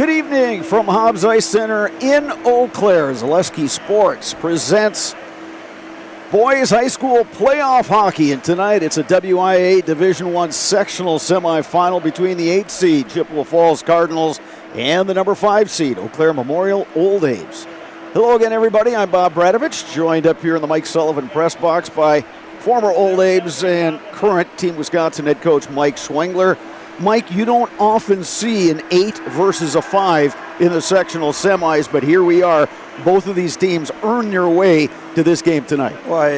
Good evening from Hobbs Ice Center in Eau Claire. Zaleski Sports presents boys high school playoff hockey, and tonight it's a WIAA Division I sectional semifinal between the 8th seed Chippewa Falls Cardinals and the number 5 seed Eau Claire Memorial Old A's. Hello again, everybody. I'm Bob Bradovich, joined up here in the Mike Sullivan press box by former Old A's and current Team Wisconsin head coach Mike Schwengler. Mike, you don't often see an 8 versus a 5 in the sectional semis, but here we are. Both of these teams earn their way to this game tonight. Well,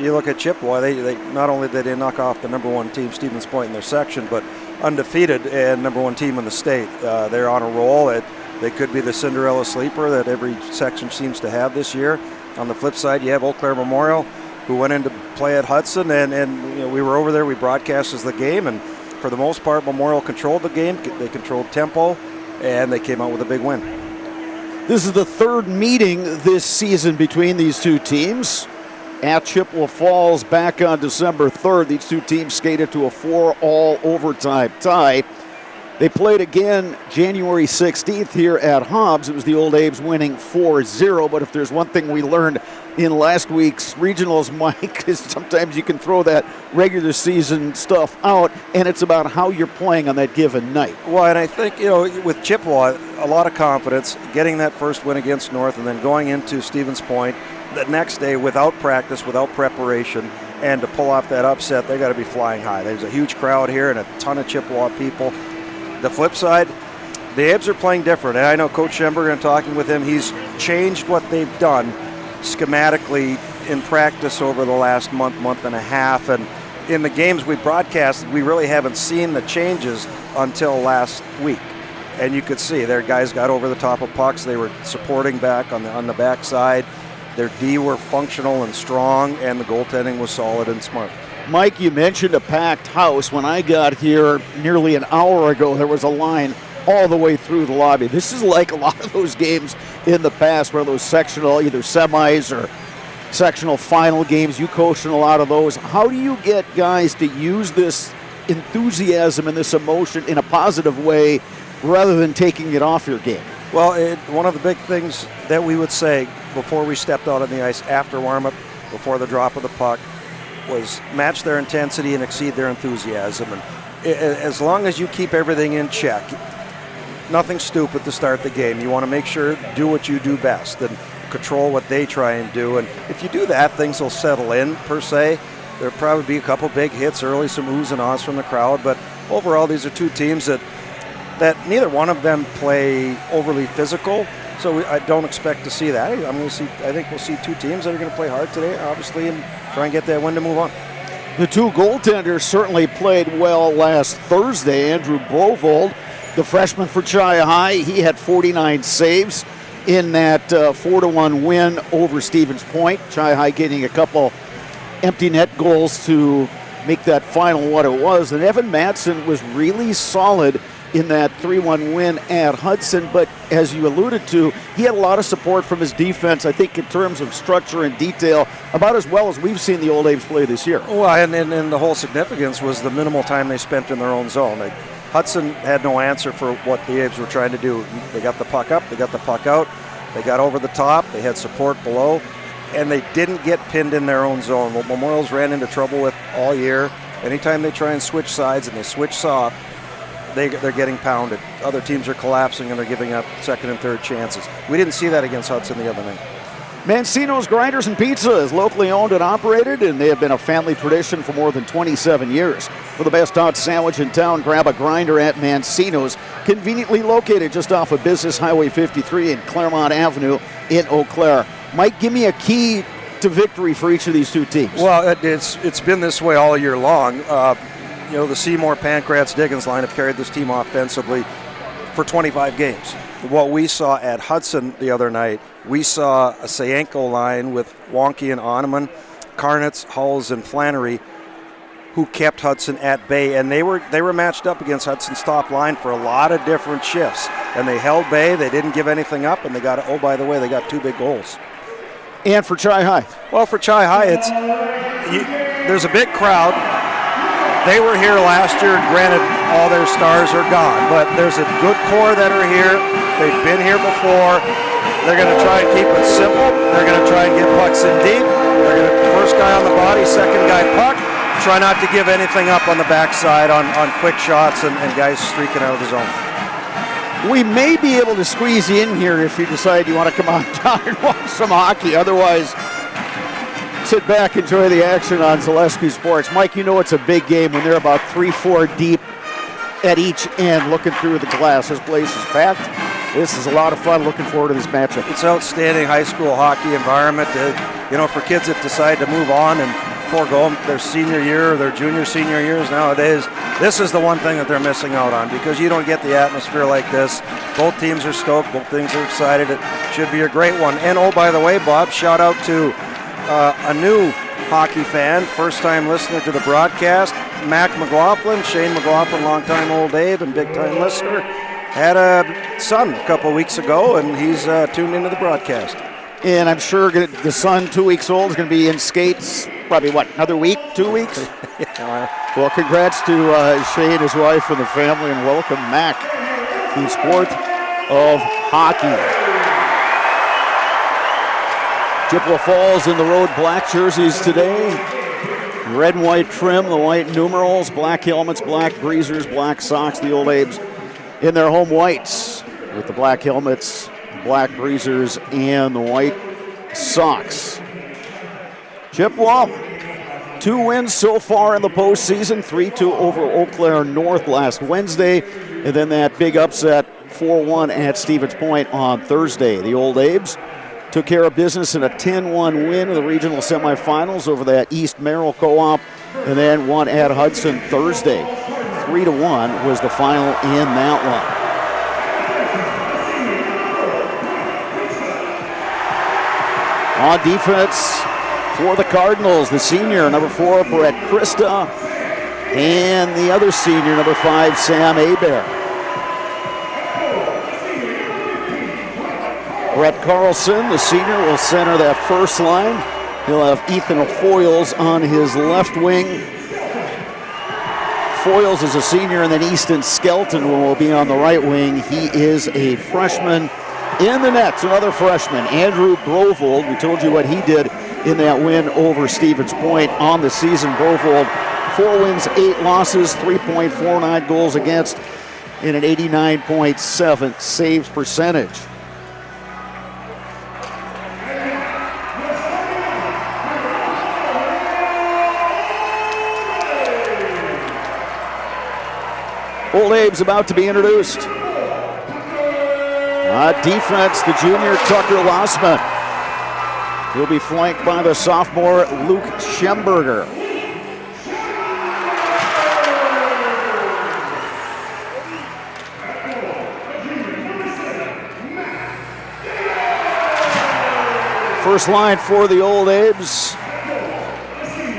you look at Chippewa, they not only did they knock off the number 1 team, Stevens Point, in their section, but undefeated and number 1 team in the state. They're on a roll. They could be the Cinderella sleeper that every section seems to have this year. On the flip side, you have Eau Claire Memorial, who went in to play at Hudson, and you know, we were over there. We broadcasted the game, and for the most part, Memorial controlled the game. They controlled tempo, and they came out with a big win. This is the third meeting this season between these two teams. At Chippewa Falls back on December 3rd, these two teams skated to a 4-all overtime tie. They played again January 16th here at Hobbs. It was the Old A's winning 4-0, but if there's one thing we learned in last week's regionals, Mike, is sometimes you can throw that regular season stuff out, and it's about how you're playing on that given night. Well, and I think, you know, with Chippewa, a lot of confidence, getting that first win against North and then going into Stevens Point the next day without practice, without preparation, and to pull off that upset, they got to be flying high. There's a huge crowd here and a ton of Chippewa people. The flip side, the Abs are playing different, and I know Coach Schemberger, and talking with him, he's changed what they've done schematically in practice over the last month and a half, and in the games we broadcast, we really haven't seen the changes until last week. And you could see their guys got over the top of pucks. They were supporting back on the backside. Their D were functional and strong, and the goaltending was solid and smart. Mike, you mentioned a packed house. When I got here nearly an hour ago, there was a line all the way through the lobby. This is like a lot of those games in the past where those sectional, either semis or sectional final games, you coached in a lot of those. How do you get guys to use this enthusiasm and this emotion in a positive way rather than taking it off your game? Well, one of the big things that we would say before we stepped out on the ice, after warm-up, before the drop of the puck, was match their intensity and exceed their enthusiasm. And as long as you keep everything in check, nothing stupid to start the game. You want to make sure, do what you do best and control what they try and do. And if you do that, things will settle in, per se. There'll probably be a couple big hits early, some oohs and ahs from the crowd. But overall, these are two teams that neither one of them play overly physical. So I don't expect to see that. I think we'll see two teams that are going to play hard today, obviously, and try and get that win to move on. The two goaltenders certainly played well last Thursday. Andrew Bovold, the freshman for Chippewa High, he had 49 saves in that 4-1 win over Stevens Point. Chippewa High getting a couple empty net goals to make that final what it was. And Evan Matson was really solid in that 3-1 win at Hudson, but as you alluded to, he had a lot of support from his defense, I think, in terms of structure and detail, about as well as we've seen the Old A's play this year. Well, and the whole significance was the minimal time they spent in their own zone. Hudson had no answer for what the A's were trying to do. They got the puck up, they got the puck out, they got over the top, they had support below, and they didn't get pinned in their own zone. What Memorial's ran into trouble with all year, anytime they try and switch sides and they switch soft, they're getting pounded. Other teams are collapsing and they're giving up second and third chances. We didn't see that against Hudson the other night. Mancino's Grinders and Pizza is locally owned and operated, and they have been a family tradition for more than 27 years. For the best hot sandwich in town, grab a grinder at Mancino's, conveniently located just off of Business Highway 53 and Claremont Avenue in Eau Claire. Mike, give me a key to victory for each of these two teams. Well, it's been this way all year long. You know, the Seymour, Pankratz, Diggins line have carried this team offensively for 25 games. What we saw at Hudson the other night, we saw a Sayenko line with Wonky and Oneman, Karnitz, Hulls, and Flannery, who kept Hudson at bay, and they were matched up against Hudson's top line for a lot of different shifts, and they held bay. They didn't give anything up, and they got, oh, by the way, they got 2 big goals. And for Chippewa High? Well, for Chippewa High, there's a big crowd. They were here last year. Granted, all their stars are gone. But there's a good core that are here. They've been here before. They're going to try and keep it simple. They're going to try and get pucks in deep. They're going to first guy on the body, second guy puck. Try not to give anything up on the backside on quick shots and guys streaking out of the zone. We may be able to squeeze you in here if you decide you want to come on down and watch some hockey. Otherwise, sit back, enjoy the action on Zaleski Sports. Mike, you know it's a big game when they're about 3-4 deep at each end looking through the glass. This place is packed. This is a lot of fun. Looking forward to this matchup. It's outstanding high school hockey environment. For kids that decide to move on and forego their senior year or their senior years nowadays, this is the one thing that they're missing out on because you don't get the atmosphere like this. Both teams are stoked. Both teams are excited. It should be a great one. And, oh, by the way, Bob, shout out to a new hockey fan, first-time listener to the broadcast, Mac McLaughlin. Shane McLaughlin, long-time Old Abe and big-time listener, had a son a couple weeks ago, and he's tuned into the broadcast. And I'm sure the son, 2 weeks old, is going to be in skates probably, another week, 2 weeks? Yeah. Well, congrats to Shane, his wife, and the family, and welcome Mac to the sport of hockey. Chippewa Falls in the road black jerseys today. Red and white trim, the white numerals, black helmets, black breezers, black socks. The Old Abes in their home whites with the black helmets, black breezers, and the white socks. Chippewa, 2 wins so far in the postseason, 3-2 over Eau Claire North last Wednesday, and then that big upset, 4-1 at Stevens Point on Thursday. The Old Abes took care of business in a 10-1 win in the regional semifinals over that East Merrill Co-op, and then won at Hudson Thursday. 3-1 was the final in that one. On defense for the Cardinals, the senior, number 4, Brett Christa, and the other senior, number 5, Sam Hebert. Brett Carlson, the senior, will center that first line. He'll have Ethan Foyles on his left wing. Foyles is a senior, and then Easton Skelton will be on the right wing. He is a freshman. In the nets, another freshman, Andrew Brovold. We told you what he did in that win over Stevens Point on the season. Brovold, 4 wins, 8 losses, 3.49 goals against, and an 89.7 saves percentage. Old Abe's about to be introduced. Defense, the junior Tucker Lossman. He'll be flanked by the sophomore Luke Schemberger. First line for the Old Abes.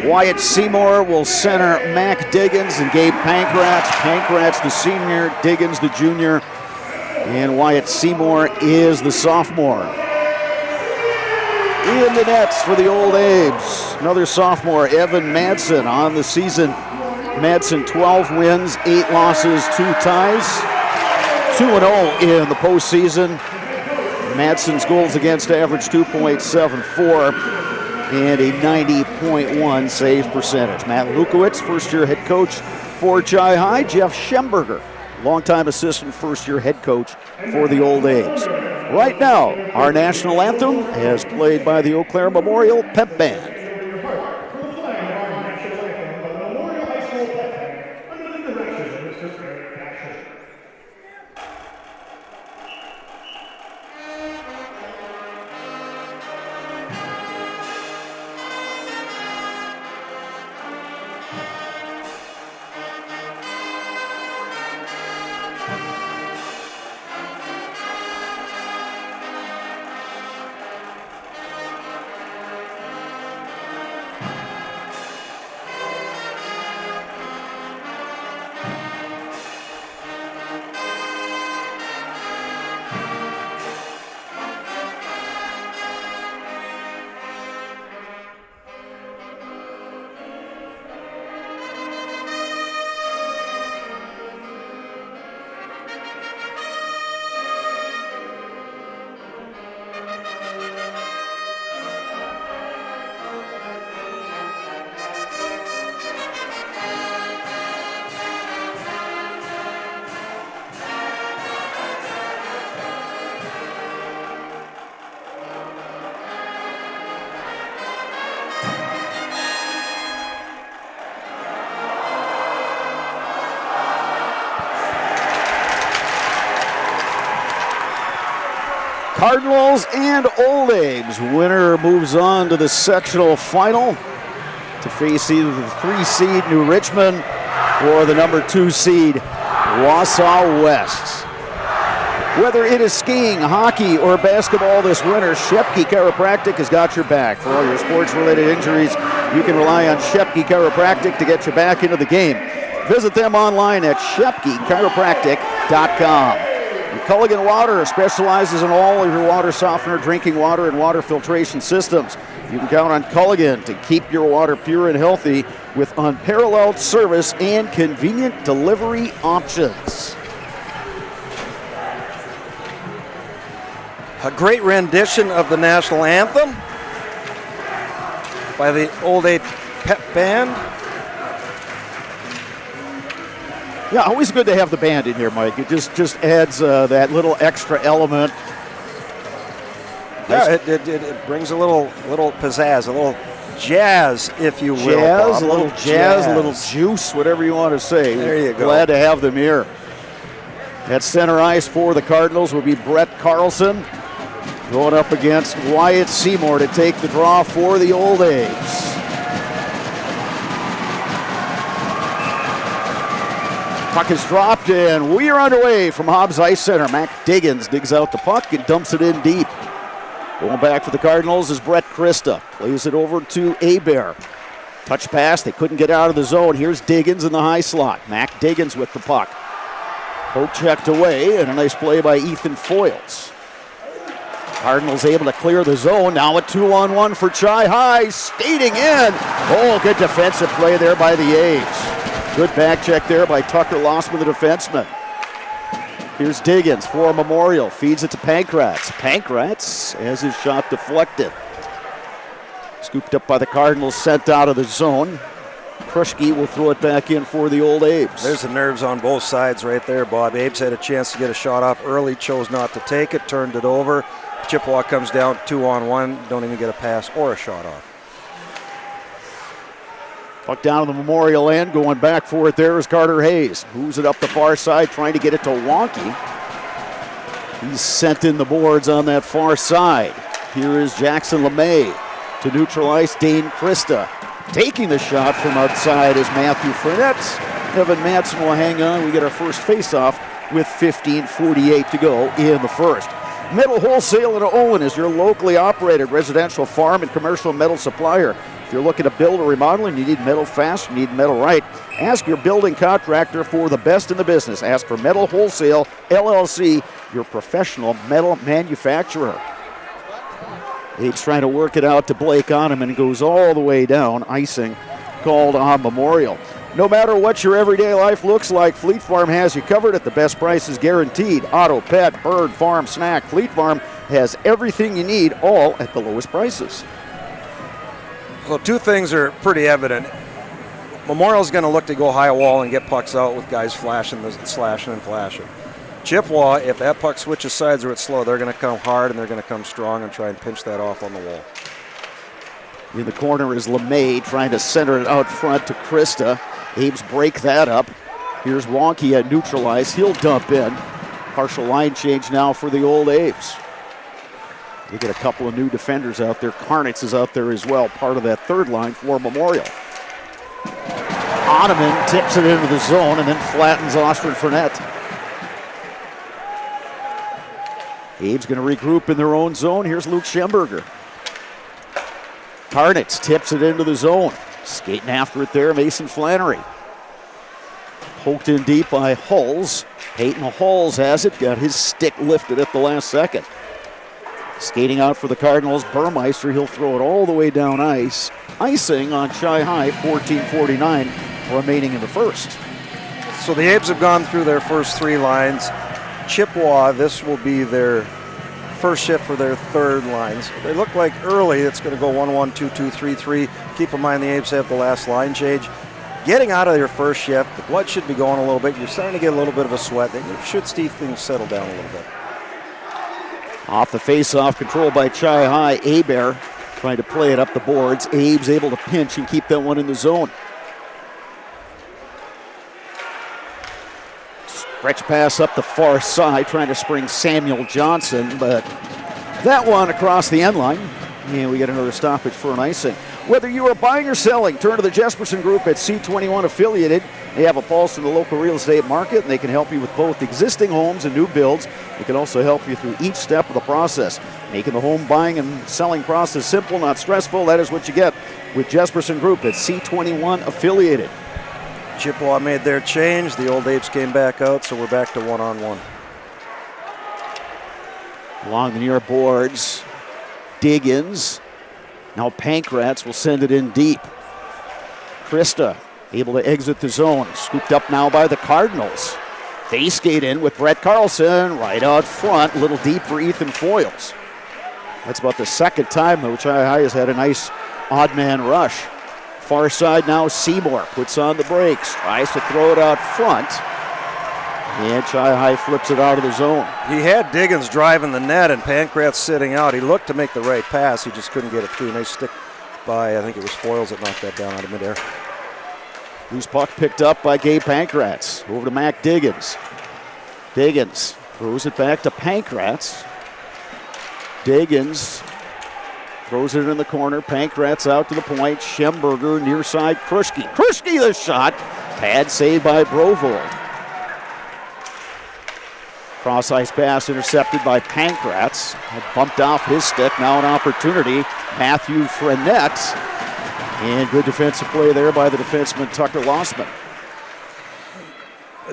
Wyatt Seymour will center Mac Diggins and Gabe Pankratz. Pankratz, the senior, Diggins, the junior, and Wyatt Seymour is the sophomore. In the nets for the Old Abes, another sophomore, Evan Madsen on the season. Madsen, 12 wins, 8 losses, 2 ties, 2-0 in the postseason. Madsen's goals against average 2.74 and a 90.1 saves percentage. Matt Lukowitz, first-year head coach for Chi High. Jeff Schemberger, longtime assistant first-year head coach for the Old Abes. Right now, our national anthem is played by the Eau Claire Memorial Pep Band. Cardinals and Old Ames. Winner moves on to the sectional final to face either the 3 seed New Richmond or the number 2 seed Wausau West. Whether it is skiing, hockey, or basketball this winter, Shepke Chiropractic has got your back. For all your sports-related injuries, you can rely on Shepke Chiropractic to get you back into the game. Visit them online at shepkechiropractic.com. Culligan Water specializes in all of your water softener, drinking water, and water filtration systems. You can count on Culligan to keep your water pure and healthy with unparalleled service and convenient delivery options. A great rendition of the national anthem by the Old Ape Pep Band. Yeah, always good to have the band in here, Mike. It just adds that little extra element. Yeah, it brings a little pizzazz, a little jazz, if you will. Jazz, Bob. a little jazz, a little juice, whatever you want to say. There you go. Glad to have them here. At center ice for the Cardinals will be Brett Carlson, going up against Wyatt Seymour to take the draw for the Old A's. Puck is dropped, and we are underway from Hobbs Ice Center. Mac Diggins digs out the puck and dumps it in deep. Going back for the Cardinals is Brett Christa. Plays it over to Abear. Touch pass, they couldn't get out of the zone. Here's Diggins in the high slot. Mac Diggins with the puck. Poke checked away, and a nice play by Ethan Foyles. Cardinals able to clear the zone. Now a 2-on-1 for Chi High, skating in. Oh, good defensive play there by the A's. Good back check there by Tucker Lossman, the defenseman. Here's Diggins for Memorial. Feeds it to Pankratz. Pankratz has his shot deflected. Scooped up by the Cardinals, sent out of the zone. Krushke will throw it back in for the Old Abe's. There's the nerves on both sides right there, Bob. Abe's had a chance to get a shot off early, chose not to take it, turned it over. Chippewa comes down 2-on-1, don't even get a pass or a shot off. Puck down to the Memorial end, going back for it there is Carter Hayes. Moves it up the far side, trying to get it to Wonky. He's sent in the boards on that far side. Here is Jackson LeMay to neutralize Dane Christa. Taking the shot from outside is Matthew Frenette. Evan Madsen will hang on. We get our first face-off with 15:48 to go in the first. Metal Wholesale in Owen is your locally operated residential farm and commercial metal supplier. If you're looking to build or remodel and you need metal fast, you need metal right, ask your building contractor for the best in the business. Ask for Metal Wholesale LLC, your professional metal manufacturer. He's trying to work it out to Blake Onham and goes all the way down. Icing called on Memorial. No matter what your everyday life looks like, Fleet Farm has you covered at the best prices guaranteed. Auto, pet, bird, farm, snack. Fleet Farm has everything you need, all at the lowest prices. So two things are pretty evident. Memorial's going to look to go high wall and get pucks out with guys flashing, slashing and flashing. Chippewa, if that puck switches sides or it's slow, they're going to come hard and they're going to come strong and try and pinch that off on the wall. In the corner is LeMay trying to center it out front to Christa. Abe's break that up. Here's Wonky at neutralize. He'll dump in. Partial line change now for the Old Abe's. They get a couple of new defenders out there. Karnitz is out there as well, part of that third line for Memorial. Ottoman tips it into the zone and then flattens Austin Frenette. Abe's going to regroup in their own zone. Here's Luke Schemberger. Karnitz tips it into the zone. Skating after it there, Mason Flannery. Poked in deep by Hulls. Peyton Hulls has it, got his stick lifted at the last second. Skating out for the Cardinals, Burmeister, he'll throw it all the way down ice. Icing on Chi High, 14:49 remaining in the first. So the Abes have gone through their first three lines. Chippewa, this will be their first shift for their third lines. They look like early it's going to go 1-1, 2-2, 3-3. Keep in mind the Abes have the last line change. Getting out of your first shift, the blood should be going a little bit. You're starting to get a little bit of a sweat. Then you should see things settle down a little bit. Off the face-off, controlled by Chi High. Abear trying to play it up the boards. Abe's able to pinch and keep that one in the zone. Stretch pass up the far side, trying to spring Samuel Johnson, but That one across the end line. And we get another stoppage for an icing. Whether you are buying or selling, turn to the Jesperson Group at C21 Affiliated. They have a pulse in the local real estate market, and they can help you with both existing homes and new builds. They can also help you through each step of the process, making the home buying and selling process simple, not stressful. That is what you get with Jesperson Group at C21 Affiliated. Chippewa made their change. The Old Apes came back out, so we're back to one-on-one. Along the near boards, Diggins. Now Pankratz will send it in deep. Krista able to exit the zone. Scooped up now by the Cardinals. They skate in with Brett Carlson right out front. A little deep for Ethan Foyles. That's about the second time that Chi-High has had a nice odd man rush. Far side now, Seymour puts on the brakes. Tries to throw it out front. And Chi-High flips it out of the zone. He had Diggins driving the net and Pankratz sitting out. He looked to make the right pass. He just couldn't get it through. Nice stick by, I think it was Foyles that knocked that down out of midair. Loose puck picked up by Gabe Pankratz. Over to Mac Diggins. Diggins throws it back to Pankratz. Diggins throws it in the corner. Pankratz out to the point. Schemberger near side. Kruschke. Kruschke the shot. Pad saved by Brovold. Cross ice pass intercepted by Pankratz. Had bumped off his stick. Now an opportunity. Matthew Frenette. And good defensive play there by the defenseman Tucker Lossman.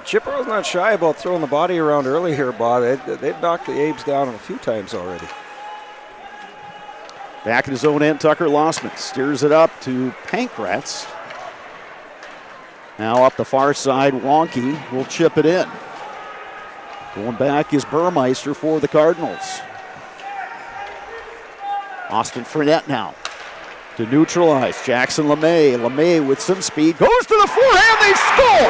Chippewa's not shy about throwing the body around early here, Bob. They've knocked the Abes down a few times already. Back in his own end, Tucker Lossman steers it up to Pankratz. Now up the far side, Wonky will chip it in. Going back is Burmeister for the Cardinals. Austin Frenette now to neutralize. Jackson LeMay. LeMay with some speed. Goes to the forehand. They score!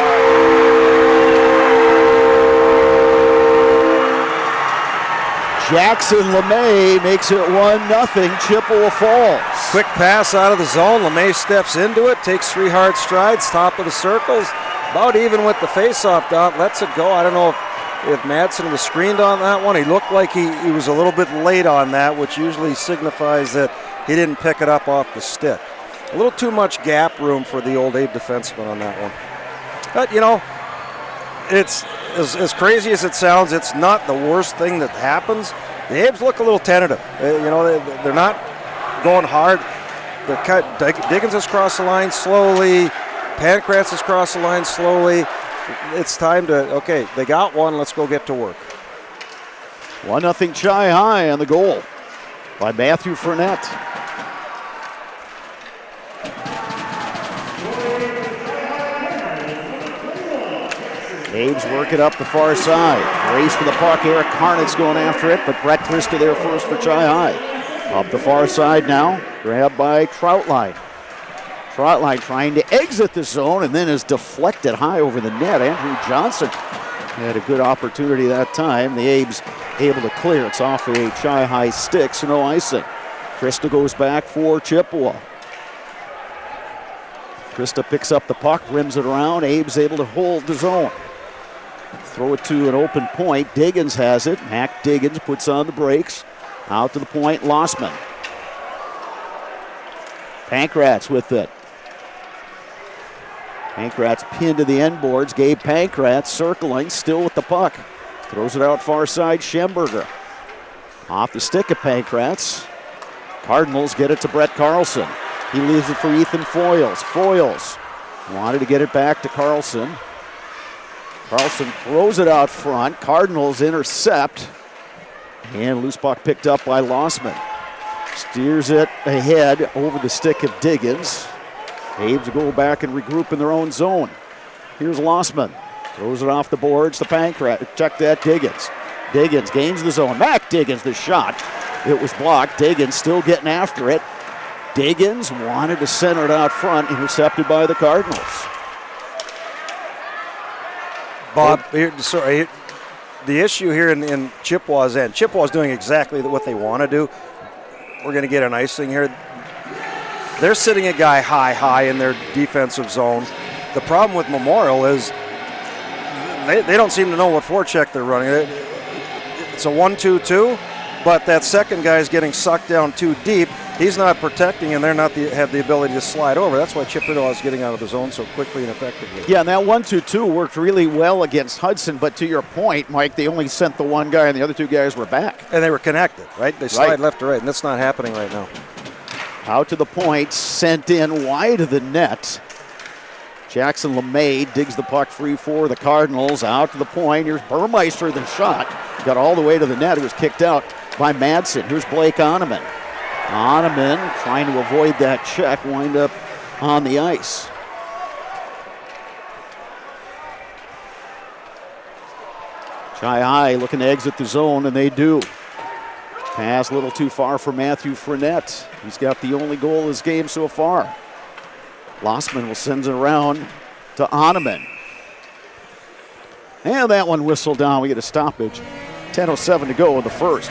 Jackson LeMay makes it 1-0. Chippewa Falls. Quick pass out of the zone. LeMay steps into it. Takes 3 hard strides. Top of the circles. About even with the faceoff dot. Lets it go. I don't know if Madsen was screened on that one. He looked like he was a little bit late on that, which usually signifies that he didn't pick it up off the stick. A little too much gap room for the Old Abe defenseman on that one. But, you know, it's as crazy as it sounds, it's not the worst thing that happens. The Abes look a little tentative. They're not going hard. Diggins has crossed the line slowly. Pankratz has crossed the line slowly. It's time to, okay, they got one. Let's go get to work. 1-0 Chi-High on the goal by Matthew Frenette. Abe's working up the far side. Race for the puck. Eric Harnitz going after it, but Brett Krista there first for Chi-High. Up the far side now. Grabbed by Troutline. Troutline trying to exit the zone and then is deflected high over the net. Andrew Johnson had a good opportunity that time. The Abe's able to clear. It's off a Chi-High stick, so no icing. Krista goes back for Chippewa. Krista picks up the puck, rims it around. Abe's able to hold the zone. Throw it to an open point. Diggins has it. Mac Diggins puts on the brakes. Out to the point, Lossman. Pankratz with it. Pankratz pinned to the end boards. Gabe Pankratz circling, still with the puck. Throws it out far side, Schemberger. Off the stick of Pankratz. Cardinals get it to Brett Carlson. He leaves it for Ethan Foyles. Foyles wanted to get it back to Carlson. Carlson throws it out front. Cardinals intercept. And loose puck picked up by Lossman. Steers it ahead over the stick of Diggins. Abe's go back and regroup in their own zone. Here's Lossman. Throws it off the boards to Pankratz. Check that, Diggins. Diggins gains the zone. Mac Diggins, the shot. It was blocked. Diggins still getting after it. Diggins wanted to center it out front, intercepted by the Cardinals. Bob, the issue here in Chippewa's end, Chippewa's doing exactly what they want to do. We're going to get an icing here. They're sitting a guy high in their defensive zone. The problem with Memorial is they don't seem to know what forecheck they're running. It's a 1-2-2. but that second guy is getting sucked down too deep. He's not protecting, and they're not have the ability to slide over. That's why Chippewa is getting out of the zone so quickly and effectively. Yeah, and that 1-2-2 worked really well against Hudson, but to your point, Mike, they only sent the one guy and the other two guys were back. And they were connected, right? They slide left to right, and that's not happening right now. Out to the point, sent in wide of the net. Jackson LeMay digs the puck free for the Cardinals. Out to the point. Here's Burmeister, the shot. Got all the way to the net. It was kicked out by Madsen. Here's Blake Oneman. Oneman trying to avoid that check. Wind up on the ice. Shy High looking to exit the zone, and they do. Pass a little too far for Matthew Fournette. He's got the only goal of this game so far. Lossman will send it around to Oneman. And that one whistled down. We get a stoppage. 10:07 to go in the first.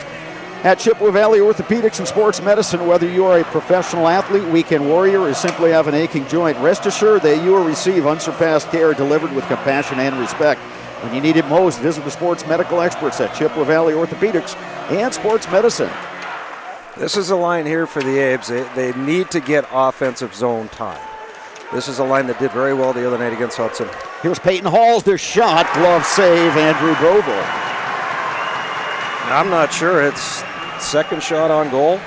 At Chippewa Valley Orthopedics and Sports Medicine, whether you are a professional athlete, weekend warrior, or simply have an aching joint, rest assured that you will receive unsurpassed care delivered with compassion and respect. When you need it most, visit the sports medical experts at Chippewa Valley Orthopedics and Sports Medicine. This is a line here for the Abes. They need to get offensive zone time. This is a line that did very well the other night against Hudson. Here's Peyton Halls, their shot, glove save, Andrew Grovil. I'm not sure. It's second shot on goal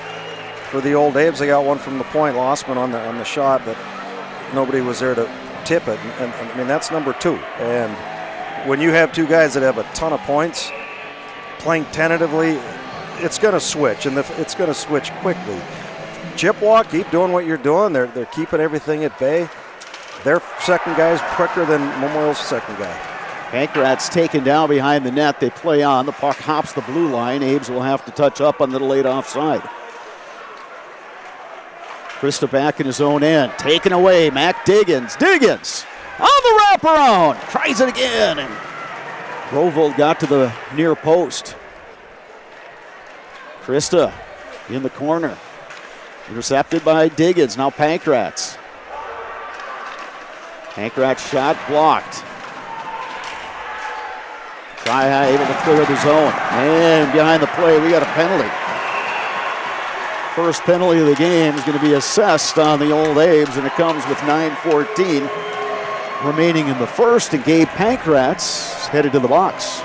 for the old Abes. They got one from the point, Lossman on the shot, but nobody was there to tip it. And I mean, that's number 2. And when you have two guys that have a ton of points playing tentatively, it's going to switch, and it's going to switch quickly. Chippewa, keep doing what you're doing. They're keeping everything at bay. Their second guy is quicker than Memorial's second guy. Pankratz taken down behind the net. They play on. The puck hops the blue line. Abes will have to touch up on the delayed offside. Krista back in his own end. Taken away. Mac Diggins. Diggins on the wraparound. Tries it again. And Grovil got to the near post. Krista in the corner. Intercepted by Diggins. Now Pankratz. Pankratz shot blocked. Shy High able to clear the zone. And behind the play, we got a penalty. First penalty of the game is going to be assessed on the old Abes, and it comes with 9:14 remaining in the first, and Gabe Pankratz headed to the box.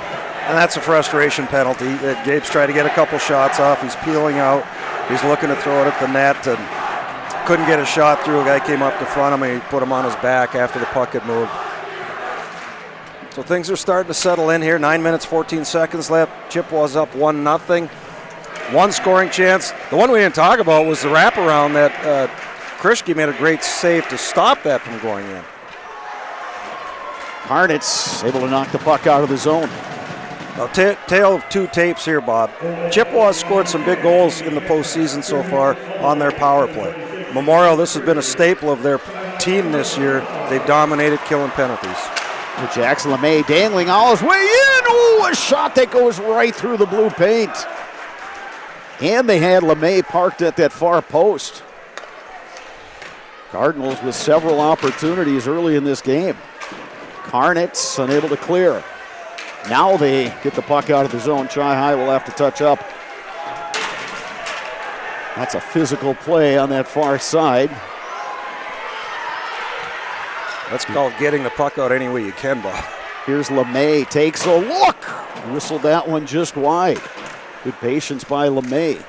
And that's a frustration penalty. Gabe's tried to get a couple shots off. He's peeling out. He's looking to throw it at the net and couldn't get a shot through. A guy came up to front him and he put him on his back after the puck had moved. So things are starting to settle in here. 9 minutes, 14 seconds left. Chippewa's up 1-0. One scoring chance. The one we didn't talk about was the wraparound that Krischke made a great save to stop that from going in. Harnitz able to knock the puck out of the zone. Now, tale of two tapes here, Bob. Chippewa has scored some big goals in the postseason so far on their power play. Memorial, this has been a staple of their team this year. They've dominated killing penalties. Jackson LeMay dangling all his way in. Oh, a shot that goes right through the blue paint. And they had LeMay parked at that far post. Cardinals with several opportunities early in this game. Karnitz unable to clear. Now they get the puck out of the zone. Shy High will have to touch up. That's a physical play on that far side. That's called getting the puck out any way you can, Bob. Here's LeMay, takes a look. Whistled that one just wide. Good patience by LeMay.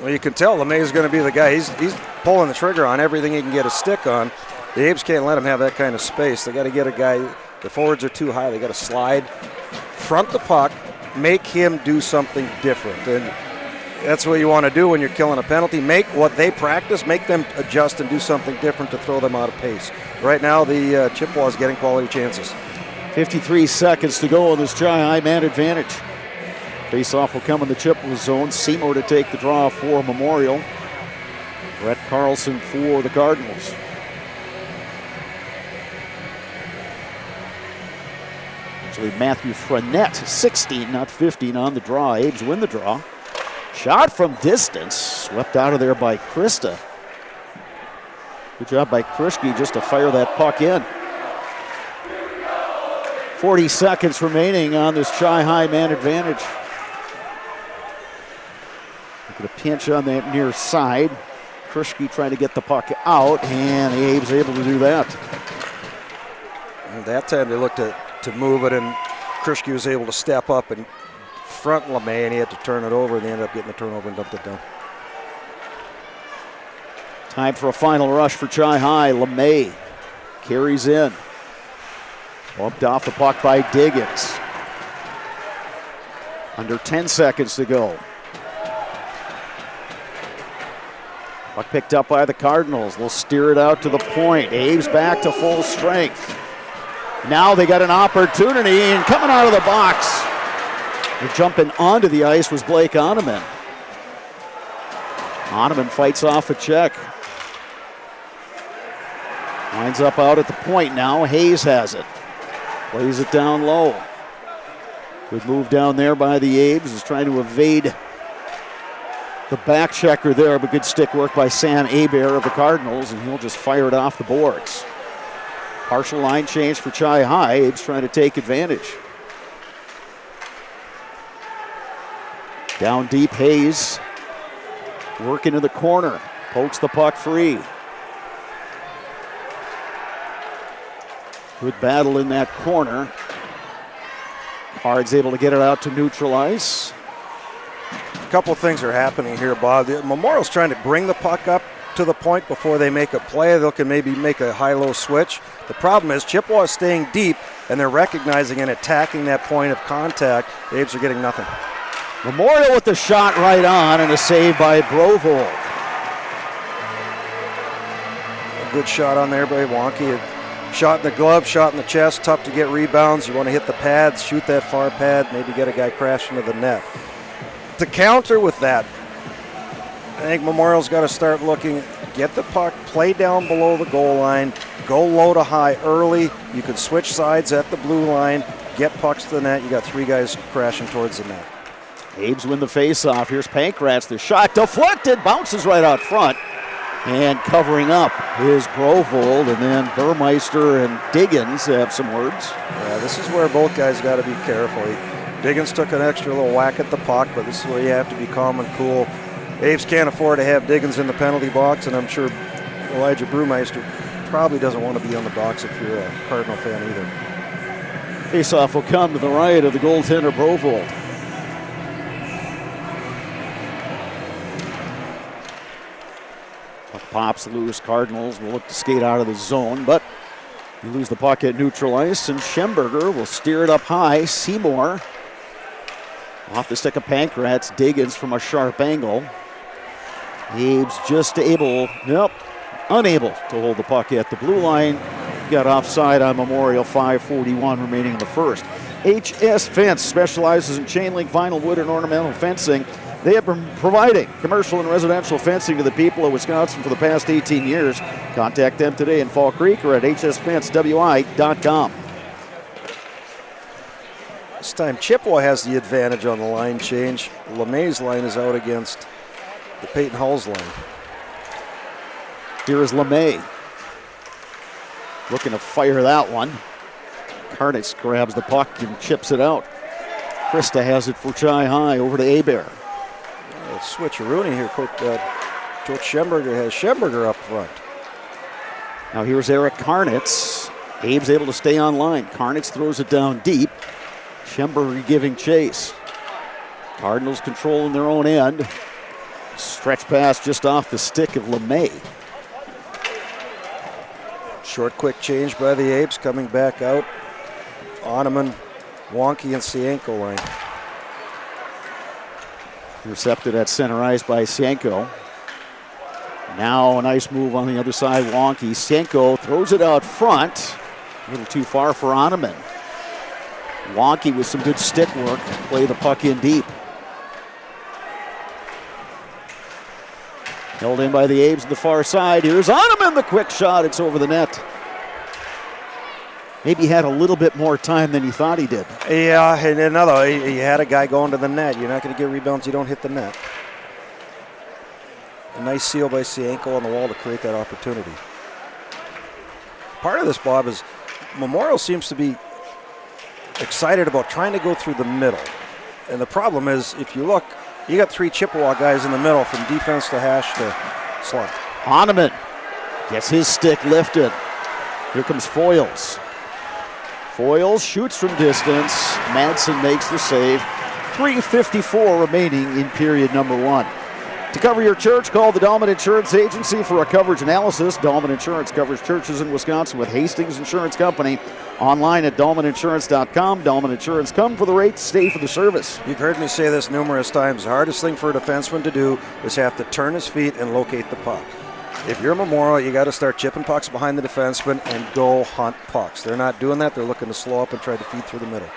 Well, you can tell LeMay is going to be the guy. He's pulling the trigger on everything he can get a stick on. The Abes can't let him have that kind of space. They got to get a guy. The forwards are too high. They got to slide, front the puck, make him do something different. And that's what you want to do when you're killing a penalty. Make what they practice, make them adjust and do something different to throw them out of pace. Right now, the Chippewa is getting quality chances. 53 seconds to go on this Shy High man advantage. Face-off will come in the Chippewa zone. Seymour to take the draw for Memorial. Brett Carlson for the Cardinals. Actually, Matthew Fournette, 16, not 15 on the draw. Abes win the draw. Shot from distance, swept out of there by Krista. Good job by Krischke just to fire that puck in. 40 seconds remaining on this Shy High man advantage. Looking to pinch on that near side. Krischke trying to get the puck out, and Abe's able to do that. And that time they looked to move it, and Krischke was able to step up and front LeMay, and he had to turn it over, and they ended up getting the turnover and dumped it down. Time for a final rush for Chi High. LeMay carries in. Bumped off the puck by Diggins. Under 10 seconds to go. Puck picked up by the Cardinals. They'll steer it out to the point. Abe's back to full strength. Now they got an opportunity, and coming out of the box, and jumping onto the ice was Blake Oneman. Oneman fights off a check. Winds up out at the point now. Hayes has it. Plays it down low. Good move down there by the Abes. Is trying to evade the back checker there, but good stick work by Sam Hebert of the Cardinals, and he'll just fire it off the boards. Partial line change for Chi High. Abes trying to take advantage. Down deep, Hayes working in the corner. Pokes the puck free. Good battle in that corner. Card's able to get it out to neutral ice. A couple of things are happening here, Bob. Memorial's trying to bring the puck up to the point before they make a play. They can maybe make a high-low switch. The problem is Chippewa is staying deep, and they're recognizing and attacking that point of contact. The Abes are getting nothing. Memorial with the shot right on, and a save by Brovold. A good shot on there by Wonky. Shot in the glove, shot in the chest, tough to get rebounds. You want to hit the pads, shoot that far pad, maybe get a guy crashing into the net. To counter with that, I think Memorial's got to start looking, get the puck, play down below the goal line, go low to high early. You can switch sides at the blue line, get pucks to the net. You got three guys crashing towards the net. Abes win the face-off. Here's Pankratz. The shot deflected, bounces right out front. And covering up is Brovold, and then Burmeister and Diggins have some words. Yeah, this is where both guys got to be careful. Diggins took an extra little whack at the puck, but this is where you have to be calm and cool. Abes can't afford to have Diggins in the penalty box, and I'm sure Elijah Brewmeister probably doesn't want to be on the box if you're a Cardinal fan either. Face-off will come to the right of the goaltender Brovold. Pops loose. Cardinals will look to skate out of the zone, but you lose the puck at neutral ice, and Schemberger will steer it up high. Seymour off the stick of Pankratz. Diggins from a sharp angle. Abe's just unable to hold the puck at the blue line. Got offside on Memorial. 5:41 remaining in the first. HS Fence specializes in chain link, vinyl, wood, and ornamental fencing. They have been providing commercial and residential fencing to the people of Wisconsin for the past 18 years. Contact them today in Fall Creek or at hsfencewi.com. This time Chippewa has the advantage on the line change. LeMay's line is out against the Peyton Hall's line. Here is LeMay. Looking to fire that one. Karnitz grabs the puck and chips it out. Krista has it for Chi High over to Hebert. Switcheroonie here. Coach Schemberger has Schemberger up front. Now here's Eric Karnitz. Abe's able to stay on line. Karnitz throws it down deep. Schemberger giving chase. Cardinals controlling their own end. Stretch pass just off the stick of LeMay. Short, quick change by the Abes coming back out. Oneman, Wonky, and Sienko line. Intercepted at center ice by Sienko. Now a nice move on the other side, Wonky. Sienko throws it out front. A little too far for Oneman. Wonky with some good stick work. Play the puck in deep. Held in by the Abes on the far side. Here's Oneman, the quick shot. It's over the net. Maybe he had a little bit more time than he thought he did. Yeah, and another, he had a guy going to the net. You're not going to get rebounds, you don't hit the net. A nice seal by Sienko on the wall to create that opportunity. Part of this, Bob, is Memorial seems to be excited about trying to go through the middle. And the problem is, if you look You got 3 Chippewa guys in the middle from defense to hash to slot. Hahnemann gets his stick lifted. Here comes Foyles. Foyles shoots from distance. Madsen makes the save. 3:54 remaining in period number 1. To cover your church, call the Dahlman Insurance Agency for a coverage analysis. Dahlman Insurance covers churches in Wisconsin with Hastings Insurance Company. Online at dahlmaninsurance.com. Dahlman Insurance, come for the rates, stay for the service. You've heard me say this numerous times. The hardest thing for a defenseman to do is have to turn his feet and locate the puck. If you're Memorial, you got to start chipping pucks behind the defenseman and go hunt pucks. They're not doing that. They're looking to slow up and try to feed through the middle.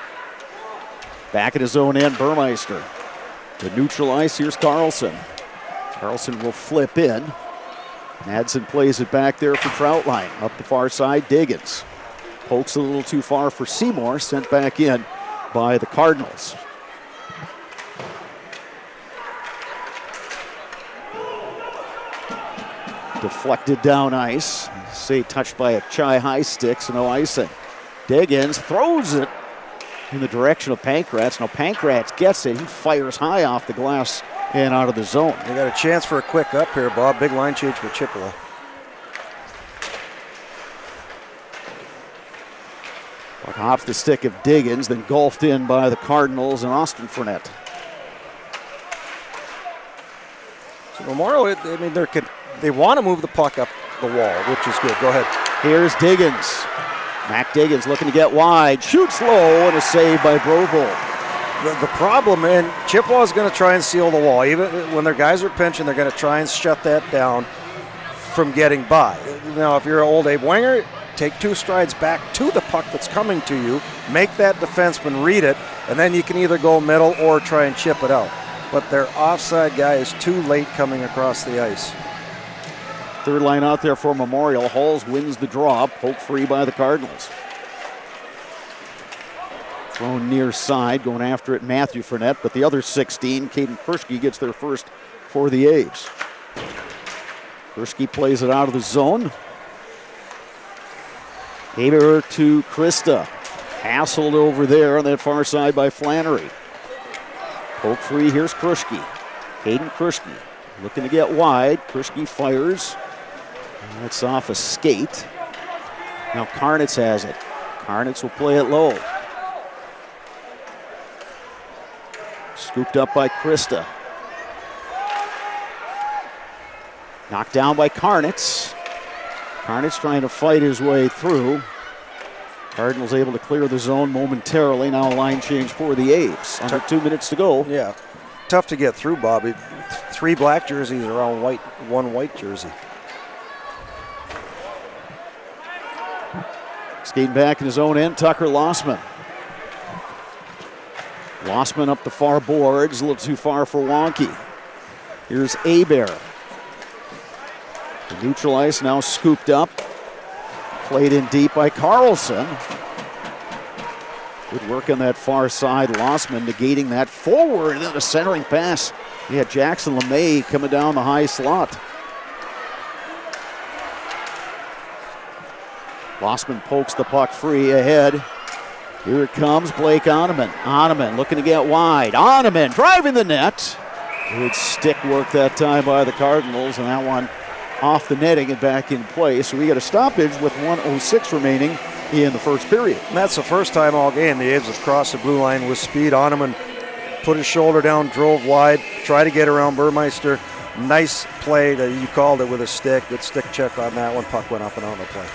Back at his own end, Burmeister. The neutral ice, here's Carlson. Carlson will flip in. Madsen plays it back there for Troutline. Up the far side, Diggins. Pokes a little too far for Seymour, sent back in by the Cardinals. Deflected down ice. Say touched by a Chai High stick, so no icing. Diggins throws it in the direction of Pankratz. Now Pankratz gets it. He fires high off the glass and out of the zone. They got a chance for a quick up here, Bob. Big line change for Chippewa. Puck hops the stick of Diggins, then golfed in by the Cardinals and Austin Fournette. So Memorial, I mean, they want to move the puck up the wall, which is good. Go ahead. Here's Diggins. Mac Diggins looking to get wide. Shoots low and a save by Brovold. The problem, and Chippewa's going to try and seal the wall. Even when their guys are pinching, they're going to try and shut that down from getting by. Now, if you're an old Abe Wenger, take 2 strides back to the puck that's coming to you, make that defenseman read it, and then you can either go middle or try and chip it out. But their offside guy is too late coming across the ice. Third line out there for Memorial. Halls wins the draw, poke free by the Cardinals. Thrown near side, going after it, Matthew Fournette, but the other 16, Caden Kurski, gets there first for the A's. Kurski plays it out of the zone. Haber to Krista. Hassled over there on that far side by Flannery. Poke free, here's Kurski. Caden Kurski looking to get wide. Kurski fires. That's off a skate. Now Karnitz has it. Karnitz will play it low. Scooped up by Krista. Knocked down by Karnitz. Karnitz trying to fight his way through. Cardinals able to clear the zone momentarily. Now a line change for the A's. Under 2 minutes to go. Yeah, tough to get through, Bobby. 3 black jerseys around white, 1 white jersey. Skating back in his own end, Tucker Lossman. Lossman up the far boards, a little too far for Wonky. Here's Hebert. The neutral ice now scooped up. Played in deep by Carlson. Good work on that far side. Lossman negating that forward and then a centering pass. He had Jackson LeMay coming down the high slot. Lossman pokes the puck free ahead. Here it comes, Blake Oneman. Oneman looking to get wide. Oneman driving the net. Good stick work that time by the Cardinals, and that one off the netting and back in play. So we got a stoppage with 1:06 remaining in the first period. And that's the first time all game the A's have crossed the blue line with speed. Oneman put his shoulder down, drove wide, tried to get around Burmeister. Nice play that you called it with a stick. Good stick check on that one. Puck went up and out of the play.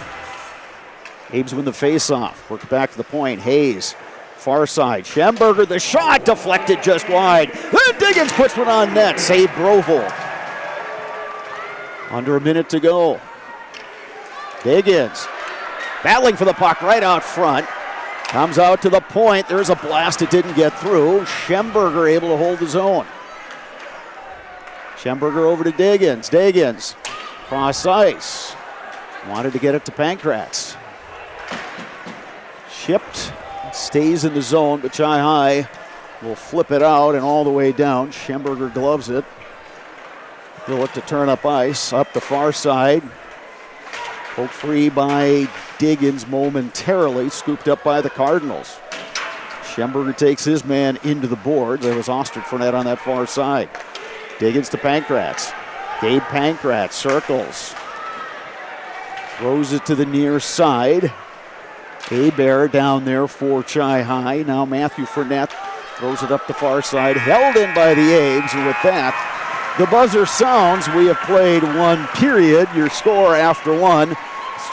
Abe's win the face-off. Worked back to the point. Hayes, far side. Schemberger, the shot deflected just wide. Then Diggins puts one on net. Save Brovold. Under a minute to go. Diggins battling for the puck right out front. Comes out to the point. There's a blast. It didn't get through. Schemberger able to hold his own. Schemberger over to Diggins. Diggins cross ice. Wanted to get it to Pankratz. Chipped, stays in the zone, but Chai High will flip it out and all the way down. Schemberger gloves it. He'll look to turn up ice, up the far side. Poked free by Diggins momentarily, scooped up by the Cardinals. Schemberger takes his man into the board. There was Austin Fournette on that far side. Diggins to Pankratz. Gabe Pankratz circles. Throws it to the near side. Hebert down there for Chi High. Now Matthew Fournette throws it up the far side. Held in by the Abes. And with that, the buzzer sounds. We have played one period. Your score after one.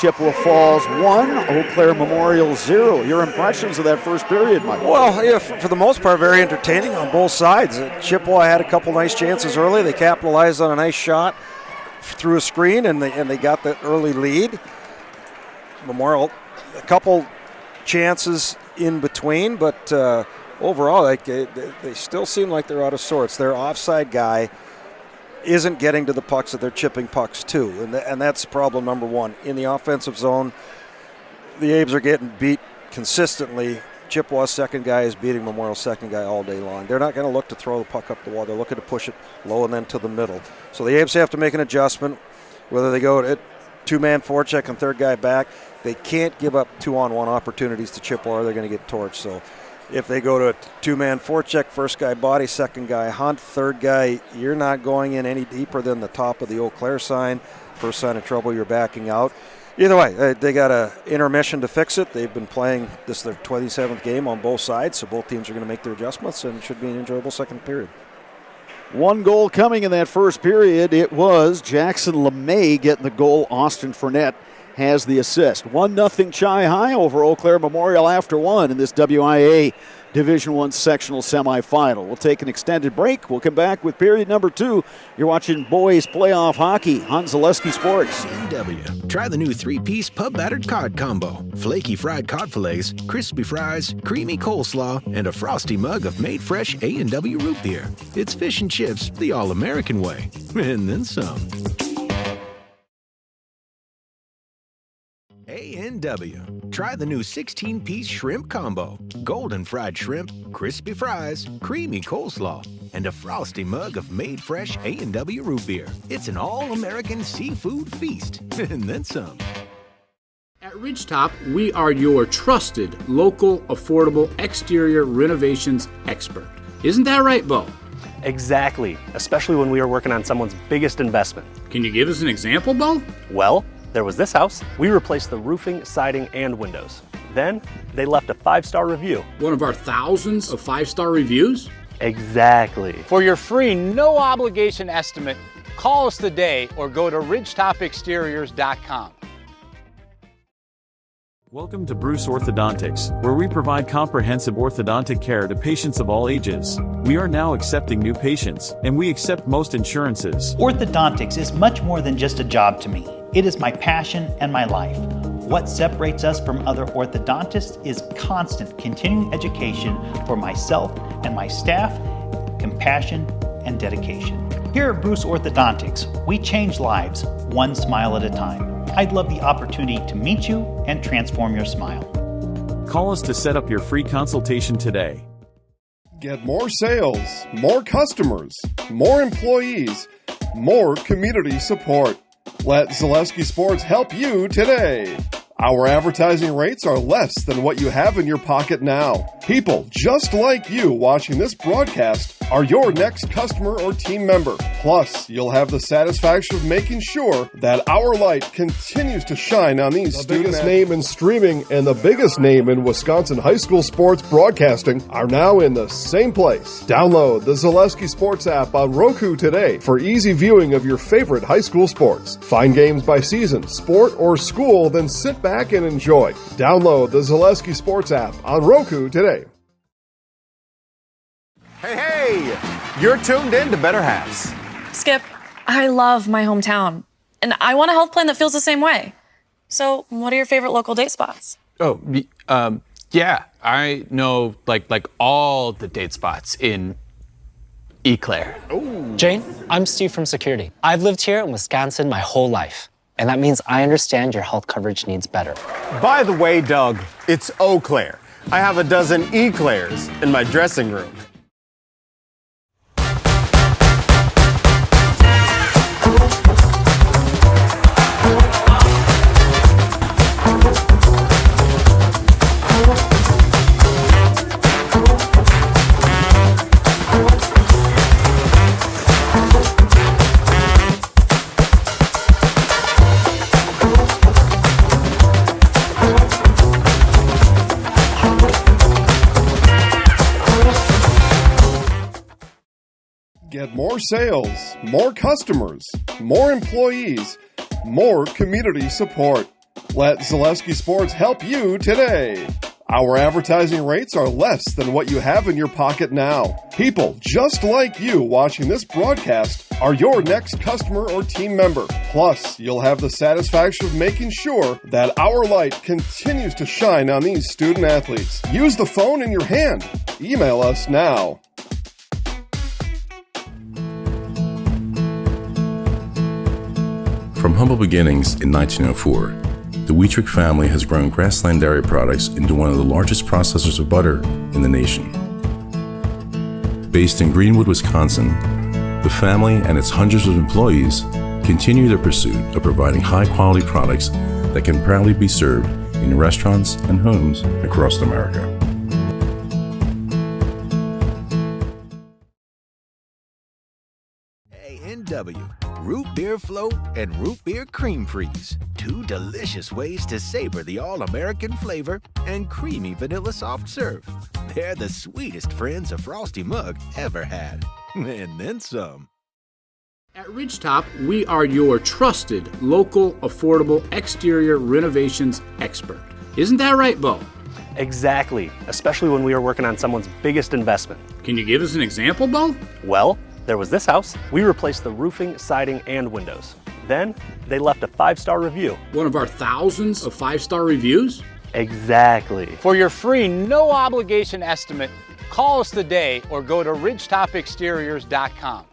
Chippewa Falls 1, Eau Claire Memorial 0. Your impressions of that first period, Mike? Well, yeah, for the most part, very entertaining on both sides. Chippewa had a couple nice chances early. They capitalized on a nice shot through a screen, and they got that early lead. Memorial, a couple chances in between, but overall, they still seem like they're out of sorts. Their offside guy isn't getting to the pucks that they're chipping pucks to, and that's problem number one. In the offensive zone, the Abes are getting beat consistently. Chippewa's second guy is beating Memorial's second guy all day long. They're not going to look to throw the puck up the wall. They're looking to push it low and then to the middle. So the Abes have to make an adjustment, whether they go to two-man forecheck and third guy back. They can't give up two-on-one opportunities to Chippewa or they're going to get torched. So if they go to a two-man forecheck, first guy body, second guy hunt, third guy, you're not going in any deeper than the top of the Eau Claire sign. First sign of trouble, you're backing out. Either way, they got an intermission to fix it. They've been playing this their 27th game on both sides, so both teams are going to make their adjustments, and it should be an enjoyable second period. One goal coming in that first period. It was Jackson LeMay getting the goal. Austin Fournette has the assist. 1-0 Chi High over Eau Claire Memorial after one in this WIAA Division I sectional semifinal. We'll take an extended break. We'll come back with period number 2. You're watching boys playoff hockey on Zaleski Sports. A&W. Try the new 3-piece pub battered cod combo. Flaky fried cod fillets, crispy fries, creamy coleslaw, and a frosty mug of made fresh A&W root beer. It's fish and chips the all-American way. And then some. A&W. Try the new 16-piece shrimp combo. Golden fried shrimp, crispy fries, creamy coleslaw, and a frosty mug of made fresh A&W root beer. It's an all-American seafood feast. And then some. At Ridgetop, we are your trusted, local, affordable exterior renovations expert. Isn't that right, Bo? Exactly, especially when we are working on someone's biggest investment. Can you give us an example, Bo? Well, there was this house. We replaced the roofing, siding, and windows. Then they left a 5-star review. One of our thousands of 5-star reviews? Exactly. For your free, no obligation estimate, call us today or go to ridgetopexteriors.com. Welcome to Bruce Orthodontics, where we provide comprehensive orthodontic care to patients of all ages. We are now accepting new patients, and we accept most insurances. Orthodontics is much more than just a job to me. It is my passion and my life. What separates us from other orthodontists is constant continuing education for myself and my staff, compassion, and dedication. Here at Bruce Orthodontics, we change lives one smile at a time. I'd love the opportunity to meet you and transform your smile. Call us to set up your free consultation today. Get more sales, more customers, more employees, more community support. Let Zaleski Sports help you today. Our advertising rates are less than what you have in your pocket now. People just like you watching this broadcast are your next customer or team member. Plus, you'll have the satisfaction of making sure that our light continues to shine on these The biggest name in streaming and the biggest name in Wisconsin high school sports broadcasting are now in the same place. Download the Zaleski Sports app on Roku today for easy viewing of your favorite high school sports. Find games by season, sport, or school, then sit back and enjoy. Download the Zaleski Sports app on Roku today. Hey, you're tuned in to Better Halves. Skip, I love my hometown, and I want a health plan that feels the same way. So, what are your favorite local date spots? Oh, yeah, I know like all the date spots in Eau Claire. Ooh. Jane, I'm Steve from Security. I've lived here in Wisconsin my whole life, and that means I understand your health coverage needs better. By the way, Doug, it's Eau Claire. I have a dozen Eclairs in my dressing room. more sales, more customers, more employees, more community support. Let Zaleski Sports help you today. Our advertising rates are less than what you have in your pocket now. People just like you watching this broadcast are your next customer or team member. Plus, you'll have the satisfaction of making sure that our light continues to shine on these student athletes. Use the phone in your hand. Email us now. From humble beginnings in 1904, the Wheatrick family has grown Grassland Dairy Products into one of the largest processors of butter in the nation. Based in Greenwood, Wisconsin, the family and its hundreds of employees continue their pursuit of providing high-quality products that can proudly be served in restaurants and homes across America. A&W, root beer float and root beer cream freeze. Two delicious ways to savor the all-American flavor and creamy vanilla soft serve. They're the sweetest friends a Frosty mug ever had. And then some. At Ridgetop, we are your trusted local affordable exterior renovations expert. Isn't that right, Bo? Exactly, especially when we are working on someone's biggest investment. Can you give us an example, Bo? Well, there was this house. We replaced the roofing, siding, and windows. Then they left a 5-star review. One of our thousands of 5-star reviews? Exactly. For your free, no obligation estimate, call us today or go to ridgetopexteriors.com.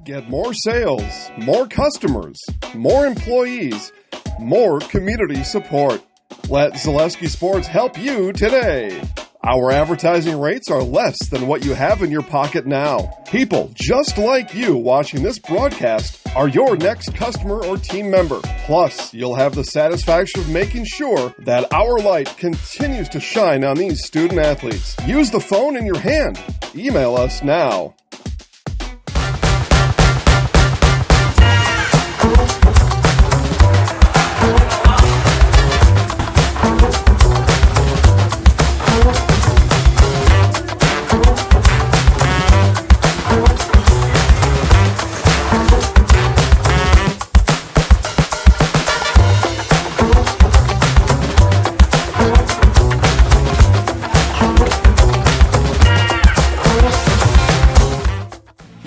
Get more sales, more customers, more employees, more community support. Let Zaleski Sports help you today. Our advertising rates are less than what you have in your pocket now. People just like you watching this broadcast are your next customer or team member. Plus, you'll have the satisfaction of making sure that our light continues to shine on these student athletes. Use the phone in your hand. Email us now.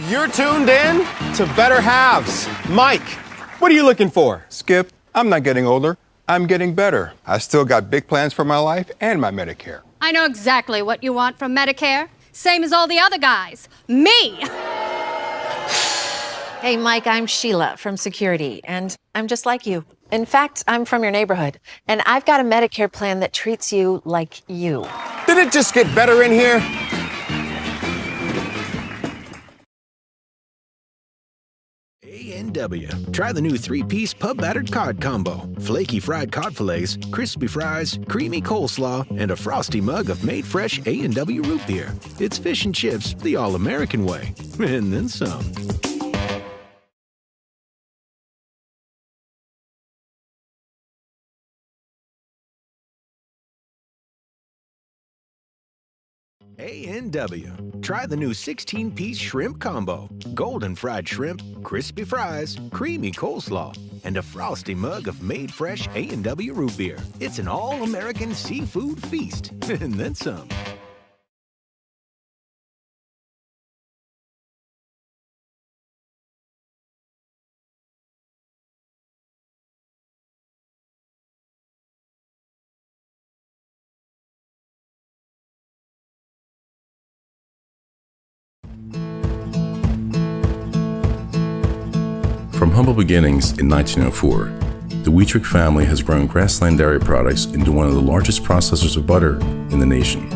You're tuned in to Better Halves. Mike, what are you looking for? Skip, I'm not getting older. I'm getting better. I still got big plans for my life and my Medicare. I know exactly what you want from Medicare. Same as all the other guys. Me! Hey, Mike, I'm Sheila from Security, and I'm just like you. In fact, I'm from your neighborhood, and I've got a Medicare plan that treats you like you. Did it just get better in here? A&W. Try the new 3-piece pub battered cod combo. Flaky fried cod fillets, crispy fries, creamy coleslaw, and a frosty mug of made fresh A&W root beer. It's fish and chips the all-American way. And then some. A&W. Try the new 16-piece shrimp combo. Golden fried shrimp, crispy fries, creamy coleslaw, and a frosty mug of made fresh A&W root beer. It's an all-American seafood feast. And then some. From humble beginnings in 1904, the Wheatrick family has grown Grassland Dairy Products into one of the largest processors of butter in the nation.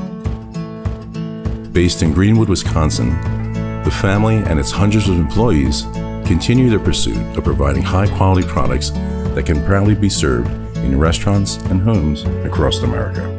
Based in Greenwood, Wisconsin, the family and its hundreds of employees continue their pursuit of providing high-quality products that can proudly be served in restaurants and homes across America.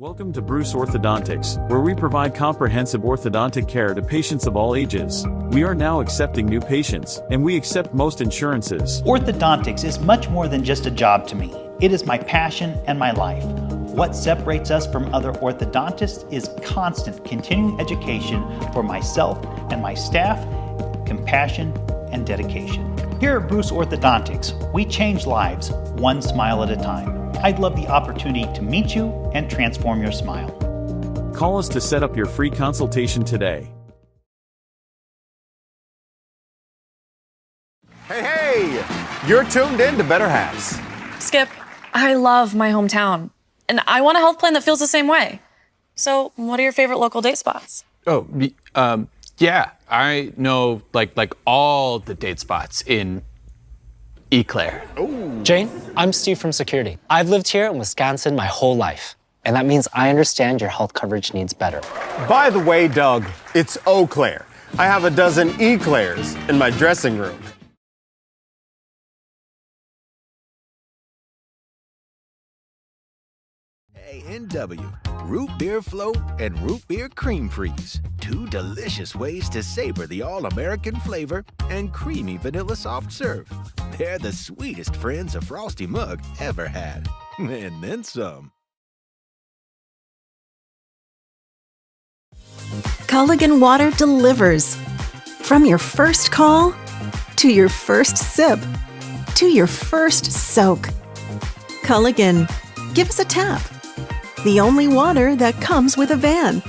Welcome to Bruce Orthodontics, where we provide comprehensive orthodontic care to patients of all ages. We are now accepting new patients, and we accept most insurances. Orthodontics is much more than just a job to me. It is my passion and my life. What separates us from other orthodontists is constant continuing education for myself and my staff, compassion and dedication. Here at Bruce Orthodontics, we change lives one smile at a time. I'd love the opportunity to meet you and transform your smile. Call us to set up your free consultation today. Hey, you're tuned in to Better Halves. Skip, I love my hometown, and I want a health plan that feels the same way. So, what are your favorite local date spots? Oh, yeah, I know like all the date spots in Eclair. Jane, I'm Steve from Security. I've lived here in Wisconsin my whole life, and that means I understand your health coverage needs better. By the way, Doug, it's Eau Claire. I have a dozen Eclairs in my dressing room. A&W, root beer float and root beer cream freeze. Two delicious ways to savor the all-American flavor and creamy vanilla soft serve. They're the sweetest friends a Frosty mug ever had. And then some. Culligan Water delivers. From your first call, to your first sip, to your first soak. Culligan, give us a tap. The only water that comes with a van.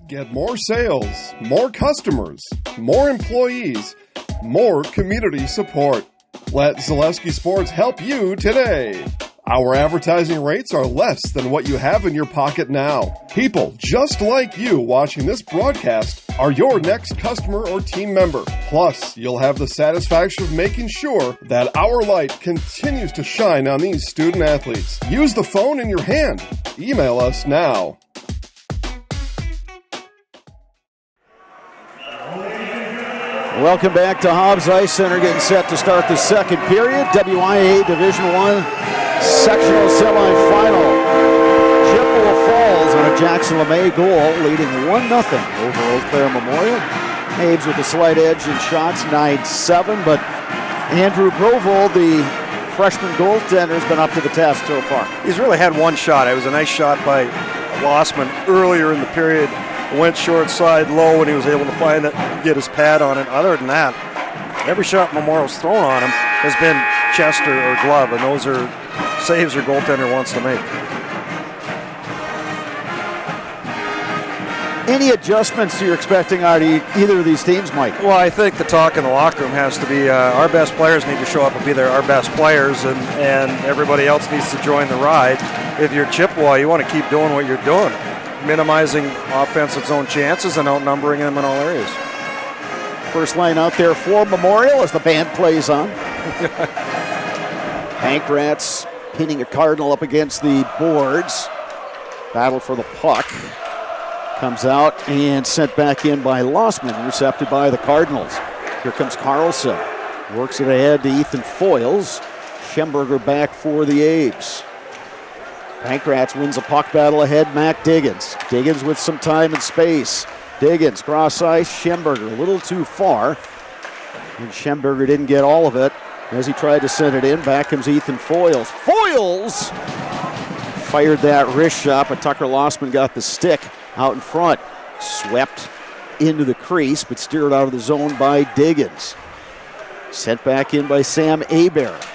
Get more sales, more customers, more employees, more community support. Let Zaleski Sports help you today. Our advertising rates are less than what you have in your pocket now. People just like you watching this broadcast are your next customer or team member. Plus, you'll have the satisfaction of making sure that our light continues to shine on these student athletes. Use the phone in your hand. Email us now. Welcome back to Hobbs Ice Center, getting set to start the second period. WIAA Division I Sectional semifinal. Chippewa Falls on a Jackson LeMay goal, leading 1-0 over Eau Claire Memorial. Abe's with a slight edge in shots, 9-7, but Andrew Brovold, the freshman goaltender, has been up to the task so far. He's really had one shot. It was a nice shot by Lossman earlier in the period. Went short side low, and he was able to find it, get his pad on it. Other than that, every shot Memorial's thrown on him has been Chester or glove, and those are saves your goaltender wants to make. Any adjustments you're expecting out of either of these teams, Mike? Well, I think the talk in the locker room has to be our best players need to show up and be our best players, and everybody else needs to join the ride. If you're Chippewa, you want to keep doing what you're doing, minimizing offensive zone chances and outnumbering them in all areas. First line out there for Memorial as the band plays on. Pankrats pinning a Cardinal up against the boards. Battle for the puck. Comes out and sent back in by Lossman, intercepted by the Cardinals. Here comes Carlson. Works it ahead to Ethan Foyles. Schemberger back for the Abes. Pankrats wins a puck battle ahead, Matt Diggins. Diggins with some time and space. Diggins, cross ice, Schemberger a little too far. And Schemberger didn't get all of it as he tried to send it in. Back comes Ethan Foyles. Foyles fired that wrist shot, but Tucker Lossman got the stick out in front. Swept into the crease, but steered out of the zone by Diggins. Sent back in by Sam Hebert.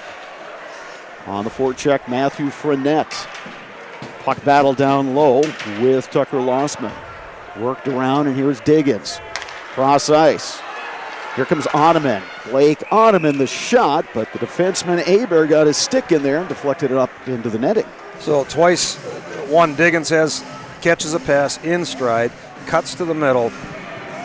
On the forecheck, Matthew Frenette. Puck battle down low with Tucker Lossman. Worked around, and here's Diggins. Cross ice. Here comes Ottoman. Blake Ottoman the shot, but the defenseman Hebert got his stick in there and deflected it up into the netting. So twice, one Diggins catches a pass in stride, cuts to the middle,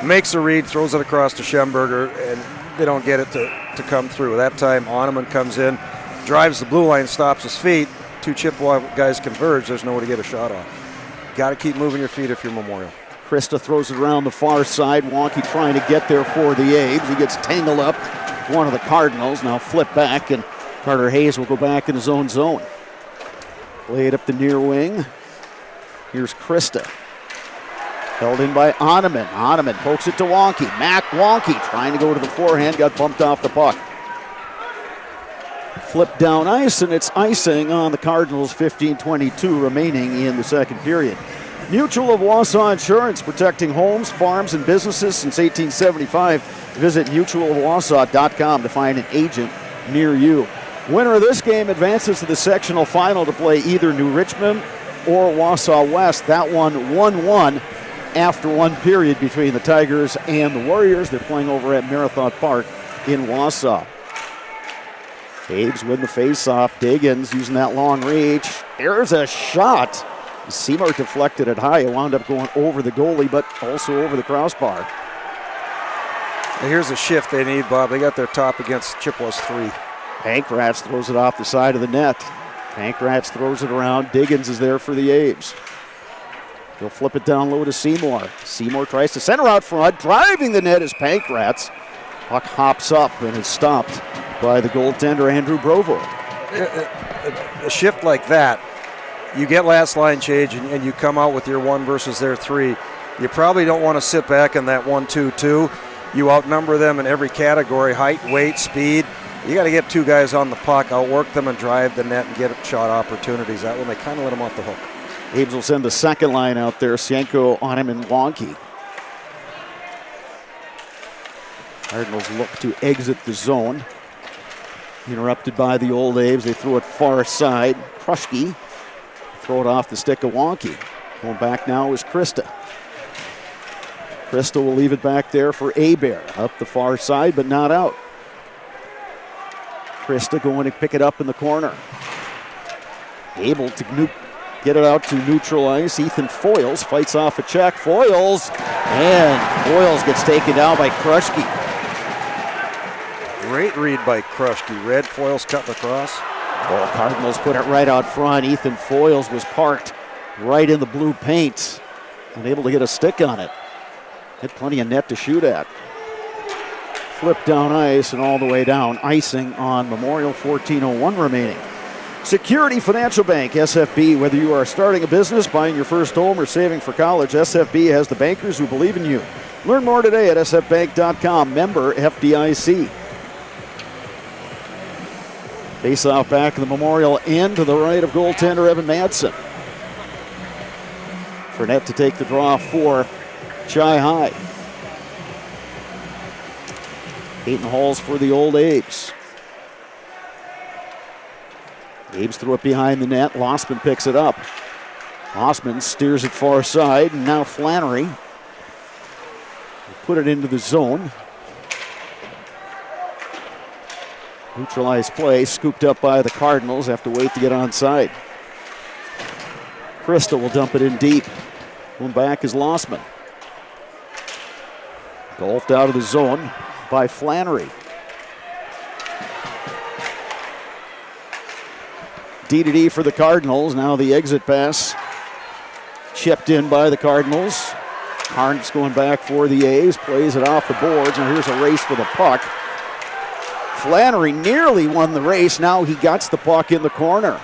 makes a read, throws it across to Schemberger, and they don't get it to come through. That time, Ottoman comes in, drives the blue line, stops his feet. Two Chippewa guys converge. There's nowhere to get a shot off. Got to keep moving your feet if you're Memorial. Krista throws it around the far side. Wonky trying to get there for the Abes. He gets tangled up one of the Cardinals. Now flip back, and Carter Hayes will go back in his own zone. Play it up the near wing. Here's Krista. Held in by Oneman. Oneman pokes it to Wonky. Mac Wonky trying to go to the forehand, got bumped off the puck. Flip down ice, and it's icing on the Cardinals. 15:22 remaining in the second period. Mutual of Wausau Insurance, protecting homes, farms, and businesses since 1875. Visit mutualofwausau.com to find an agent near you. Winner of this game advances to the sectional final to play either New Richmond or Wausau West. That one 1-1 after one period between the Tigers and the Warriors. They're playing over at Marathon Park in Wausau. Habes win the face-off. Diggins using that long reach. There's a shot. Seymour deflected it high. It wound up going over the goalie, but also over the crossbar. Now here's a shift they need, Bob. They got their top against Chippewa's 3. Pankratz throws it off the side of the net. Pankratz throws it around. Diggins is there for the Abes. He'll flip it down low to Seymour. Seymour tries to center out front. Driving the net is Pankratz. Puck hops up and is stopped by the goaltender, Andrew Brovo. A shift like that, you get last line change and you come out with your 1 versus their 3. You probably don't want to sit back in that 1-2-2. You outnumber them in every category, height, weight, speed. You got to get 2 guys on the puck, outwork them and drive the net and get shot opportunities. That one, they kind of let them off the hook. Abes will send the second line out there. Sienko, Onem, and Wonky. Cardinals look to exit the zone. Interrupted by the Old Abes. They throw it far side. Krushke throw it off the stick of Wonky. Going back now is Krista. Krista will leave it back there for Hebert. Up the far side, but not out. Krista going to pick it up in the corner. Able to get it out to neutral ice. Ethan Foyles fights off a check. Foyles, and Foyles gets taken down by Krushke. Great read by Krushke. Red Foyles cutting across. Well, Cardinals put it right out front. Ethan Foyles was parked right in the blue paint. Unable to get a stick on it. Had plenty of net to shoot at. Flip down ice and all the way down. Icing on Memorial. 14:01 remaining. Security Financial Bank, SFB. Whether you are starting a business, buying your first home, or saving for college, SFB has the bankers who believe in you. Learn more today at sfbank.com. Member FDIC. Face-off back in the Memorial end to the right of goaltender Evan Madsen. Fournette to take the draw for Chi High. Peyton Halls for the Old Abes. Abes threw it behind the net. Lossman picks it up. Lossman steers it far side, and now Flannery will put it into the zone. Neutralized play, scooped up by the Cardinals. Have to wait to get onside. Krista will dump it in deep. Going back is Lossman. Golfed out of the zone by Flannery. D-to-D for the Cardinals. Now the exit pass chipped in by the Cardinals. Carnes going back for the A's. Plays it off the boards, and here's a race for the puck. Flannery nearly won the race. Now he gets the puck in the corner.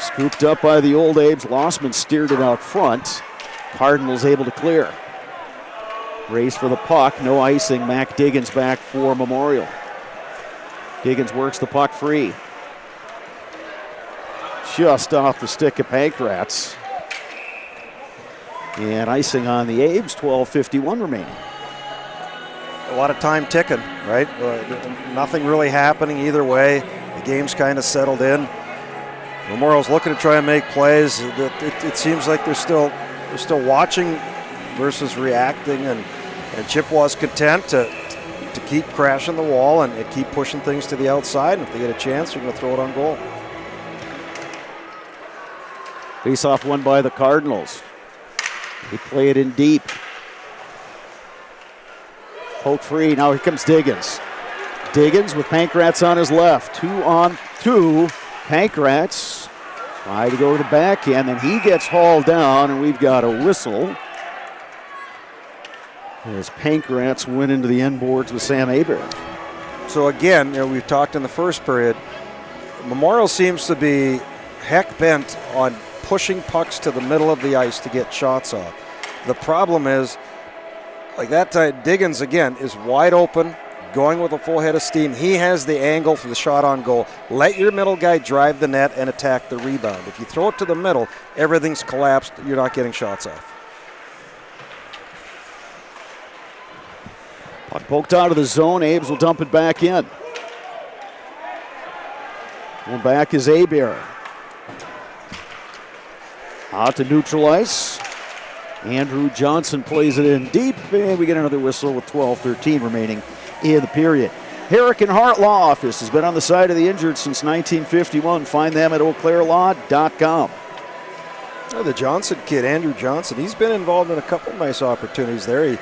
Scooped up by the Old Abes. Lossman steered it out front. Cardinals able to clear. Race for the puck. No icing. Mac Diggins back for Memorial. Diggins works the puck free. Just off the stick of Pankratz. And icing on the Abes. 12:51 remaining. A lot of time ticking, right? Nothing really happening either way. The game's kind of settled in. Memorial's looking to try and make plays. It seems like they're still watching versus reacting, and Chippewa's content to keep crashing the wall and keep pushing things to the outside. And if they get a chance, they're going to throw it on goal. Face-off won by the Cardinals. They play it in deep. Poke free. Now here comes Diggins. Diggins with Pankratz on his left. 2-on-2. Pankratz try to go to the backhand, and he gets hauled down, and we've got a whistle as Pankratz went into the end boards with Sam Hebert. So again, we've talked in the first period, Memorial seems to be heck bent on pushing pucks to the middle of the ice to get shots off. The problem is, like that time, Diggins again is wide open, going with a full head of steam. He has the angle for the shot on goal. Let your middle guy drive the net and attack the rebound. If you throw it to the middle, everything's collapsed. You're not getting shots off. Puck poked out of the zone. Abe's will dump it back in. Going back is Abear. Out to neutral ice. Andrew Johnson plays it in deep, and we get another whistle with 12:13 remaining in the period. Herrick and Hart Law Office has been on the side of the injured since 1951. Find them at eauclairlaw.com. The Johnson kid, Andrew Johnson, he's been involved in a couple of nice opportunities there. He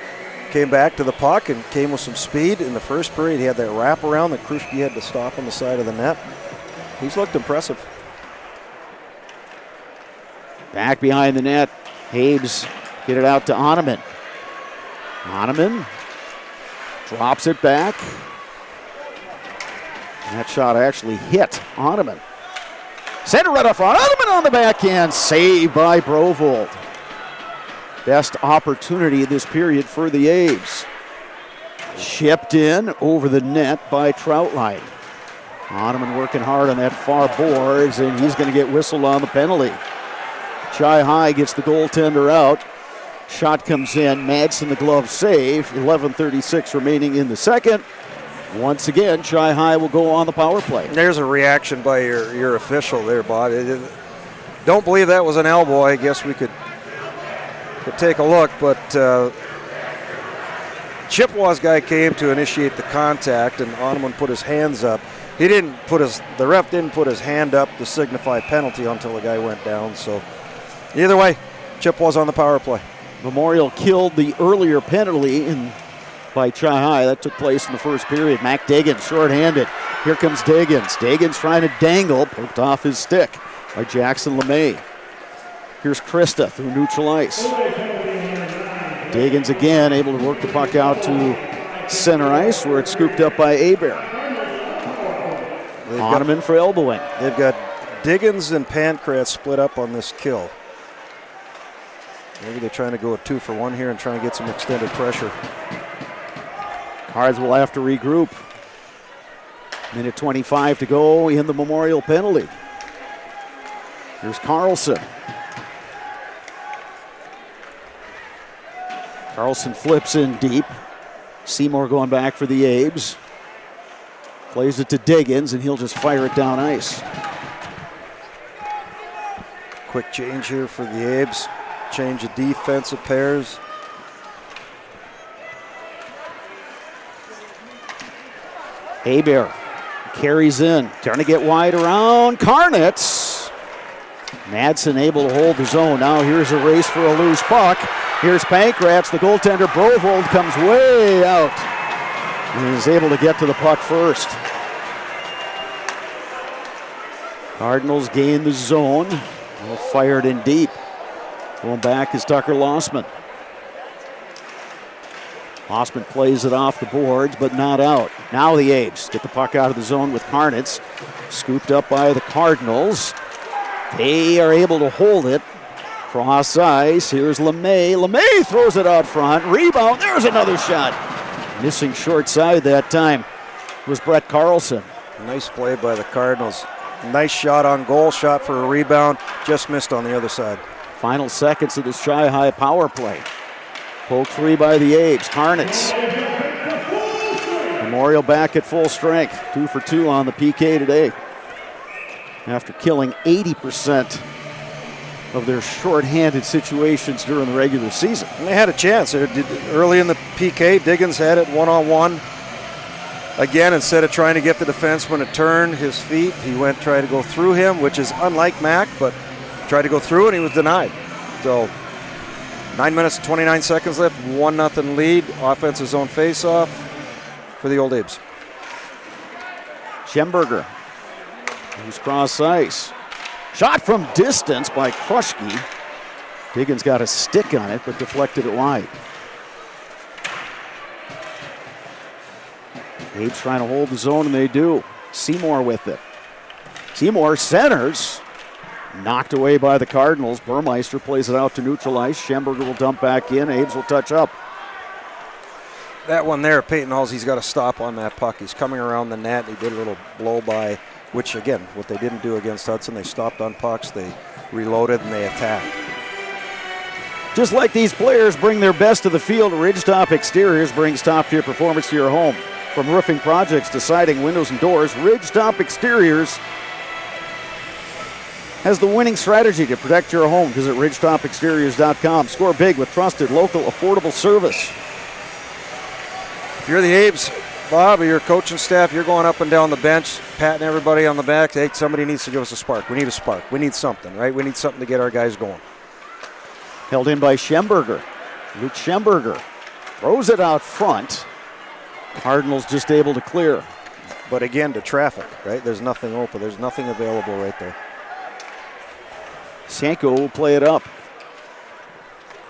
came back to the puck and came with some speed in the first period. He had that wraparound that Kruschke had to stop on the side of the net. He's looked impressive. Back behind the net, Habes get it out to Oneman. Oneman drops it back. That shot actually hit Oneman. Center right up front. Oneman on the backhand. Saved by Brovold. Best opportunity this period for the A's. Chipped in over the net by Troutline. Oneman working hard on that far boards, and he's going to get whistled on the penalty. Chi High gets the goaltender out. Shot comes in. Madsen the glove save. 11:36 remaining in the second. Once again, Chi High will go on the power play. There's a reaction by your official there, Bob. Don't believe that was an elbow. I guess we could take a look, but Chippewa's guy came to initiate the contact, and Oneman put his hands up. The ref didn't put his hand up to signify penalty until the guy went down. So either way, Chippewa's on the power play. Memorial killed the earlier penalty by Chi High. That took place in the first period. Mac Diggins shorthanded. Here comes Diggins. Diggins trying to dangle, poked off his stick by Jackson LeMay. Here's Krista through neutral ice. Diggins again able to work the puck out to center ice where it's scooped up by Abear. Oneman for elbowing. They've got Diggins and Pancratz split up on this kill. Maybe they're trying to go a 2-for-1 here and trying to get some extended pressure. Cards will have to regroup. Minute 25 to go in the Memorial penalty. Here's Carlson. Carlson flips in deep. Seymour going back for the Abes. Plays it to Diggins, and he'll just fire it down ice. Quick change here for the Abes. Change of defensive pairs. Abear carries in, trying to get wide around Karnitz. Madsen able to hold his own. Now here's a race for a loose puck. Here's Pancratz, the goaltender. Brovold comes way out and is able to get to the puck first. Cardinals gain the zone. Well, fired in deep. Going back is Tucker Lossman. Lossman plays it off the boards, but not out. Now the Abes get the puck out of the zone with Karnitz. Scooped up by the Cardinals. They are able to hold it. Cross ice. Here's LeMay. LeMay throws it out front. Rebound. There's another shot. Missing short side that time was Brett Carlson. Nice play by the Cardinals. Nice shot on goal. Shot for a rebound. Just missed on the other side. Final seconds of this Chi High power play. Poke free by the Abes. Karnitz. Memorial back at full strength. 2 for 2 on the PK today. After killing 80% of their shorthanded situations during the regular season. And they had a chance. Early in the PK, Diggins had it one-on-one. Again, instead of trying to get the defenseman to turn his feet, he went try to go through him, which is unlike Mac, but tried to go through and he was denied. So 9 minutes and 29 seconds left, 1-0 lead. Offensive zone face-off for the Old Abes. Schemberger, who's cross ice. Shot from distance by Kruschke. Diggins got a stick on it, but deflected it wide. Abe's trying to hold the zone, and they do. Seymour with it. Seymour centers. Knocked away by the Cardinals. Burmeister plays it out to neutral ice. Schemberger will dump back in. Abe's will touch up. That one there, Peyton Halsey's got to stop on that puck. He's coming around the net. He did a little blow by, which again, what they didn't do against Hudson. They stopped on pucks, they reloaded, and they attacked. Just like these players bring their best to the field, Ridgetop Exteriors brings top-tier performance to your home. From roofing projects to siding, windows, and doors, Ridgetop Exteriors has the winning strategy to protect your home. Visit ridgetopexteriors.com. Score big with trusted, local, affordable service. If you're the Abes, Bob, or your coaching staff, you're going up and down the bench, patting everybody on the back. Hey, somebody needs to give us a spark. We need a spark. We need something, right? We need something to get our guys going. Held in by Schemberger. Luke Schemberger throws it out front. Cardinals just able to clear. But again, to traffic, right? There's nothing open. There's nothing available right there. Sanko will play it up.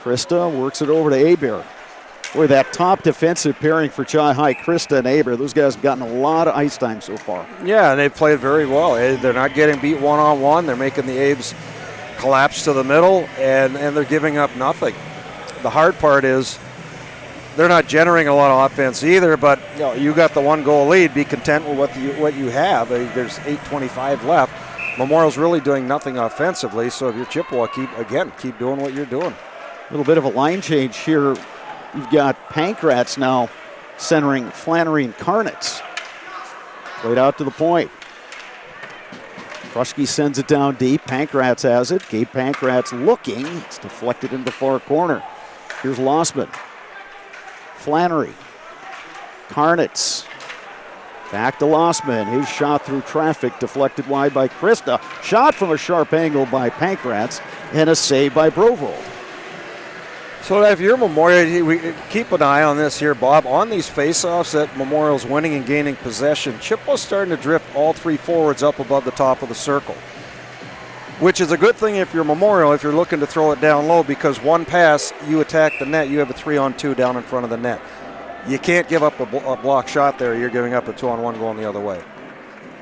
Krista works it over to Aber. Boy, that top defensive pairing for Chi-High, Krista and Aber, those guys have gotten a lot of ice time so far. Yeah, and they've played very well. They're not getting beat one-on-one. They're making the Abes collapse to the middle, and they're giving up nothing. The hard part is they're not generating a lot of offense either, but you got the one-goal lead. Be content with what you have. There's 8:25 left. Memorial's really doing nothing offensively, so if you're Chippewa, keep doing what you're doing. A little bit of a line change here. You've got Pankratz now centering Flannery and Karnitz. Played out to the point. Kruschke sends it down deep. Pankratz has it. Gabe Pankratz looking. It's deflected into the far corner. Here's Lossman. Flannery. Karnitz. Back to Lossman. His shot through traffic deflected wide by Krista. Shot from a sharp angle by Pankratz and a save by Brovold. So if you're Memorial, we keep an eye on this here, Bob. On these faceoffs that Memorial's winning and gaining possession, Chippewa's starting to drift all three forwards up above the top of the circle, which is a good thing if you're Memorial, if you're looking to throw it down low, because one pass, you attack the net, you have a 3-on-2 down in front of the net. You can't give up a block shot there. You're giving up a 2-on-1 going the other way.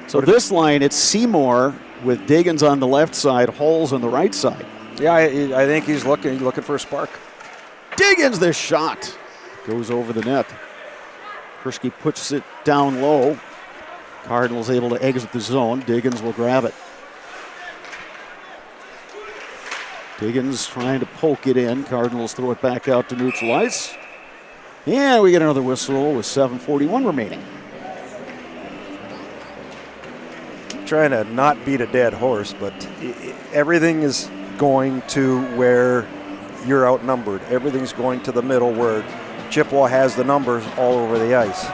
So this line, it's Seymour with Diggins on the left side, Holes on the right side. Yeah, I think he's looking for a spark. Diggins, this shot goes over the net. Kruschke puts it down low. Cardinals able to exit the zone. Diggins will grab it. Diggins trying to poke it in. Cardinals throw it back out to neutral ice. And we get another whistle with 7:41 remaining. Trying to not beat a dead horse, but everything is going to where you're outnumbered. Everything's going to the middle where Chippewa has the numbers all over the ice.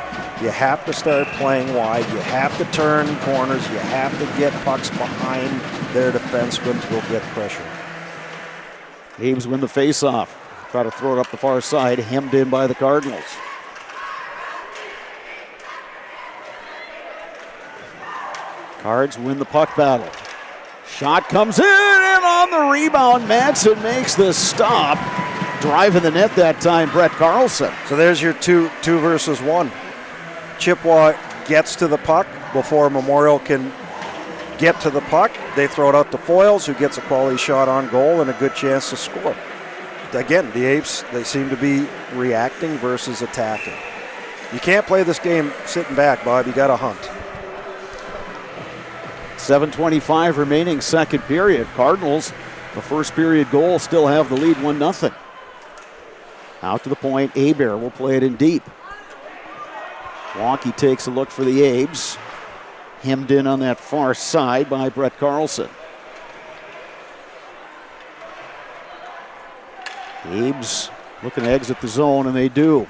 You have to start playing wide. You have to turn corners. You have to get pucks behind their defensemen to go get pressure. Abes win the faceoff. Try to throw it up the far side, hemmed in by the Cardinals. Cards win the puck battle. Shot comes in, and on the rebound, Madsen makes the stop. Driving the net that time, Brett Carlson. So there's your two versus one. Chippewa gets to the puck before Memorial can get to the puck. They throw it out to Foyles, who gets a quality shot on goal and a good chance to score. Again, the Apes, they seem to be reacting versus attacking. You can't play this game sitting back, Bob. You got to hunt. 7:25 remaining, second period. Cardinals, the first period goal, still have the lead 1-0. Out to the point, Aber will play it in deep. Wonky takes a look for the Abes. Hemmed in on that far side by Brett Carlson. Abes looking to exit the zone, and they do.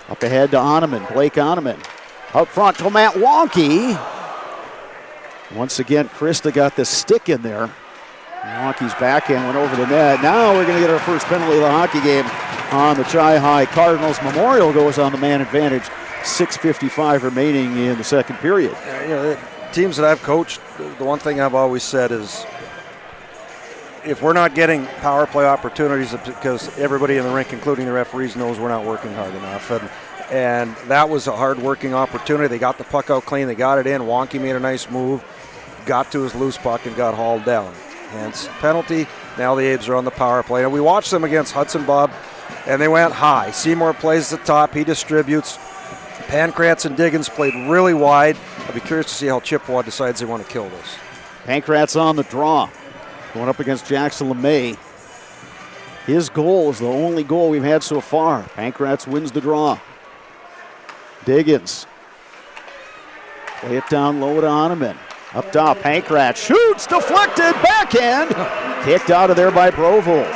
Up ahead to Oneman, Blake Oneman. Out front to Matt Wonky. Once again, Krista got the stick in there. Wonky's backhand went over the net. Now we're going to get our first penalty of the hockey game on the Chi-High Cardinals. Memorial goes on the man advantage. 6:55 remaining in the second period. The teams that I've coached, the one thing I've always said is if we're not getting power play opportunities, it's because everybody in the rink, including the referees, knows we're not working hard enough. And that was a hard-working opportunity. They got the puck out clean. They got it in. Wonky made a nice move, got to his loose puck, and got hauled down. Hence, penalty. Now the Abes are on the power play. And we watched them against Hudson Bob, and they went high. Seymour plays the top. He distributes. Pankratz and Diggins played really wide. I'll be curious to see how Chippewa decides they want to kill this. Pankratz on the draw, going up against Jackson LeMay. His goal is the only goal we've had so far. Pankratz wins the draw. Diggins. Play it down low to Oneman. Up top, Pankratz shoots, deflected, backhand. Kicked out of there by Brovold.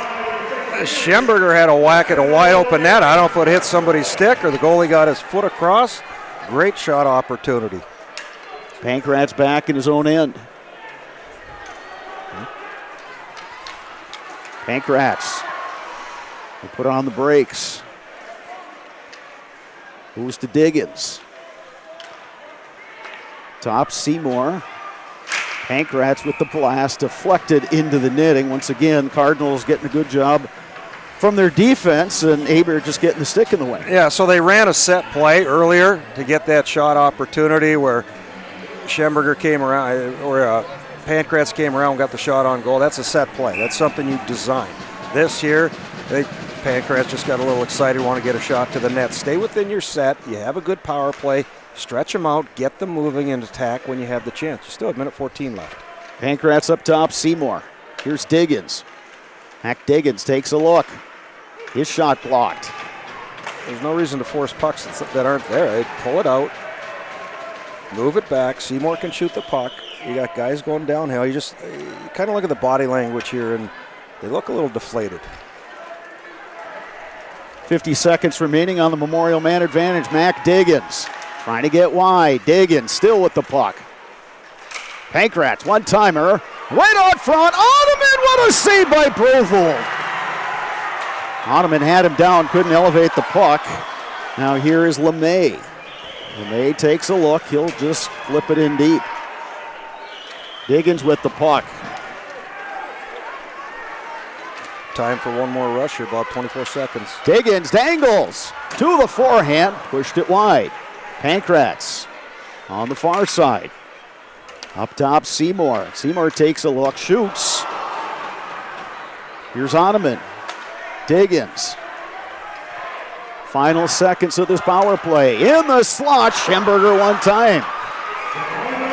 Schemberger had a whack at a wide open net. I don't know if it hit somebody's stick or the goalie got his foot across. Great shot opportunity. Pankratz back in his own end. Pankratz will put on the brakes. Moves to Diggins. Top Seymour. Pankratz with the blast, deflected into the netting. Once again, Cardinals getting a good job from their defense, and Aber just getting the stick in the way. Yeah, so they ran a set play earlier to get that shot opportunity where Schemberger came around, or Pankratz came around and got the shot on goal. That's a set play. That's something you design. This here, Pankratz just got a little excited, want to get a shot to the net. Stay within your set. You have a good power play. Stretch them out, get them moving and attack when you have the chance. You still have minute 14 left. Pankratz up top, Seymour. Here's Diggins. Hack Diggins takes a look. His shot blocked. There's no reason to force pucks that aren't there. They pull it out, move it back. Seymour can shoot the puck. You got guys going downhill. You kind of look at the body language here, and they look a little deflated. 50 seconds remaining on the Memorial man advantage. Mac Diggins trying to get wide. Diggins still with the puck. Pankratz, one-timer, right on front. Oneman, what a save by Brovold. Oneman had him down, couldn't elevate the puck. Now here is LeMay. LeMay takes a look. He'll just flip it in deep. Diggins with the puck. Time for one more rush here, about 24 seconds. Diggins dangles to the forehand, pushed it wide. Pankratz on the far side. Up top, Seymour. Seymour takes a look, shoots. Here's Oneman. Diggins. Final seconds of this power play. In the slot, Schemberger one time.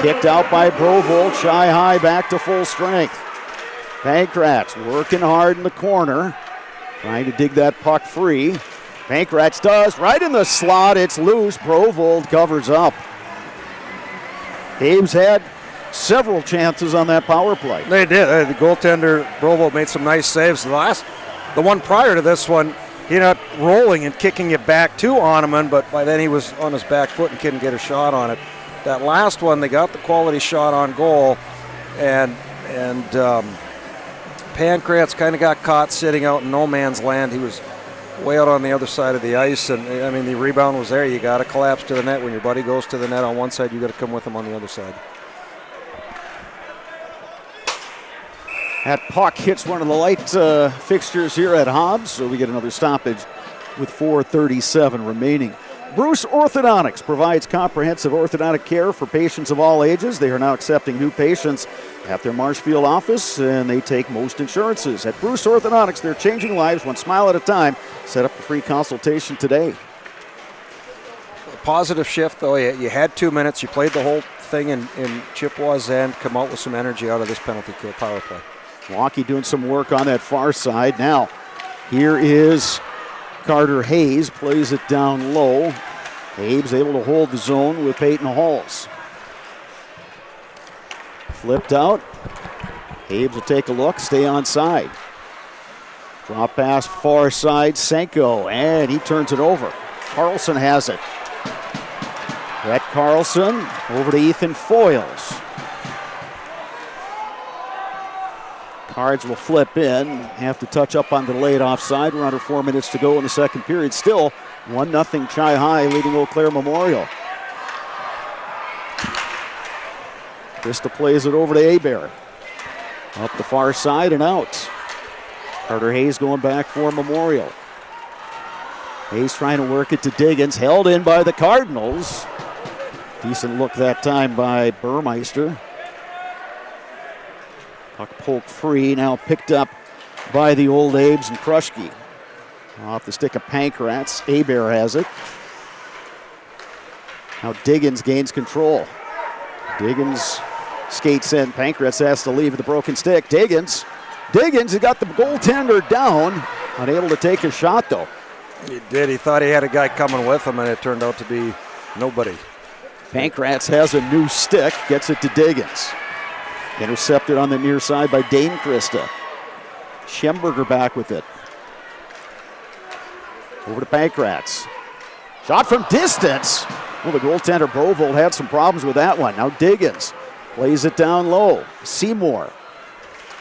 Kicked out by Brovold, shy high, back to full strength. Pankratz working hard in the corner, trying to dig that puck free. Pankratz does, right in the slot, it's loose. Brovold covers up. Abe's had several chances on that power play. They did. The goaltender, Brovold, made some nice saves. The one prior to this one, he ended up rolling and kicking it back to Oneman, but by then he was on his back foot and couldn't get a shot on it. That last one, they got the quality shot on goal, and Pankratz kind of got caught sitting out in no man's land. He was way out on the other side of the ice, and I mean, the rebound was there. You got to collapse to the net. When your buddy goes to the net on one side, you got to come with him on the other side. That puck hits one of the light fixtures here at Hobbs, so we get another stoppage with 4:37 remaining. Bruce Orthodontics provides comprehensive orthodontic care for patients of all ages. They are now accepting new patients at their Marshfield office, and they take most insurances. At Bruce Orthodontics, they're changing lives one smile at a time. Set up a free consultation today. Positive shift, though. You had 2 minutes. You played the whole thing in Chippewa's end. Come out with some energy out of this penalty kill power play. Milwaukee doing some work on that far side. Now, here is Carter Hayes, plays it down low. Abe's able to hold the zone with Peyton Halls. Flipped out. Abe's will take a look, stay on side. Drop pass far side, Senko, and he turns it over. Carlson has it. Brett Carlson over to Ethan Foyles. Cards will flip in, have to touch up on the delayed offside. We're under 4 minutes to go in the second period. Still 1-0 Chi High leading Eau Claire Memorial. Krista plays it over to Hebert. Up the far side and out. Carter Hayes going back for Memorial. Hayes trying to work it to Diggins, held in by the Cardinals. Decent look that time by Burmeister. Puck poked free, now picked up by the Old Abes and Kruschke. Off the stick of Pankratz, Abear has it. Now Diggins gains control. Diggins skates in, Pankratz has to leave with the broken stick. Diggins has got the goaltender down, unable to take a shot though. He did, he thought he had a guy coming with him and it turned out to be nobody. Pankratz has a new stick, gets it to Diggins. Intercepted on the near side by Dane Krista. Schemberger back with it. Over to Pankratz. Shot from distance. Well, the goaltender Brovold had some problems with that one. Now Diggins plays it down low. Seymour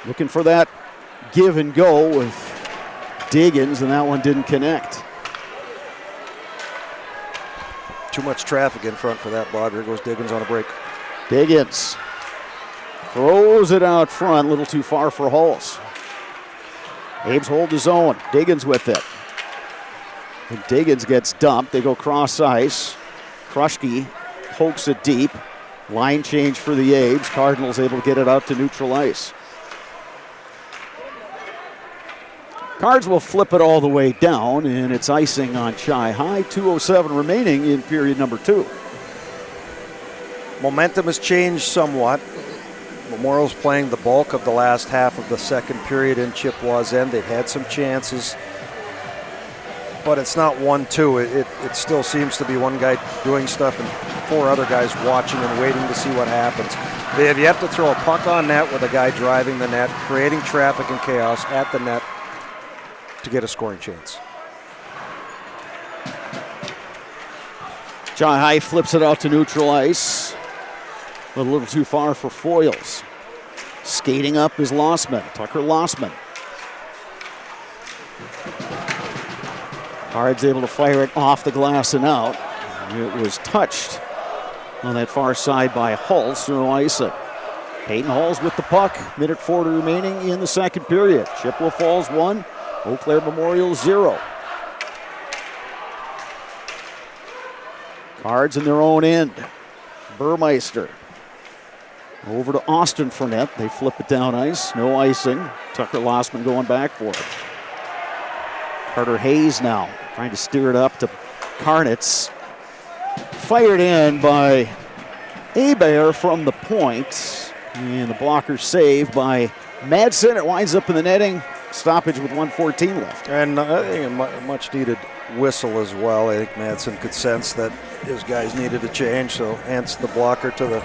looking for that give and go with Diggins, and that one didn't connect. Too much traffic in front for that log. Here goes Diggins on a break. Diggins throws it out front, a little too far for Hulse. Abe's hold his own. Diggins with it. And Diggins gets dumped. They go cross ice. Kruschke pokes it deep. Line change for the Abes. Cardinals able to get it out to neutral ice. Cards will flip it all the way down, and it's icing on Chi High. 2:07 remaining in period number 2. Momentum has changed somewhat. Memorial's playing the bulk of the last half of the second period in Chippewa's end. They've had some chances, but it's not 1-2. It still seems to be one guy doing stuff and 4 other guys watching and waiting to see what happens. They have yet to throw a puck on net with a guy driving the net, creating traffic and chaos at the net to get a scoring chance. Chi High flips it out to neutral ice. A little too far for Foyles. Skating up is Lossman, Tucker Lossman. Cards able to fire it off the glass and out. It was touched on that far side by Hulse, no icing. Hayden Hulse with the puck, minute 40 remaining in the second period. Chippewa Falls 1, Eau Claire Memorial 0. Cards in their own end. Burmeister. Over to Austin Fournette. They flip it down ice. No icing. Tucker Lossman going back for it. Carter Hayes now trying to steer it up to Karnitz. Fired in by Abear from the point. And the blocker saved by Madsen. It winds up in the netting. Stoppage with 1:14 left. And I think a much needed whistle as well. I think Madsen could sense that his guys needed a change, so hence the blocker to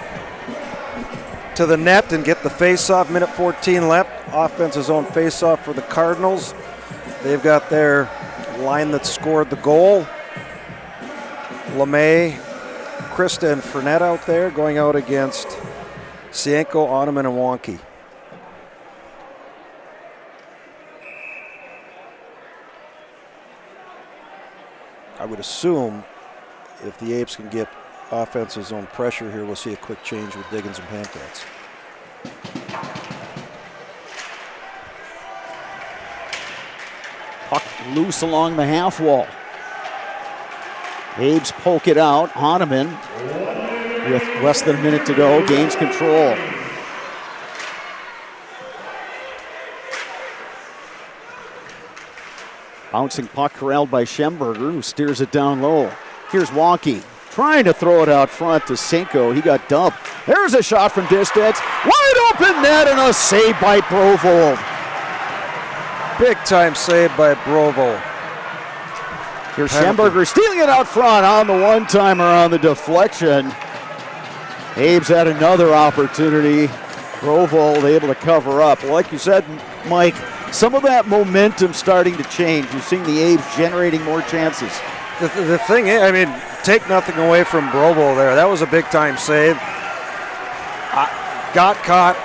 the net and get the face-off. Minute 14 left. Offense's own face-off for the Cardinals. They've got their line that scored the goal. LeMay, Krista, and Fournette out there going out against Sienko, Ottoman, and Wonky. I would assume if the Apes can get offense's own pressure here, we'll see a quick change with Diggins and Pankratz. Puck loose along the half wall. Abes poke it out. Hahnemann, with less than a minute to go, gains control. Bouncing puck corralled by Schemberger, who steers it down low. Here's Wonky trying to throw it out front to Cinco. He got dumped. There's a shot from distance. Wide open net and a save by Brovold. Big time save by Brovold. Here's Schemberger stealing it out front on the one-timer on the deflection. Abe's had another opportunity. Brovold able to cover up. Like you said, Mike, some of that momentum starting to change. You're seeing the Abes generating more chances. The thing is, I mean, take nothing away from Brovold there. That was a big-time save. Got caught.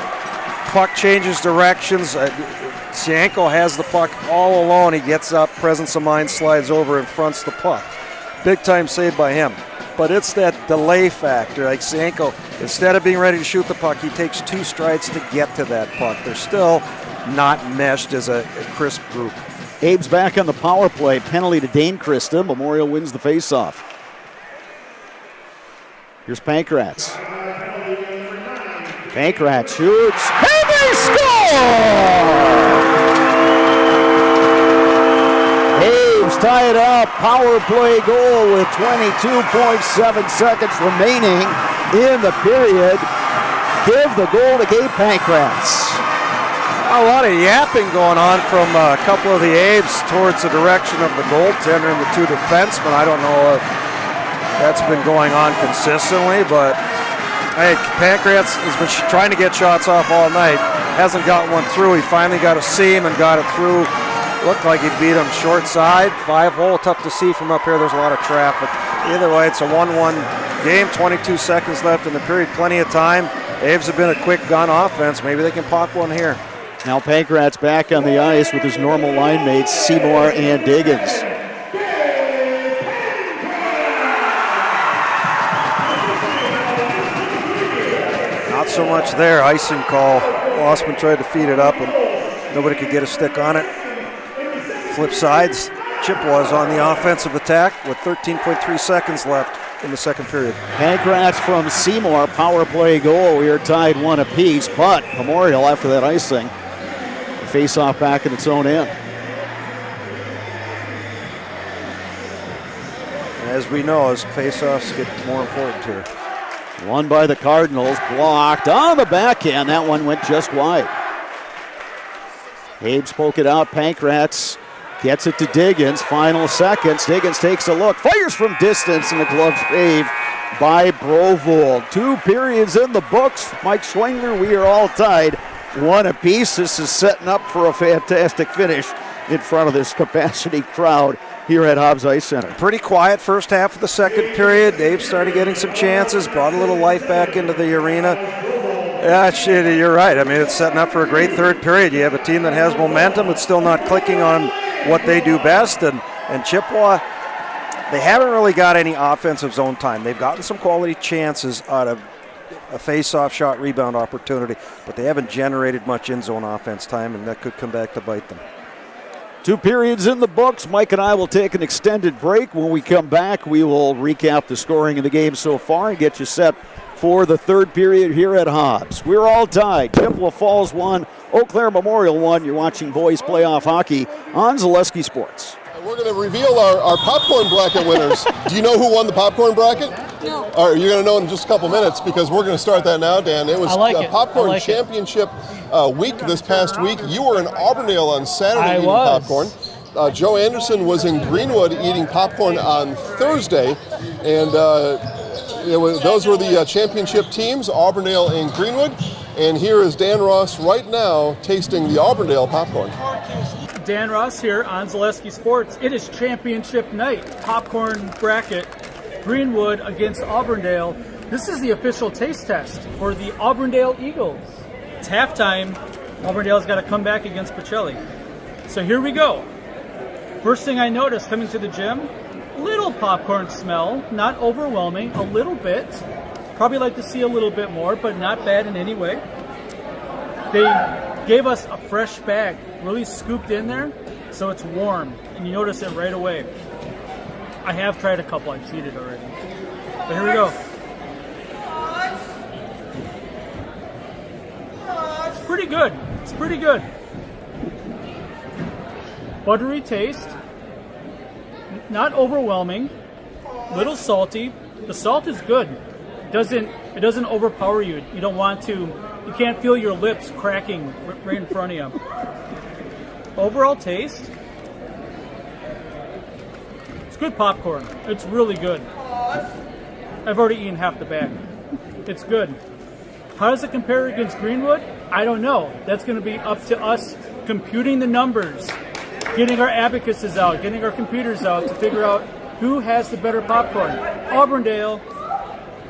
Puck changes directions. Sienko has the puck all alone. He gets up, presence of mind, slides over and fronts the puck. Big-time save by him. but it's that delay factor. Like Sanko, instead of being ready to shoot the puck, he takes 2 strides to get to that puck. They're still not meshed as a crisp group. Abe's back on the power play. Penalty to Dane Christa. Memorial wins the faceoff. Here's Pankratz. Pankratz shoots, and they score! Abe's tie it up. Power play goal with 22.7 seconds remaining in the period. Give the goal to Gabe Pankratz. A lot of yapping going on from a couple of the Abes towards the direction of the goaltender and the 2 defensemen. I don't know if that's been going on consistently, but hey, Pankratz has been trying to get shots off all night. Hasn't got one through. He finally got a seam and got it through. Looked like he beat him short side. 5-hole, tough to see from up here. There's a lot of traffic. Either way, it's a 1-1 game. 22 seconds left in the period. Plenty of time. Aves have been a quick gun offense. Maybe they can pop one here. Now Pankratz back on the ice with his normal line mates, Seymour and Diggins. Not so much there. Icing call. Lossman tried to feed it up and nobody could get a stick on it. Flip sides. Chippewa's on the offensive attack with 13.3 seconds left in the second period. Pankratz from Seymour, power play goal. We are tied 1 apiece, but Memorial after that icing. Face off back in its own end. And as we know, as face-offs get more important here. Won by the Cardinals, blocked on the backhand. That one went just wide. Abe spoke it out. Pankratz gets it to Diggins. Final seconds. Diggins takes a look, fires from distance, and the glove save by Brovold. 2 periods in the books. Mike Schwingler, we are all tied 1 apiece. This is setting up for a fantastic finish in front of this capacity crowd here at Hobbs Ice Center. Pretty quiet first half of the second period. Dave started getting some chances, brought a little life back into the arena. Yeah, you're right. I mean, it's setting up for a great third period. You have a team that has momentum. It's still not clicking on what they do best. And Chippewa, they haven't really got any offensive zone time. They've gotten some quality chances out of a face-off shot rebound opportunity, but they haven't generated much in-zone offense time, and that could come back to bite them. 2 periods in the books. Mike and I will take an extended break. When we come back, we will recap the scoring of the game so far and get you set for the third period here at Hobbs. We're all tied. Chippewa Falls 1, Eau Claire Memorial 1. You're watching boys playoff hockey on Zaleski Sports. We're going to reveal our popcorn bracket winners. Do you know who won the popcorn bracket? No. All right, you're going to know in just a couple minutes because we're going to start that now, Dan. It was Popcorn Championship week this past week. You were in Auburndale on Saturday eating popcorn. Joe Anderson was in Greenwood eating popcorn on Thursday, and those were the championship teams, Auburndale and Greenwood. And here is Dan Ross right now tasting the Auburndale popcorn. Dan Ross here on Zaleski Sports. It is championship night, popcorn bracket, Greenwood against Auburndale. This is the official taste test for the Auburndale Eagles. It's halftime. Auburndale's got to come back against Pacelli. So here we go. First thing I noticed coming to the gym, little popcorn smell, not overwhelming, a little bit. Probably like to see a little bit more, but not bad in any way. They gave us a fresh bag, really scooped in there, so it's warm, and you notice it right away. I have tried a couple, I cheated already. But here we go. It's pretty good. It's pretty good. Buttery taste, not overwhelming, little salty. The salt is good. It doesn't overpower you. You don't want to. You can't feel your lips cracking right in front of you. Overall taste, it's good popcorn. It's really good. I've already eaten half the bag. It's good. How does it compare against Greenwood? I don't know. That's going to be up to us computing the numbers, getting our abacuses out, getting our computers out to figure out who has the better popcorn, Auburndale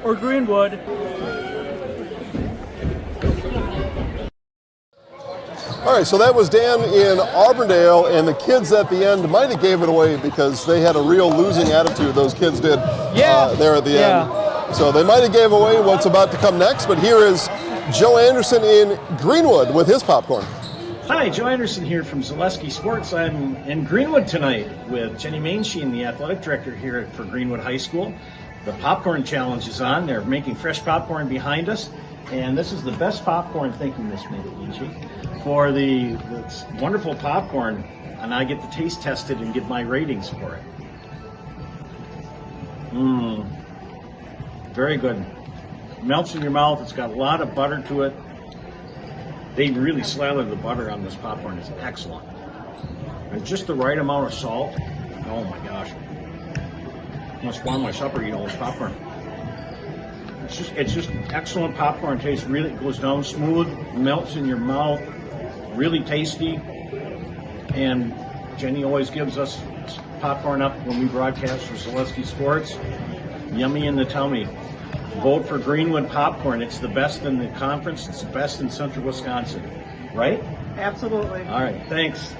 or Greenwood. All right, so that was Dan in Auburndale, and the kids at the end might have gave it away because they had a real losing attitude, those kids did. there at the end. So they might have gave away what's about to come next, but here is Joe Anderson in Greenwood with his popcorn. Hi, Joe Anderson here from Zaleski Sports. I'm in Greenwood tonight with Jenny Mainsheen, the athletic director here for Greenwood High School. The popcorn challenge is on. They're making fresh popcorn behind us, and this is the best popcorn, thank you, Miss Medici, for the wonderful popcorn, and I get to taste test it and give my ratings for it. Very good. Melts in your mouth. It's got a lot of butter to it. They really slather the butter on this popcorn. It's excellent. And just the right amount of salt. Oh my gosh. I'm gonna spawn my supper eating all this popcorn. It's just excellent popcorn. Tastes really, goes down smooth, melts in your mouth, really tasty. And Jenny always gives us popcorn up when we broadcast for Zaleski Sports. Yummy in the tummy. Vote for Greenwood popcorn. It's the best in the conference. It's the best in central Wisconsin. Right? Absolutely. All right. Thanks.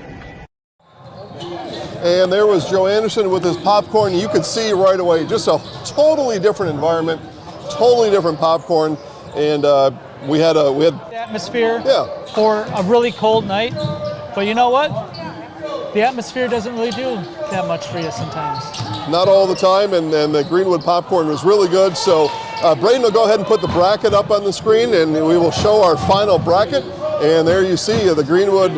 And there was Joe Anderson with his popcorn. You could see right away just a totally different environment, totally different popcorn. And we had atmosphere for a really cold night. But you know what? The atmosphere doesn't really do that much for you sometimes. Not all the time, and the Greenwood popcorn was really good. So Braden will go ahead and put the bracket up on the screen, and we will show our final bracket. And there you see the Greenwood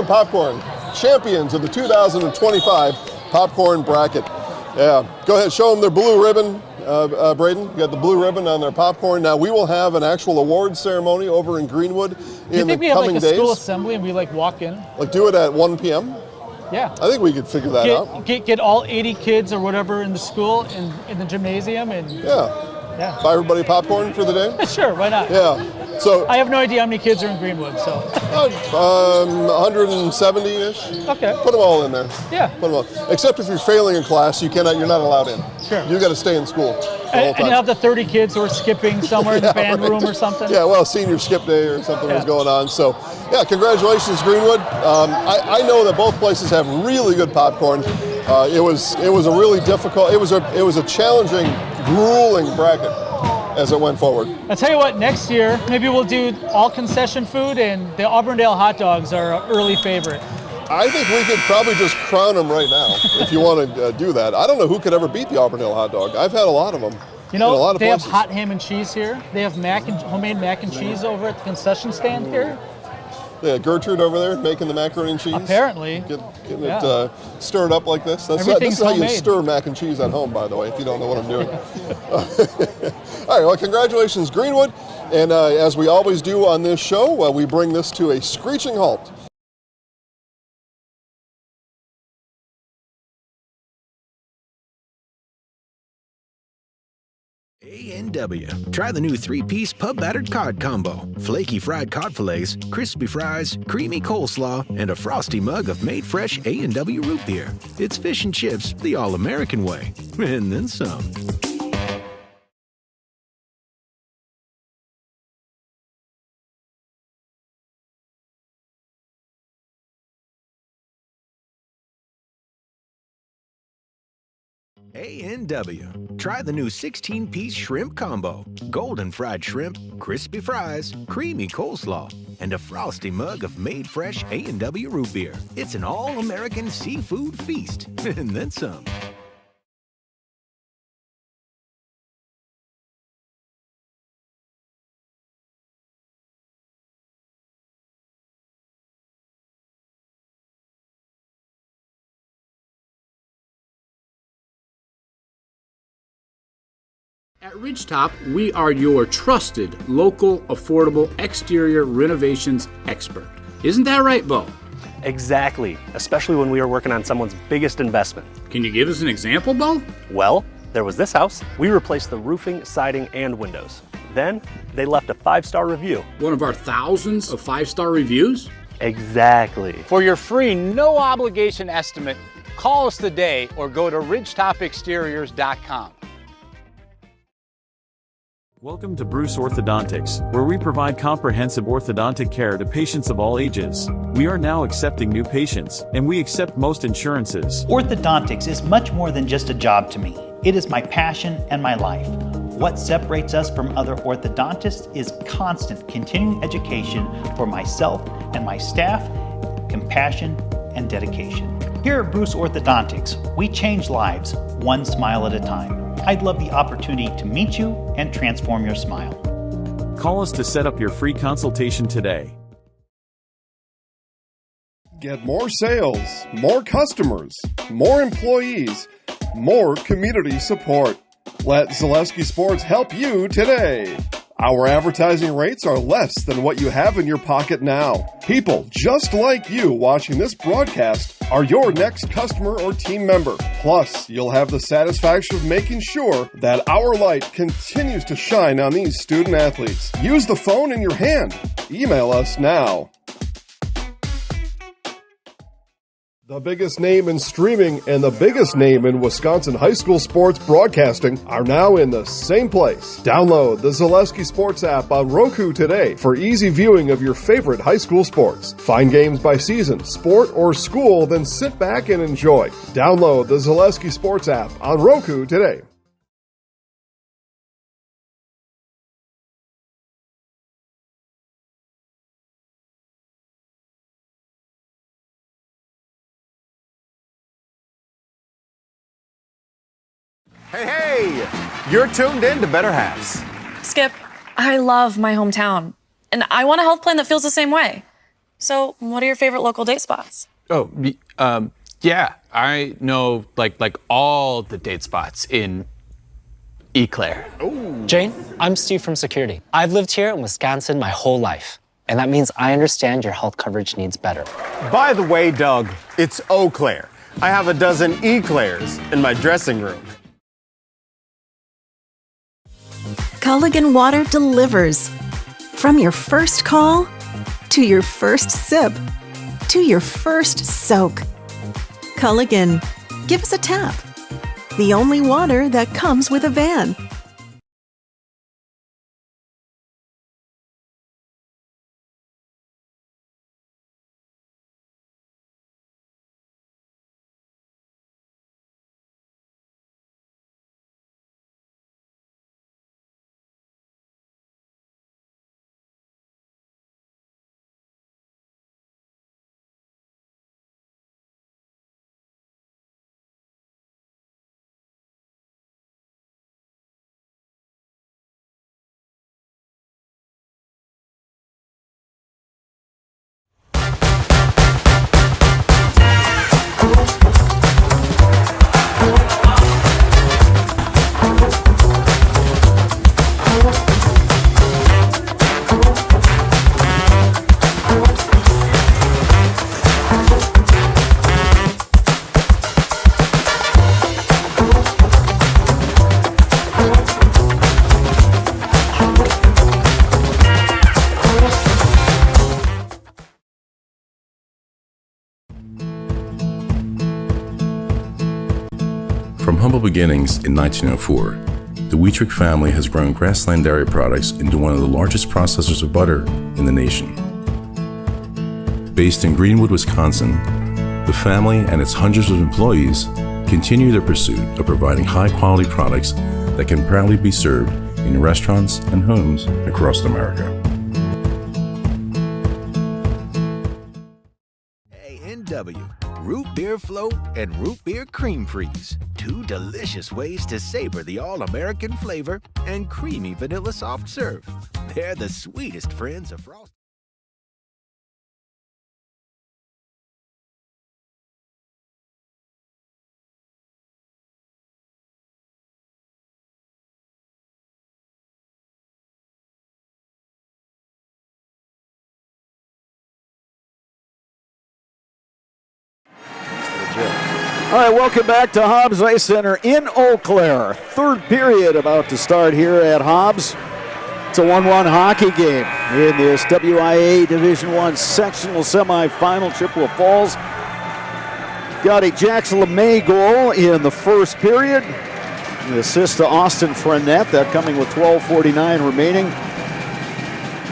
popcorn champions of the 2025 popcorn bracket. Yeah, go ahead, show them their blue ribbon, Braden. You got the blue ribbon on their popcorn. Now we will have an actual awards ceremony over in Greenwood in the coming days. Do you think we have like a school assembly and we like walk in? Like do it at 1 p.m.? Yeah. I think we could figure that out. Get all 80 kids or whatever in the school in the gymnasium and buy everybody popcorn for the day. Sure, why not? Yeah. So I have no idea how many kids are in Greenwood, so 170-ish. Okay. Put them all in there. Yeah. Put them all. Except if you're failing a class, you're not allowed in. Sure. You got to stay in school the whole and time. you have the 30 kids who are skipping somewhere in the band room or something. Yeah, well, senior skip day or something was going on. So, yeah, congratulations, Greenwood. I know that both places have really good popcorn. It was a really difficult. It was a challenging, grueling bracket as it went forward. I'll tell you what, next year, maybe we'll do all concession food, and the Auburndale hot dogs are an early favorite. I think we could probably just crown them right now if you want to do that. I don't know who could ever beat the Auburndale hot dog. I've had a lot of them. You know, in a lot of they places. have hot ham and cheese here. They have homemade mac and cheese over at the concession stand here. Yeah, Gertrude over there making the macaroni and cheese. Apparently. Getting it stirred up like this. This is how you stir mac and cheese at home, by the way, if you don't know what I'm doing. All right, well, congratulations, Greenwood. And as we always do on this show, we bring this to a screeching halt. A&W. Try the new 3-piece pub battered cod combo. Flaky fried cod fillets, crispy fries, creamy coleslaw, and a frosty mug of made fresh A&W root beer. It's fish and chips the all-American way. And then some. A&W. Try the new 16-piece shrimp combo. Golden fried shrimp, crispy fries, creamy coleslaw, and a frosty mug of made fresh A&W root beer. It's an all-American seafood feast. And then some. At Ridgetop, we are your trusted, local, affordable exterior renovations expert. Isn't that right, Bo? Exactly, especially when we are working on someone's biggest investment. Can you give us an example, Bo? Well, there was this house. We replaced the roofing, siding, and windows. Then, they left a 5-star review. One of our thousands of 5-star reviews? Exactly. For your free, no obligation estimate, call us today or go to ridgetopexteriors.com. Welcome to Bruce Orthodontics, where we provide comprehensive orthodontic care to patients of all ages. We are now accepting new patients, and we accept most insurances. Orthodontics is much more than just a job to me. It is my passion and my life. What separates us from other orthodontists is constant continuing education for myself and my staff, compassion and dedication. Here at Bruce Orthodontics, we change lives one smile at a time. I'd love the opportunity to meet you and transform your smile. Call us to set up your free consultation today. Get more sales, more customers, more employees, more community support. Let Zaleski Sports help you today. Our advertising rates are less than what you have in your pocket now. People just like you watching this broadcast are your next customer or team member. Plus, you'll have the satisfaction of making sure that our light continues to shine on these student athletes. Use the phone in your hand. Email us now. The biggest name in streaming and the biggest name in Wisconsin high school sports broadcasting are now in the same place. Download the Zaleski Sports app on Roku today for easy viewing of your favorite high school sports. Find games by season, sport, or school, then sit back and enjoy. Download the Zaleski Sports app on Roku today. Hey, you're tuned in to Better Halves. Skip, I love my hometown, and I want a health plan that feels the same way. So, what are your favorite local date spots? Oh, yeah, I know like all the date spots in Eclair. Jane, I'm Steve from Security. I've lived here in Wisconsin my whole life, and that means I understand your health coverage needs better. By the way, Doug, it's Eau Claire. I have a dozen Eclairs in my dressing room. Culligan Water delivers. From your first call, to your first sip, to your first soak. Culligan, give us a tap. The only water that comes with a van. From humble beginnings in 1904, the Wheatrick family has grown Grassland Dairy Products into one of the largest processors of butter in the nation. Based in Greenwood, Wisconsin, the family and its hundreds of employees continue their pursuit of providing high-quality products that can proudly be served in restaurants and homes across America. A&W, Root Beer Float and Root Beer Cream Freeze. Two delicious ways to savor the all-American flavor and creamy vanilla soft serve. They're the sweetest friends of Frosty. All right, welcome back to Hobbs Ice Center in Eau Claire. Third period about to start here at Hobbs. It's a 1-1 hockey game in this WIAA Division I sectional semifinal. Chippewa Falls got a Jackson LeMay goal in the first period. The assist to Austin Frenette, that coming with 12:49 remaining.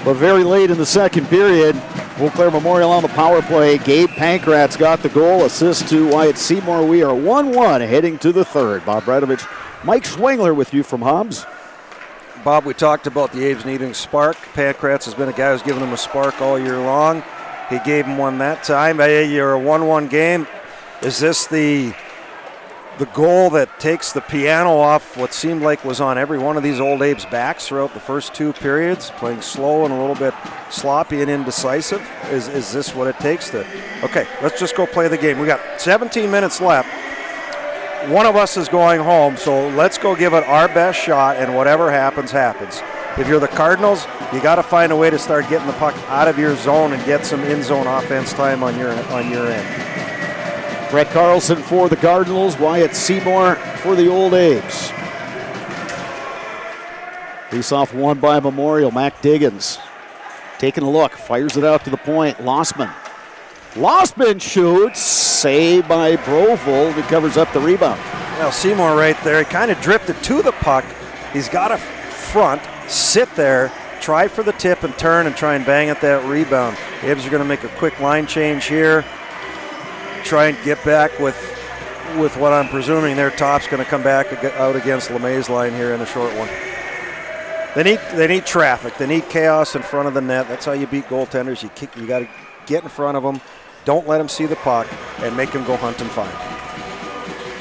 But very late in the second period, Eau Claire Memorial on the power play. Gabe Pankratz got the goal, assist to Wyatt Seymour. We are 1-1 heading to the third. Bob Bradovich, Mike Schwingler with you from Hobbs. Bob, we talked about the A's needing a spark. Pankratz has been a guy who's given them a spark all year long. He gave him one that time. You're a 1-1 game. Is this the goal that takes the piano off what seemed like was on every one of these old Abe's backs throughout the first two periods, playing slow and a little bit sloppy and indecisive? Is this what it takes to... Okay, let's just go play the game. We got 17 minutes left. One of us is going home, so let's go give it our best shot, and whatever happens, happens. If you're the Cardinals, you got to find a way to start getting the puck out of your zone and get some in-zone offense time on your end. Brett Carlson for the Cardinals, Wyatt Seymour for the Old A's. Face-off won by Memorial. Mac Diggins taking a look, fires it out to the point. Lossman shoots, saved by Brovold, who covers up the rebound. Well, Seymour right there, he kind of drifted to the puck. He's got a front, sit there, try for the tip and turn and try and bang at that rebound. The A's are going to make a quick line change here. Try and get back with what I'm presuming their top's going to come back out against LeMay's line here in a short one. They need traffic. They need chaos in front of the net. That's how you beat goaltenders. You got to get in front of them. Don't let them see the puck and make them go hunt and find.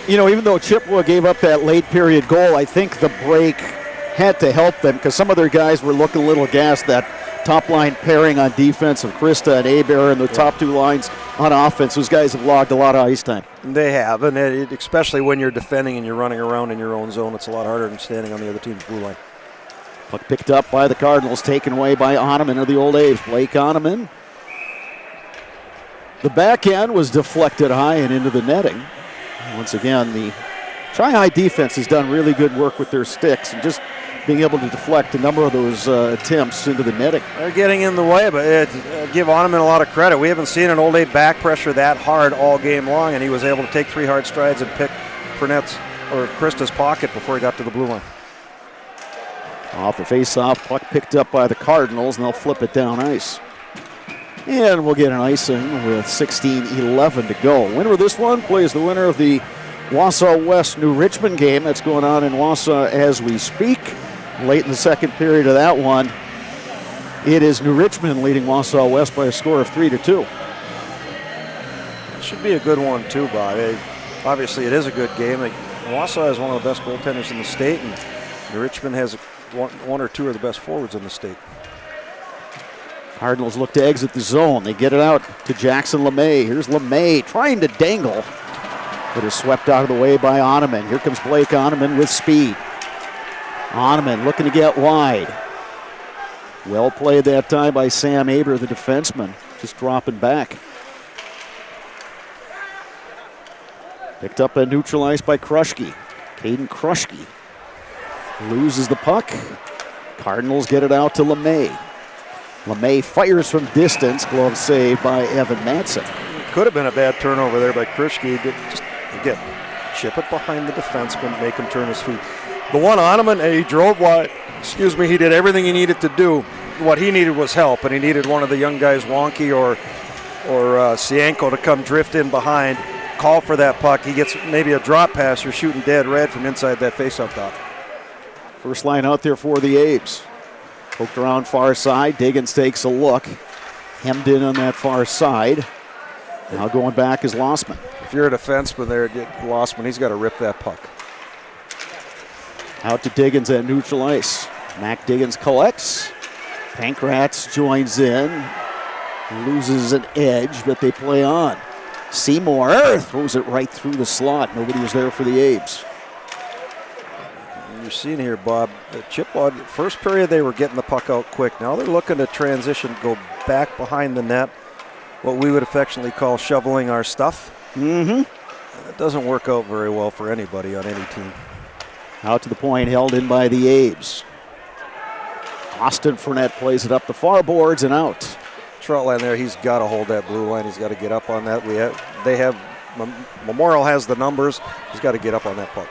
You know, even though Chippewa gave up that late period goal, I think the break had to help them because some of their guys were looking a little gassed. That top line pairing on defense of Krista and Abear and the top two lines on offense. Those guys have logged a lot of ice time. They have, and especially when you're defending and you're running around in your own zone, it's a lot harder than standing on the other team's blue line. Puck picked up by the Cardinals, taken away by Oneman of the Old A's. Blake Oneman. The back end was deflected high and into the netting. Once again, the Tri-High defense has done really good work with their sticks and just being able to deflect a number of those attempts into the netting. They're getting in the way, but give Oneman a lot of credit. We haven't seen an Old A back pressure that hard all game long, and he was able to take 3 hard strides and pick Frenette's or Krista's pocket before he got to the blue line. Off the face-off, puck picked up by the Cardinals, and they'll flip it down ice. And we'll get an icing with 16:11 to go. Winner of this one plays the winner of the Wausau West New Richmond game. That's going on in Wausau as we speak. Late in the second period of that one, it is New Richmond leading Wausau West by a score of 3-2. It should be a good one too, Bob. Obviously, it is a good game. Wausau has one of the best goaltenders in the state, and New Richmond has one or two of the best forwards in the state. Cardinals look to exit the zone. They get it out to Jackson LeMay. Here's LeMay trying to dangle, but is swept out of the way by Oneman. Here comes Blake Oneman with speed. Oneman looking to get wide. Well played that time by Sam Aber, the defenseman, just dropping back. Picked up and neutralized by Kruschke. Caden Kruschke loses the puck. Cardinals get it out to LeMay. LeMay fires from distance. Glove save by Evan Madsen. Could have been a bad turnover there by Kruschke. Just, again, chip it behind the defenseman, make him turn his feet. The one Oneman, he drove wide. He did everything he needed to do. What he needed was help, and he needed one of the young guys, Wonky or Cienko, to come drift in behind, call for that puck. He gets maybe a drop pass or shooting dead red from inside that faceoff dot. First line out there for the Abes. Poked around far side. Diggins takes a look. Hemmed in on that far side. Now going back is Lossman. If you're a defenseman there, Lossman, he's got to rip that puck. Out to Diggins at neutral ice. Mac Diggins collects. Pankratz joins in. Loses an edge, but they play on. Seymour throws it right through the slot. Nobody was there for the Abes. You're seeing here, Bob, Chippewa, first period they were getting the puck out quick. Now they're looking to transition, go back behind the net, what we would affectionately call shoveling our stuff. Mm-hmm. It doesn't work out very well for anybody on any team. Out to the point, held in by the Abes. Austin Frenette plays it up the far boards and out. Troutland there, he's got to hold that blue line. He's got to get up on that. Memorial has the numbers. He's got to get up on that puck.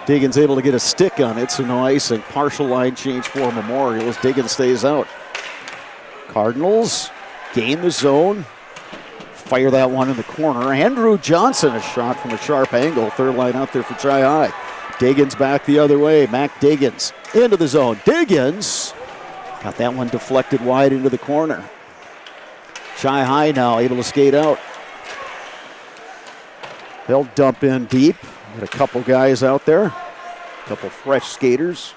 Diggins able to get a stick on it, so no icing. Partial line change for Memorial as Diggins stays out. Cardinals gain the zone. Fire that one in the corner. Andrew Johnson, a shot from a sharp angle. Third line out there for Chi High. Diggins back the other way. Mac Diggins into the zone. Diggins got that one deflected wide into the corner. Chi High now able to skate out. They'll dump in deep. Got a couple guys out there. A couple fresh skaters.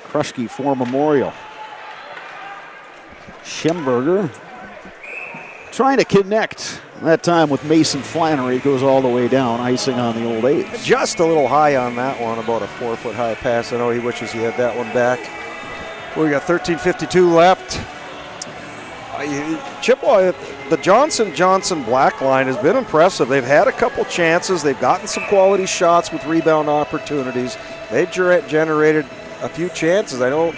Kruschke for Memorial. Schemberger trying to connect. That time with Mason Flannery, goes all the way down, icing on the Old Apes. Just a little high on that one, about a 4-foot high pass. I know he wishes he had that one back. We got 13:52 left. Chippewa, the Johnson black line has been impressive. They've had a couple chances. They've gotten some quality shots with rebound opportunities. They've generated a few chances. I know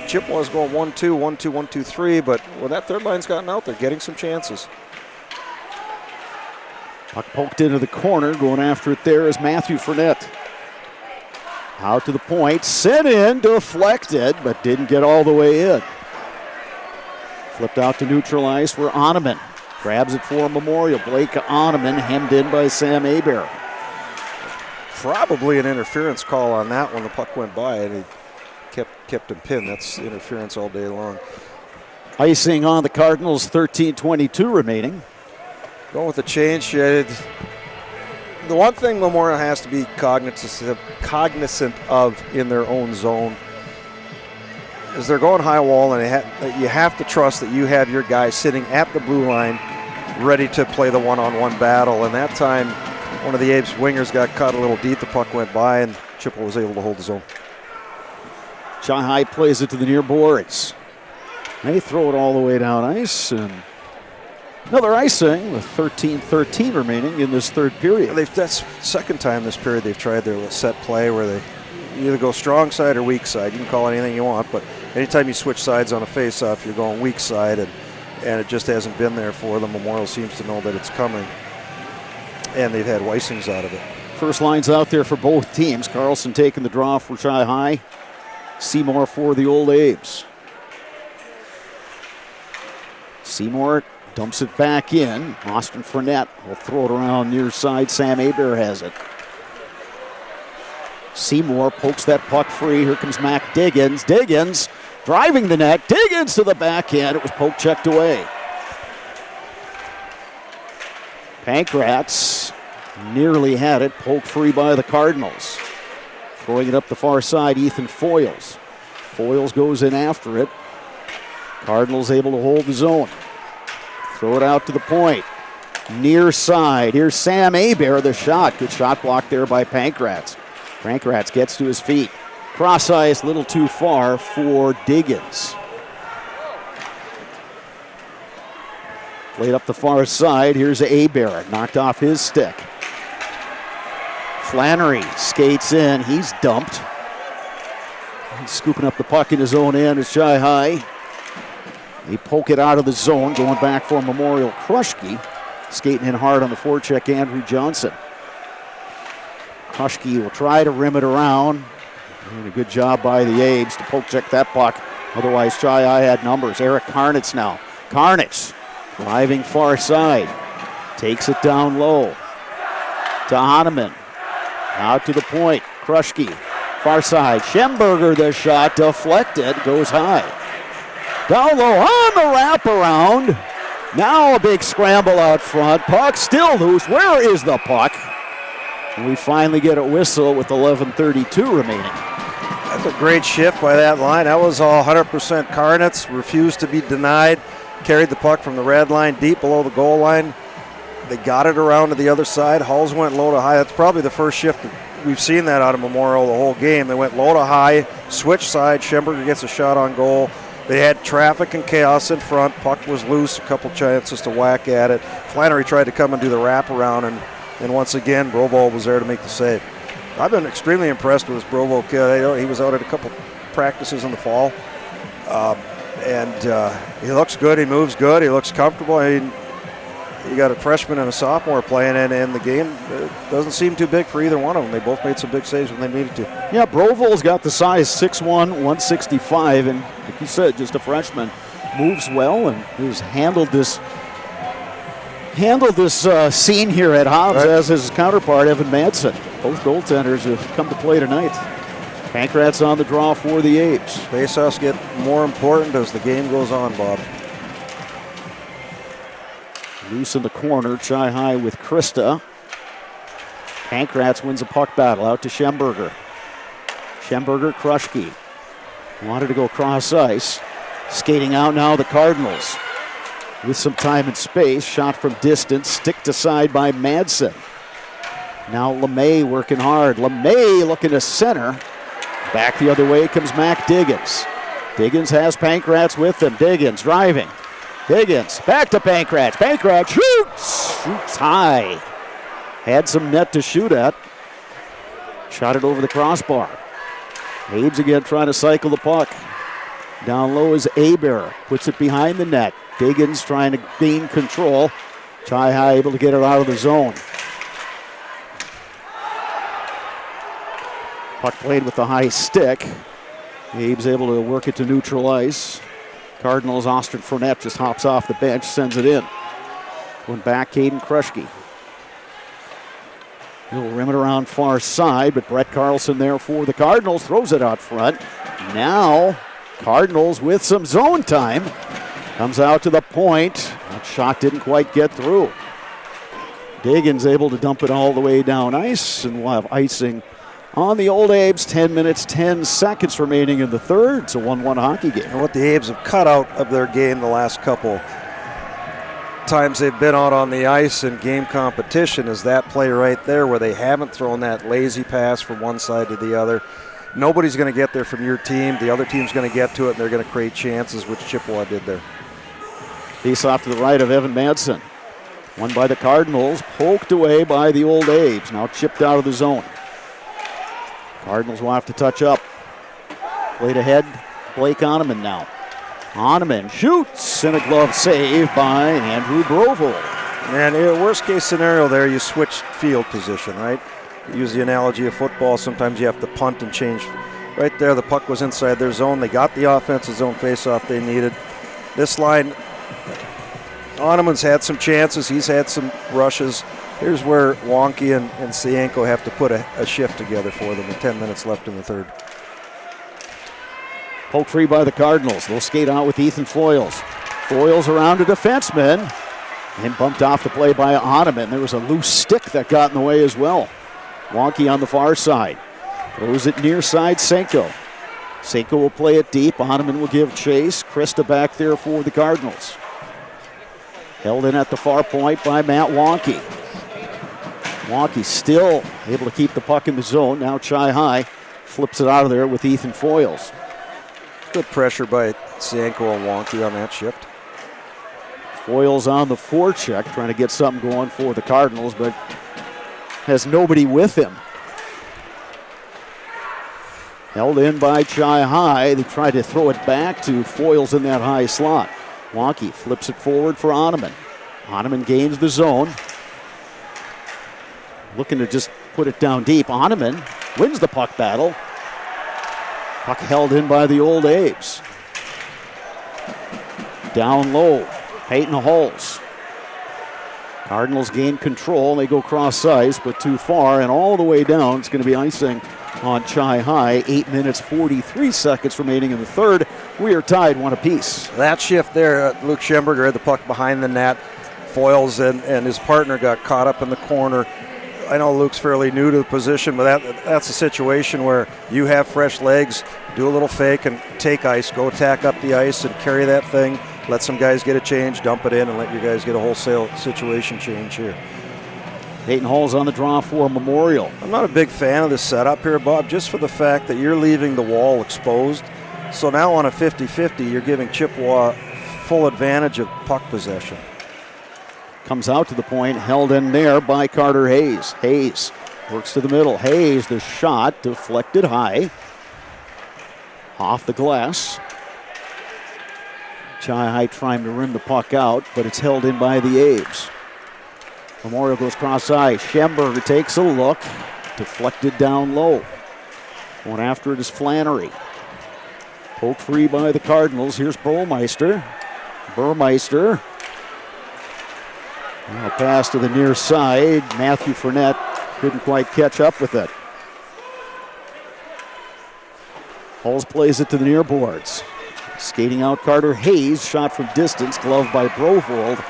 Chippewa's going 1-2, 1-2, 1-2, 3, but when that third line's gotten out, they're getting some chances. Puck poked into the corner. Going after it there is Matthew Fournette. Out to the point. Sent in, deflected, but didn't get all the way in. Flipped out to neutral ice for Oneman. Grabs it for Memorial. Blake Oneman hemmed in by Sam Hebert. Probably an interference call on that one. The puck went by and he kept him pinned. That's interference all day long. Icing on the Cardinals, 13:22 remaining. Going with the change. The one thing Memorial has to be cognizant of in their own zone is they're going high wall, and you have to trust that you have your guys sitting at the blue line ready to play the one-on-one battle. And that time, one of the Apes wingers got caught a little deep. The puck went by, and Chippewa was able to hold the zone. Chi High plays it to the near boards. They throw it all the way down ice, and another icing with 13:13 remaining in this third period. That's the second time this period they've tried their set play where they either go strong side or weak side. You can call it anything you want, but anytime you switch sides on a face-off, you're going weak side, and it just hasn't been there for them. Memorial seems to know that it's coming, and they've had icings out of it. First line's out there for both teams. Carlson taking the draw for Chi High. Seymour for the Old Apes. Seymour dumps it back in. Austin Fournette will throw it around near side. Sam Hebert has it. Seymour pokes that puck free. Here comes Mac Diggins. Diggins driving the net. Diggins to the backhand. It was poke checked away. Pankratz nearly had it. Poke free by the Cardinals. Throwing it up the far side, Ethan Foyles. Foyles goes in after it. Cardinals able to hold the zone. Throw it out to the point. Near side. Here's Sam Hebert, the shot. Good shot blocked there by Pankratz. Pankratz gets to his feet. Cross ice, a little too far for Diggins. Played up the far side. Here's Hebert. Knocked off his stick. Flannery skates in. He's dumped. He's scooping up the puck in his own end. It's Chi High. They poke it out of the zone. Going back for Memorial. Kruschke skating in hard on the forecheck. Andrew Johnson. Kruschke will try to rim it around. Doing a good job by the Abes to poke check that puck. Otherwise, Chi High had numbers. Eric Karnitz now. Karnitz driving far side. Takes it down low to Oneman. Out to the point. Kruschke. Far side. Schemberger, the shot deflected. Goes high. Down low on the wraparound. Now a big scramble out front. Puck still loose. Where is the puck? And we finally get a whistle with 11:32 remaining. That's a great shift by that line. That was all 100% Karnitz. Refused to be denied. Carried the puck from the red line deep below the goal line. They got it around to the other side. Hulls went low to high. That's probably the first shift that we've seen that out of Memorial the whole game. They went low to high, switch side. Schemberger gets a shot on goal. They had traffic and chaos in front. Puck was loose, a couple chances to whack at it. Flannery tried to come and do the wraparound, and once again, Brovo was there to make the save. I've been extremely impressed with this Brovo kid. He was out at a couple practices in the fall, and he looks good. He moves good. He looks comfortable. you got a freshman and a sophomore playing, and the game doesn't seem too big for either one of them. They both made some big saves when they needed to. Yeah, Broval's got the size, 6'1", 165, and like you said, just a freshman. Moves well and has handled this scene here at Hobbs, right, as his counterpart, Evan Madsen. Both goaltenders have come to play tonight. Pankratz on the draw for the Apes. Faceoffs get more important as the game goes on, Bob. Loose in the corner, Chi High with Krista. Pankratz wins a puck battle out to Schemberger. Schemberger, Kruschke. Wanted to go cross ice. Skating out now the Cardinals. With some time and space, shot from distance, sticked aside by Madsen. Now LeMay working hard. LeMay looking to center. Back the other way comes Mac Diggins. Diggins has Pankratz with him. Diggins driving. Diggins back to Pankratz. Pankratz shoots! Shoots high. Had some net to shoot at. Shot it over the crossbar. Abe's again trying to cycle the puck. Down low is Aber. Puts it behind the net. Diggins trying to gain control. Chi High able to get it out of the zone. Puck played with the high stick. Abe's able to work it to neutral ice. Cardinals, Austin Fournette just hops off the bench, sends it in. Going back, Caden Kruschke. Little rim it around far side, but Brett Carlson there for the Cardinals. Throws it out front. Now, Cardinals with some zone time. Comes out to the point. That shot didn't quite get through. Diggins able to dump it all the way down ice, and we'll have icing on the Old Abes. 10 minutes, 10 seconds remaining in the third. It's a 1-1 hockey game. And what the Abes have cut out of their game the last couple times they've been out on the ice in game competition is that play right there where they haven't thrown that lazy pass from one side to the other. Nobody's going to get there from your team. The other team's going to get to it, and they're going to create chances, which Chippewa did there. Face off to the right of Evan Madsen. Won by the Cardinals, poked away by the Old Abes. Now chipped out of the zone. Cardinals will have to touch up. Played ahead, Blake Oneman now. Oneman shoots, and a glove save by Andrew Broval. And in a worst case scenario there, you switch field position, right? Use the analogy of football. Sometimes you have to punt and change. Right there, the puck was inside their zone. They got the offensive zone face-off they needed. This line, Oneman's had some chances. He's had some rushes. Here's where Wonky and Sienko have to put a shift together for them with 10 minutes left in the third. Poke free by the Cardinals. They'll skate out with Ethan Foyles. Foyles around a defenseman and bumped off the play by Oneman. There was a loose stick that got in the way as well. Wonky on the far side. Throws it near side, Senko. Senko will play it deep. Oneman will give chase. Krista back there for the Cardinals. Held in at the far point by Matt Wonky. Wonky still able to keep the puck in the zone. Now Chi High flips it out of there with Ethan Foyles. Good pressure by Sienko and Wonky on that shift. Foyles on the forecheck, trying to get something going for the Cardinals, but has nobody with him. Held in by Chi High. They tried to throw it back to Foyles in that high slot. Wonky flips it forward for Oneman. Oneman gains the zone. Looking to just put it down deep. Oneman wins the puck battle. Puck held in by the Old Abes. Down low, Peyton Hulls. Cardinals gain control. They go cross ice, but too far, and all the way down. It's going to be icing on Chi High. 8 minutes, 43 seconds remaining in the third. We are tied 1 apiece. That shift there, Luke Schemberger had the puck behind the net. Foyles and his partner got caught up in the corner. I know Luke's fairly new to the position, but that's a situation where you have fresh legs, do a little fake and take ice, go tack up the ice and carry that thing, let some guys get a change, dump it in, and let your guys get a wholesale situation change here. Peyton Hall's on the draw for Memorial. I'm not a big fan of this setup here, Bob, just for the fact that you're leaving the wall exposed. So now on a 50-50, you're giving Chippewa full advantage of puck possession. Comes out to the point, held in there by Carter Hayes. Hayes works to the middle. Hayes, the shot, deflected high. Off the glass. Chi High trying to rim the puck out, but it's held in by the Abes. Memorial goes cross-ice. Schemberger takes a look. Deflected down low. Going after it is Flannery. Poke free by the Cardinals. Here's Burmeister. Now pass to the near side. Matthew Fournette couldn't quite catch up with it. Hulls plays it to the near boards. Skating out Carter Hayes. Shot from distance. Glove by Brovold.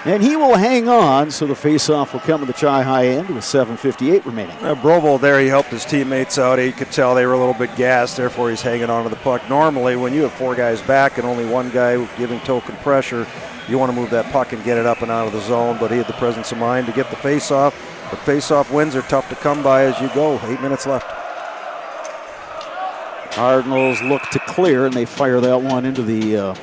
And he will hang on, so the faceoff will come to the Chi-High end with 7:58 remaining. Brovold there, he helped his teammates out. You could tell they were a little bit gassed, therefore he's hanging on to the puck. Normally, when you have 4 guys back and only 1 guy giving token pressure, you want to move that puck and get it up and out of the zone, but he had the presence of mind to get the faceoff. But faceoff wins are tough to come by as you go. 8 minutes left. Cardinals look to clear, and they fire that one into the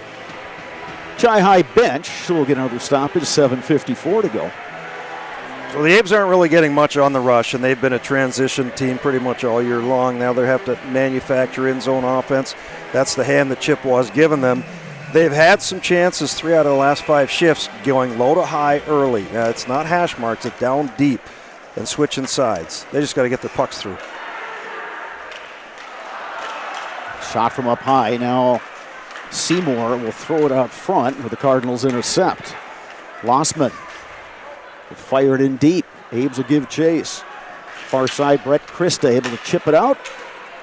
Chi-High bench. So we'll get another stoppage, 7:54 to go. Well, the Abes aren't really getting much on the rush, and they've been a transition team pretty much all year long. Now they have to manufacture in-zone offense. That's the hand that Chippewa's given them. They've had some chances 3 out of the last 5 shifts going low to high early. Now, it's not hash marks, it's down deep and switching sides. They just got to get their pucks through. Shot from up high. Now Seymour will throw it out front where the Cardinals intercept. Lossman will fire it in deep. Abes will give chase. Far side, Brett Christa able to chip it out.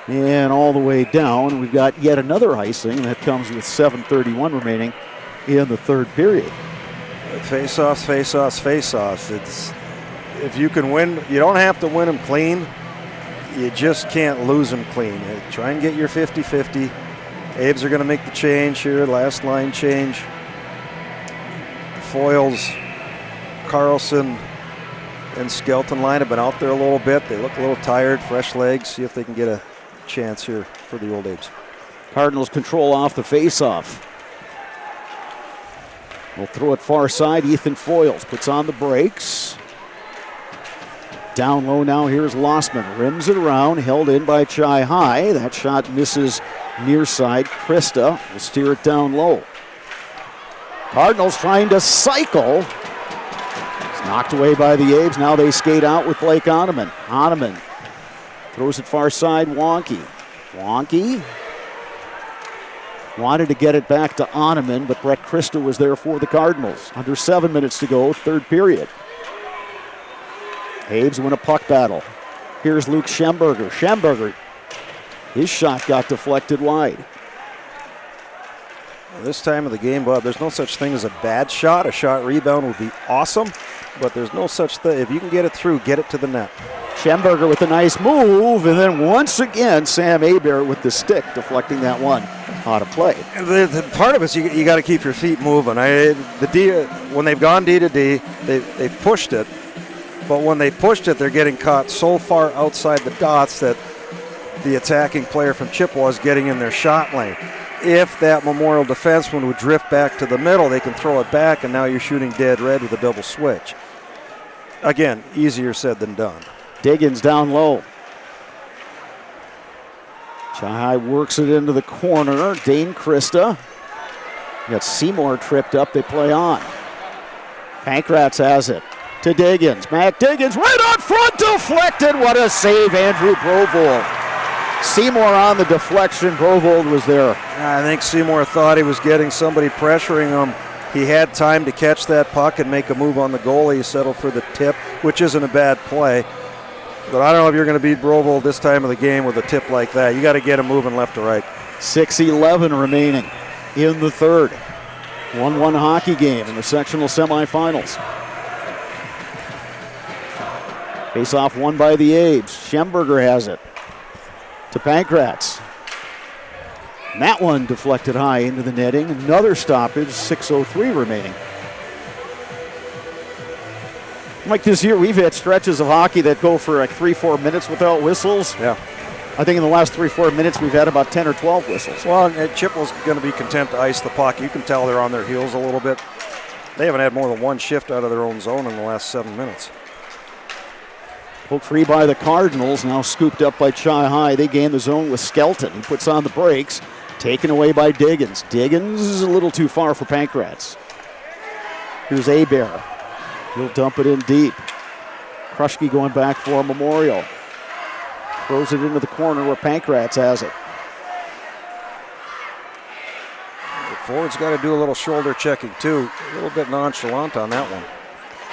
And all the way down, we've got yet another icing that comes with 7:31 remaining in the third period. Face-offs. It's, if you can win, you don't have to win them clean. You just can't lose them clean. Try and get your 50-50. Abes are going to make the change here, last line change. Foyles, Carlson, and Skelton line have been out there a little bit. They look a little tired, fresh legs. See if they can get a chance here for the Old Abes. Cardinals control off the face-off. We'll throw it far side. Ethan Foyles puts on the brakes. Down low now, here's Lossman. Rims it around, held in by Chi-High. That shot misses near side. Christa will steer it down low. Cardinals trying to cycle. It's knocked away by the Abes. Now they skate out with Blake Oneman. Oneman throws it far side, Wonky. Wonky wanted to get it back to Oneman, but Brett Christa was there for the Cardinals. Under 7 minutes to go, third period. Abes win a puck battle. Here's Luke Schemberger. Schemberger, his shot got deflected wide. This time of the game, Bob, there's no such thing as a bad shot. A shot rebound would be awesome, but there's no such thing. If you can get it through, get it to the net. Schemberger with a nice move, and then once again, Sam Hebert with the stick, deflecting that one out of play. The part of it is you got to keep your feet moving. When they've gone D to D, they've pushed it. But when they pushed it, they're getting caught so far outside the dots that the attacking player from Chippewa is getting in their shot lane. If that Memorial defenseman would drift back to the middle, they can throw it back, and now you're shooting dead red with a double switch. Again, easier said than done. Diggins down low. Chi-High works it into the corner. Dane Christa. You got Seymour tripped up. They play on. Pankratz has it. To Diggins. Matt Diggins right on front, deflected. What a save, Andrew Brovold. Seymour on the deflection. Brovold was there. I think Seymour thought he was getting somebody pressuring him. He had time to catch that puck and make a move on the goalie. He settled for the tip, which isn't a bad play. But I don't know if you're going to beat Brovold this time of the game with a tip like that. You got to get him moving left to right. 6:11 remaining in the third. 1-1 hockey game in the sectional semifinals. Face-off won by the Abes. Schemberger has it to Pankratz. And that one deflected high into the netting. Another stoppage, 6:03 remaining. Like this year, we've had stretches of hockey that go for like 3-4 minutes without whistles. Yeah. I think in the last 3-4 minutes, we've had about 10 or 12 whistles. Well, Chippewa's going to be content to ice the puck. You can tell they're on their heels a little bit. They haven't had more than one shift out of their own zone in the last 7 minutes. Pulled free by the Cardinals, now scooped up by Chi-High. They gain the zone with Skelton. He puts on the brakes, taken away by Diggins. Diggins is a little too far for Pankratz. Here's Hebert. He'll dump it in deep. Kruschke going back for a Memorial. Throws it into the corner where Pankratz has it. The forward's got to do a little shoulder checking too. A little bit nonchalant on that one.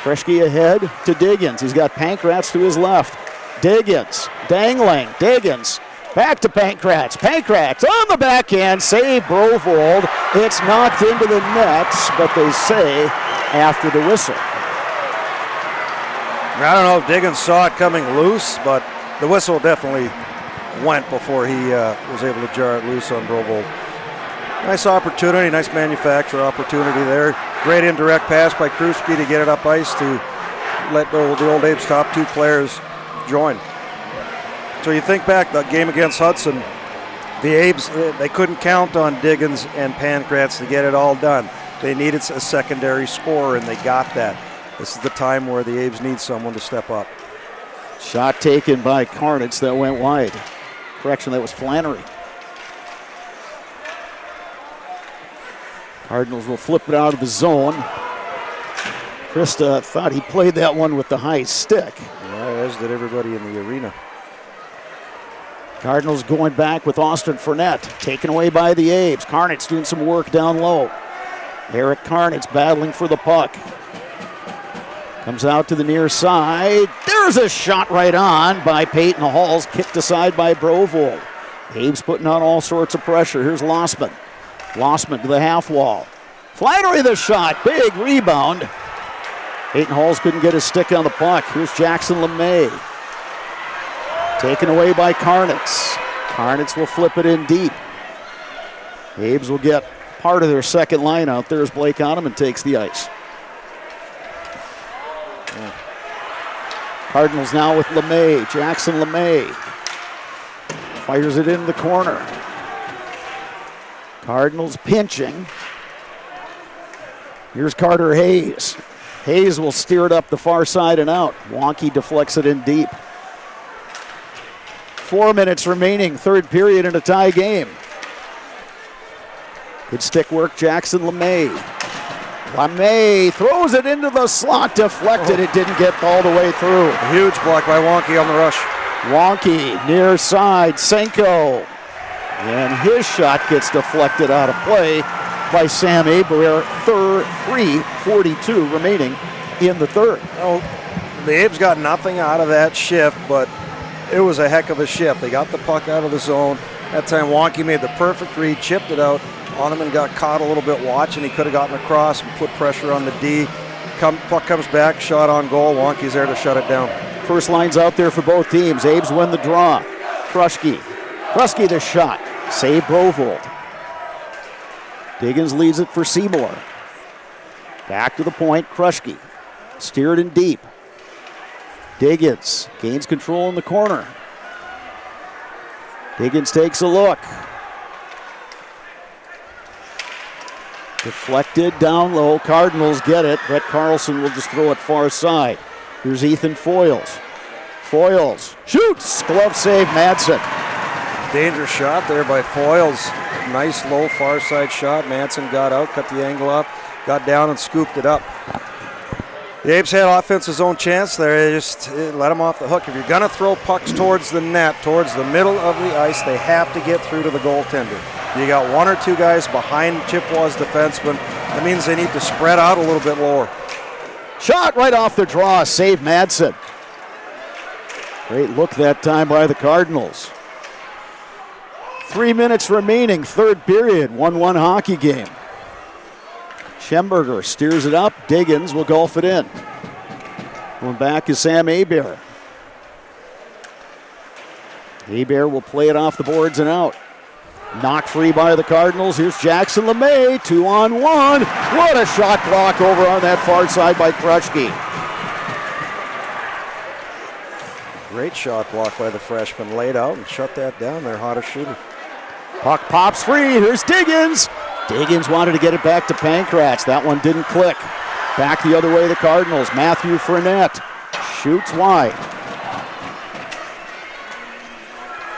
Kruschke ahead to Diggins. He's got Pankratz to his left. Diggins, dangling, Diggins. Back to Pankratz. Pankratz on the backhand. Save Brovold. It's knocked into the nets, but they say after the whistle. I don't know if Diggins saw it coming loose, but the whistle definitely went before he was able to jar it loose on Brovold. Nice opportunity, nice manufacturer opportunity there. Great indirect pass by Kruschke to get it up ice to let the Old Abe's top two players join. So you think back that game against Hudson, the Abes, they couldn't count on Diggins and Pankratz to get it all done. They needed a secondary scorer, and they got that. This is the time where the Abes need someone to step up. Shot taken by Karnitz that went wide. Correction, that was Flannery. Cardinals will flip it out of the zone. Krista thought he played that one with the high stick. Yeah, as did everybody in the arena. Cardinals going back with Austin Fournette, taken away by the Abes. Karnitz doing some work down low. Eric Karnitz battling for the puck. Comes out to the near side. There's a shot right on by Peyton Halls, kicked aside by Brovold. Abes putting on all sorts of pressure. Here's Lossman. Lossman to the half wall. Flannery the shot, big rebound. Peyton Halls couldn't get his stick on the puck. Here's Jackson LeMay. Taken away by Karnitz. Karnitz will flip it in deep. Abes will get part of their second line out there as Blake Oneman takes the ice. Cardinals now with LeMay. Jackson LeMay fires it into the corner. Cardinals pinching. Here's Carter Hayes. Hayes will steer it up the far side and out. Wonky deflects it in deep. 4 minutes remaining, third period in a tie game. Good stick work, Jackson LeMay. LeMay throws it into the slot, deflected. It didn't get all the way through. A huge block by Wonky on the rush. Wonky near side, Senko. And his shot gets deflected out of play by Sam Aber. 3:42 remaining in the third. Oh, the Abes got nothing out of that shift, but it was a heck of a shift. They got the puck out of the zone. That time Wonky made the perfect read, chipped it out. Oneman got caught a little bit watching. He could have gotten across and put pressure on the D. Puck comes back, shot on goal. Wonky's there to shut it down. First line's out there for both teams. Abes win the draw. Kruschke the shot. Save Brovold. Diggins leads it for Seymour. Back to the point, Kruschke. Steered in deep. Diggins gains control in the corner. Diggins takes a look. Deflected down low. Cardinals get it. Brett Carlson will just throw it far side. Here's Ethan Foyles. Foyles shoots. Glove save, Madsen. Dangerous shot there by Foyles. Nice low far side shot. Madsen got out, cut the angle up, got down and scooped it up. The Abes had offense's own chance there. They just let them off the hook. If you're going to throw pucks towards the net, towards the middle of the ice, they have to get through to the goaltender. You got one or two guys behind Chippewa's defenseman. That means they need to spread out a little bit lower. Shot right off the draw. Save Madsen. Great look that time by the Cardinals. 3 minutes remaining, third period, 1-1 hockey game. Schemberger steers it up. Diggins will golf it in. Going back is Sam Aber. Aber will play it off the boards and out. Knocked free by the Cardinals. Here's Jackson LeMay, 2-on-1. What a shot block over on that far side by Kruschke. Great shot block by the freshman. Laid out and shut that down. Their hottest shooter. Puck pops free. Here's Diggins. Diggins wanted to get it back to Pankratz. That one didn't click. Back the other way, the Cardinals. Matthew Fournette shoots wide.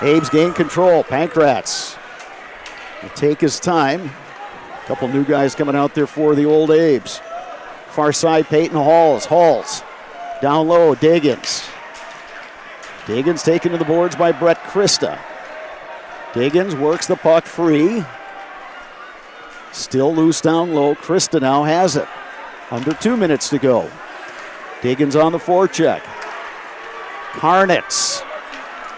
Abes gain control. Pankratz will take his time. A couple new guys coming out there for the Old Abes. Far side, Peyton Halls. Halls down low, Diggins. Diggins taken to the boards by Brett Christa. Diggins works the puck free. Still loose down low. Christa now has it. Under 2 minutes to go. Diggins on the forecheck. Karnitz.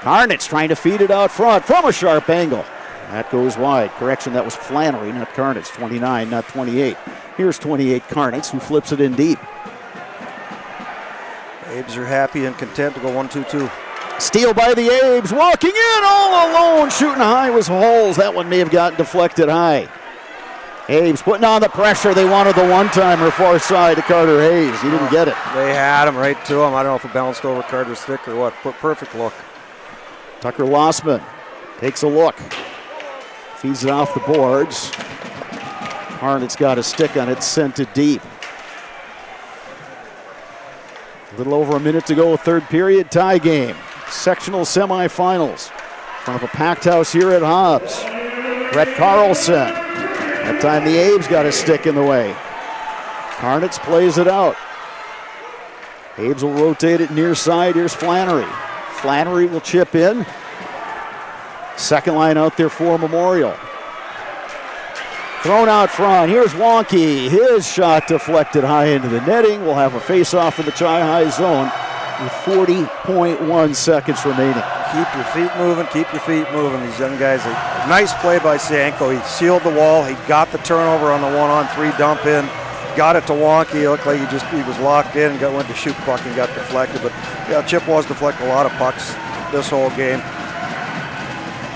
Karnitz trying to feed it out front from a sharp angle. That goes wide. Correction, that was Flannery, not Karnitz. 29, not 28. Here's 28 Karnitz, who flips it in deep. Abes are happy and content to go 1-2-2. Steal by the Abes. Walking in all alone. Shooting high was Holes. That one may have gotten deflected high. Abes putting on the pressure. They wanted the one-timer far side to Carter Hayes. He didn't get it. They had him right to him. I don't know if it bounced over Carter's stick or what. Perfect look. Tucker Lossman takes a look. Feeds it off the boards. Harnet's got a stick on it, sent it deep. A little over a minute to go, third period, tie game. Sectional semifinals. In front of a packed house here at Hobbs. Brett Carlson. That time the Abes got a stick in the way. Karnitz plays it out. Abes will rotate it near side. Here's Flannery. Flannery will chip in. Second line out there for Memorial. Thrown out front. Here's Wonky. His shot deflected high into the netting. We'll have a face-off in the Chi-High zone with 40.1 seconds remaining. Keep your feet moving, keep your feet moving. These young guys, a nice play by Sanko. He sealed the wall. He got the turnover on the 1-on-3 dump in. Got it to Wonky. It looked like he was locked in and went to shoot the puck and got deflected. But yeah, Chippewa's deflected a lot of pucks this whole game.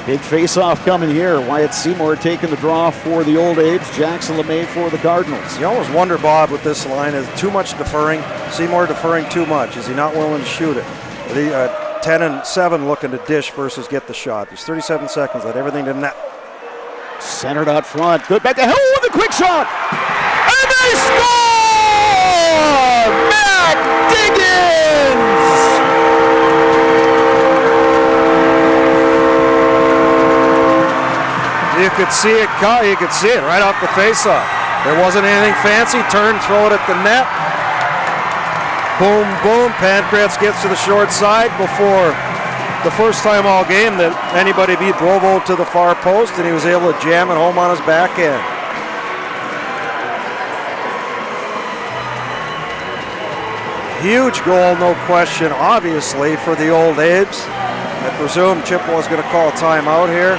Big face-off coming here. Wyatt Seymour taking the draw for the Old Abes. Jackson LeMay for the Cardinals. You always wonder, Bob, with this line, is too much deferring. Seymour deferring too much. Is he not willing to shoot it? The 10-7 looking to dish versus get the shot. There's 37 seconds. Let everything to net. Centered out front. Good back to Hill with a quick shot. And they score! Matt Diggins! You could see it right off the faceoff. There wasn't anything fancy. Turn, throw it at the net. Boom, boom. Pancratz gets to the short side before the first time all game that anybody beat Brovo to the far post, and he was able to jam it home on his backhand. Huge goal, no question, obviously, for the Old Abes. I presume Chippewa's going to call a timeout here.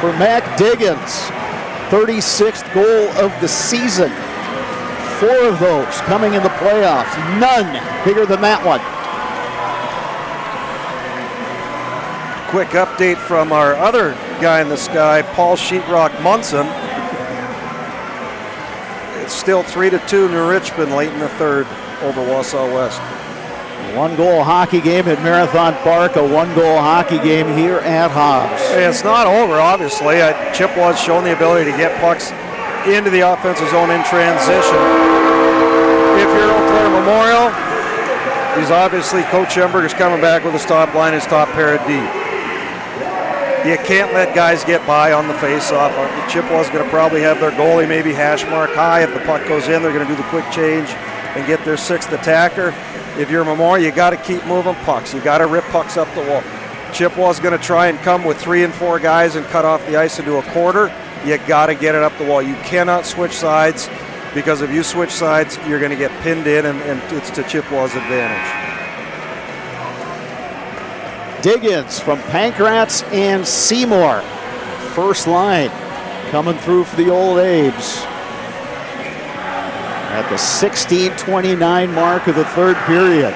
For Mac Diggins, 36th goal of the season. 4 of those coming in the playoffs. None bigger than that one. Quick update from our other guy in the sky, Paul Sheetrock Munson. It's still 3-2 New Richmond late in the third over Wausau West. 1-goal hockey game at Marathon Park, a 1-goal hockey game here at Hobbs. Hey, it's not over, obviously. Chippewa's shown the ability to get pucks into the offensive zone in transition. If you're Eau Claire Memorial, he's obviously, Coach Schemberg is coming back with his top line, his top pair of D. You can't let guys get by on the face-off. Chippewa's going to probably have their goalie maybe hash mark high. If the puck goes in, they're going to do the quick change and get their 6th attacker. If you're Memorial, you got to keep moving pucks. You got to rip pucks up the wall. Chippewa's going to try and come with 3 and 4 guys and cut off the ice into a quarter. You got to get it up the wall. You cannot switch sides, because if you switch sides, you're going to get pinned in, and it's to Chippewa's advantage. Diggins from Pancratz and Seymour. First line coming through for the Old Abes. At the 16:29 mark of the third period.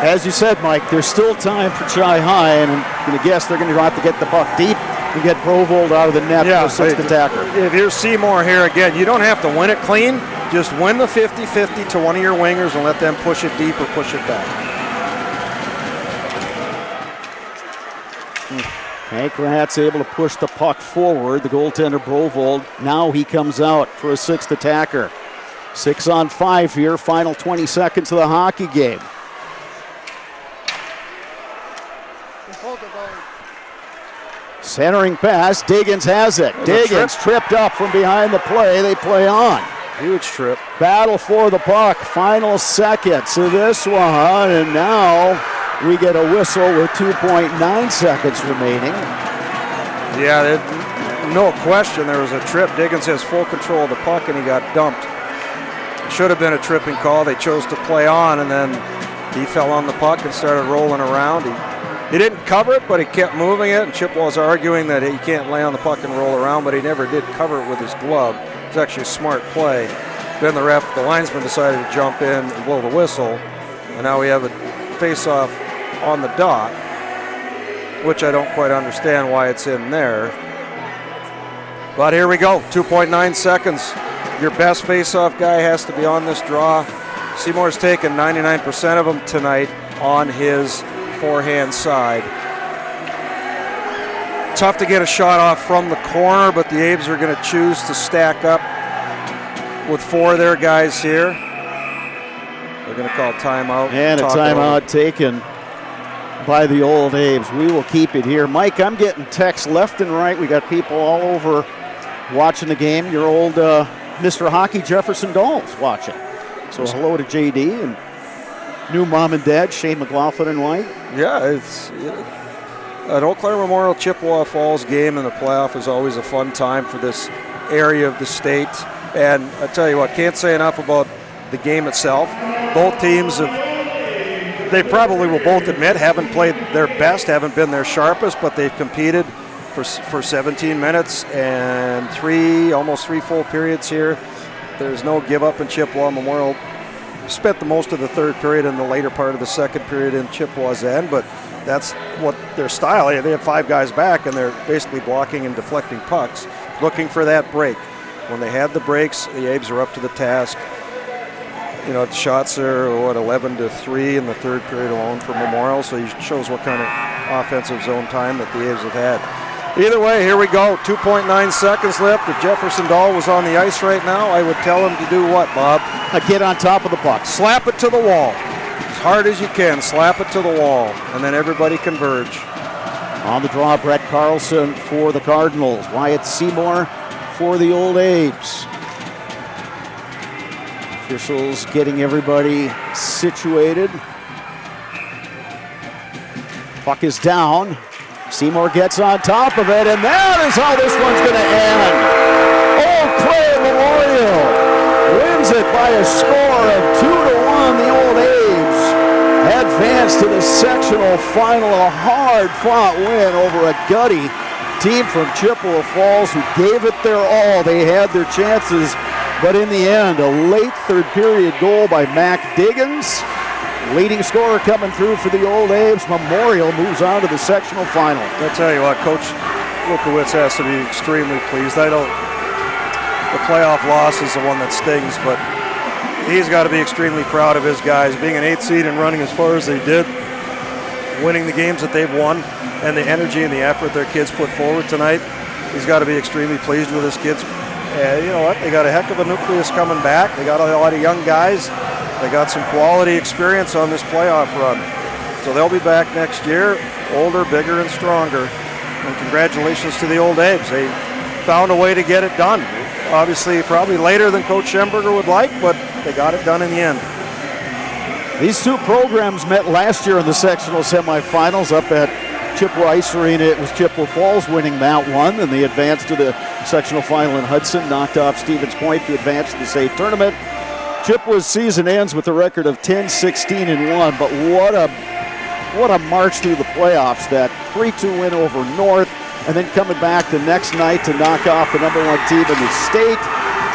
As you said, Mike, there's still time for Chi-High, and I'm going to guess they're going to have to get the puck deep and get Brovold out of the net for the 6th attacker. If you're Seymour here, again, you don't have to win it clean. Just win the 50-50 to one of your wingers and let them push it deep or push it back. Pancratz able to push the puck forward. The goaltender Brovold. Now he comes out for a 6th attacker. 6-on-5 here. Final 20 seconds of the hockey game. Centering pass, Diggins has it. Diggins tripped up from behind the play. They play on. Huge trip. Battle for the puck. Final seconds of this one, and now we get a whistle with 2.9 seconds remaining. Yeah, no question there was a trip. Diggins has full control of the puck, and he got dumped. Should have been a tripping call. They chose to play on, and then he fell on the puck and started rolling around. He didn't cover it, but he kept moving it, and Chippewa's arguing that he can't lay on the puck and roll around, but he never did cover it with his glove. It was actually a smart play. Then the linesman decided to jump in and blow the whistle, and now we have a face-off on the dot, which I don't quite understand why it's in there. But here we go, 2.9 seconds. Your best face-off guy has to be on this draw. Seymour's taken 99% of them tonight on his forehand side. Tough to get a shot off from the corner, but the Abes are going to choose to stack up with 4 of their guys here. They're going to call timeout. And a timeout taken by the Old Abes. We will keep it here. Mike, I'm getting texts left and right. We got people all over watching the game. Your old Mr. Hockey Jefferson Dolls watching. So hello to JD and new mom and dad, Shane McLaughlin and White. Yeah, it's an Eau Claire Memorial Chippewa Falls game in the playoff is always a fun time for this area of the state. And I tell you what, can't say enough about the game itself. Both teams they probably will both admit, haven't played their best, haven't been their sharpest, but they've competed for 17 minutes and almost three full periods here. There's no give up in Chippewa. Memorial spent the most of the third period and the later part of the second period in Chippewa's end, but that's what their style is. They have 5 guys back, and they're basically blocking and deflecting pucks, looking for that break. When they had the breaks, the Abes are up to the task. You know, the shots are, 11-3 in the third period alone for Memorial, so it shows what kind of offensive zone time that the Abes have had. Either way, here we go. 2.9 seconds left. If Jefferson Dahl was on the ice right now, I would tell him to do what, Bob? Get on top of the puck. Slap it to the wall. As hard as you can, slap it to the wall, and then everybody converge. On the draw, Brett Carlson for the Cardinals. Wyatt Seymour for the Old Abes. Officials getting everybody situated. Puck is down. Seymour gets on top of it, and that is how this one's going to end. Eau Claire Memorial wins it by a score of 2-1. The Old Abes advance to the sectional final. A hard-fought win over a gutty team from Chippewa Falls who gave it their all. They had their chances, but in the end, a late third period goal by Mac Diggins. Leading scorer coming through for the Old Abes. Memorial moves on to the sectional final. I tell you what, Coach Lukowitz has to be extremely pleased. I know the playoff loss is the one that stings, but he's got to be extremely proud of his guys. Being an 8th seed and running as far as they did, winning the games that they've won, and the energy and the effort their kids put forward tonight, he's got to be extremely pleased with his kids. And you know what? They got a heck of a nucleus coming back. They got a lot of young guys. They got some quality experience on this playoff run. So they'll be back next year, older, bigger, and stronger. And congratulations to the Old Abes. They found a way to get it done. Obviously, probably later than Coach Schemberger would like, but they got it done in the end. These two programs met last year in the sectional semifinals up at Chippewa Ice Arena. It was Chippewa Falls winning that one, and they advanced to the sectional final in Hudson, knocked off Stevens Point to advance to the state tournament. Chippewa's season ends with a record of 10-16-1, but what a march through the playoffs. That 3-2 win over North, and then coming back the next night to knock off the number 1 team in the state.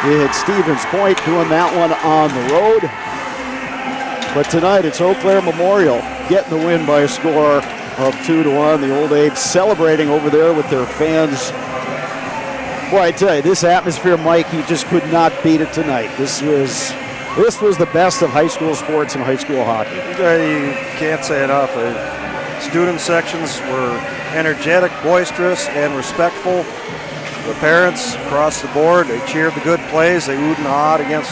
They had Stevens Point doing that one on the road. But tonight it's Eau Claire Memorial getting the win by a score of 2-1. The Old Abes celebrating over there with their fans. Boy, I tell you, this atmosphere, Mike, you just could not beat it tonight. This was the best of high school sports and high school hockey. You can't say enough. Student sections were energetic, boisterous, and respectful. The parents across the board, they cheered the good plays. They oohed and awed against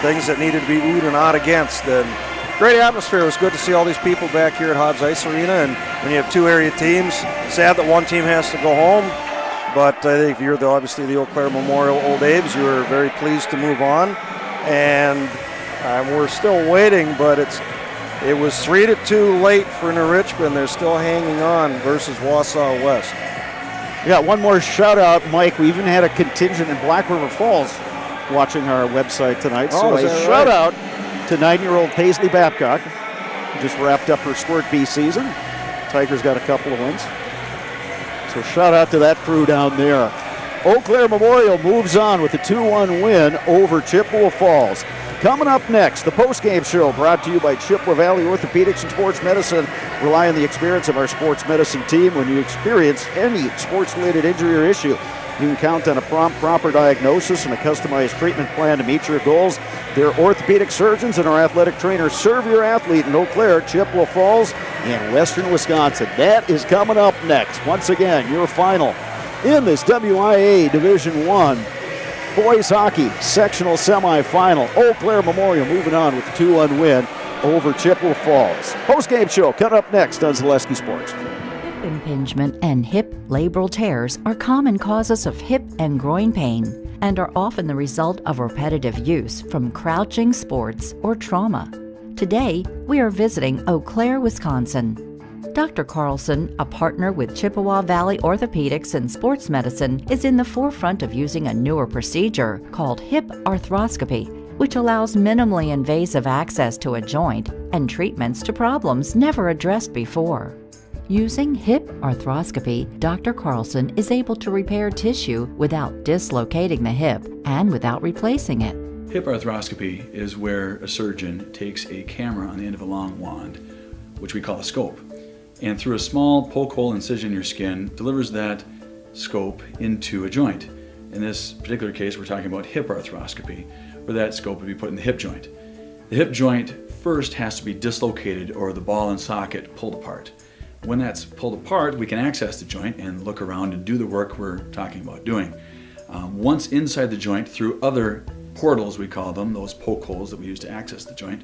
things that needed to be oohed and awed against. And Great atmosphere. It was good to see all these people back here at Hobbs Ice Arena, and when you have two area teams, sad that one team has to go home, but I think if you're obviously the Eau Claire Memorial Old Abe's, you were very pleased to move on, and we're still waiting, but it was 3-2 late for New Richmond. They're still hanging on versus Wausau West. We got one more shout out, Mike. We even had a contingent in Black River Falls watching our website tonight. So a shout out to 9-year-old Paisley Babcock, who just wrapped up her Squirt B season. Tigers got a couple of wins. So shout out to that crew down there. Eau Claire Memorial moves on with a 2-1 win over Chippewa Falls. Coming up next, the postgame show brought to you by Chippewa Valley Orthopedics and Sports Medicine. Rely on the experience of our sports medicine team when you experience any sports-related injury or issue. You can count on a prompt, proper diagnosis and a customized treatment plan to meet your goals. Their orthopedic surgeons and our athletic trainers serve your athlete in Eau Claire, Chippewa Falls, and Western Wisconsin. That is coming up next. Once again, your final in this WIAA Division I boys hockey sectional semifinal. Eau Claire Memorial moving on with a 2-1 win over Chippewa Falls. Postgame show coming up next on Zaleski Sports. Hip impingement and hip labral tears are common causes of hip and groin pain and are often the result of repetitive use from crouching sports or trauma. Today, we are visiting Eau Claire, Wisconsin. Dr. Carlson, a partner with Chippewa Valley Orthopedics and Sports Medicine, is in the forefront of using a newer procedure called hip arthroscopy, which allows minimally invasive access to a joint and treatments to problems never addressed before. Using hip arthroscopy, Dr. Carlson is able to repair tissue without dislocating the hip and without replacing it. Hip arthroscopy is where a surgeon takes a camera on the end of a long wand, which we call a scope, and through a small poke hole incision in your skin, delivers that scope into a joint. In this particular case, we're talking about hip arthroscopy, where that scope would be put in the hip joint. The hip joint first has to be dislocated or the ball and socket pulled apart. When that's pulled apart, we can access the joint and look around and do the work we're talking about doing. Once inside the joint, through other portals, we call them, those poke holes that we use to access the joint,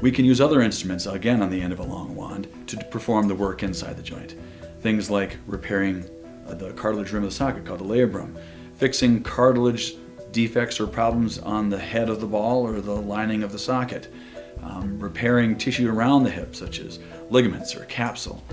we can use other instruments, again on the end of a long wand, to perform the work inside the joint. Things like repairing the cartilage rim of the socket, called the labrum, fixing cartilage defects or problems on the head of the ball or the lining of the socket, repairing tissue around the hip, such as ligaments or capsule,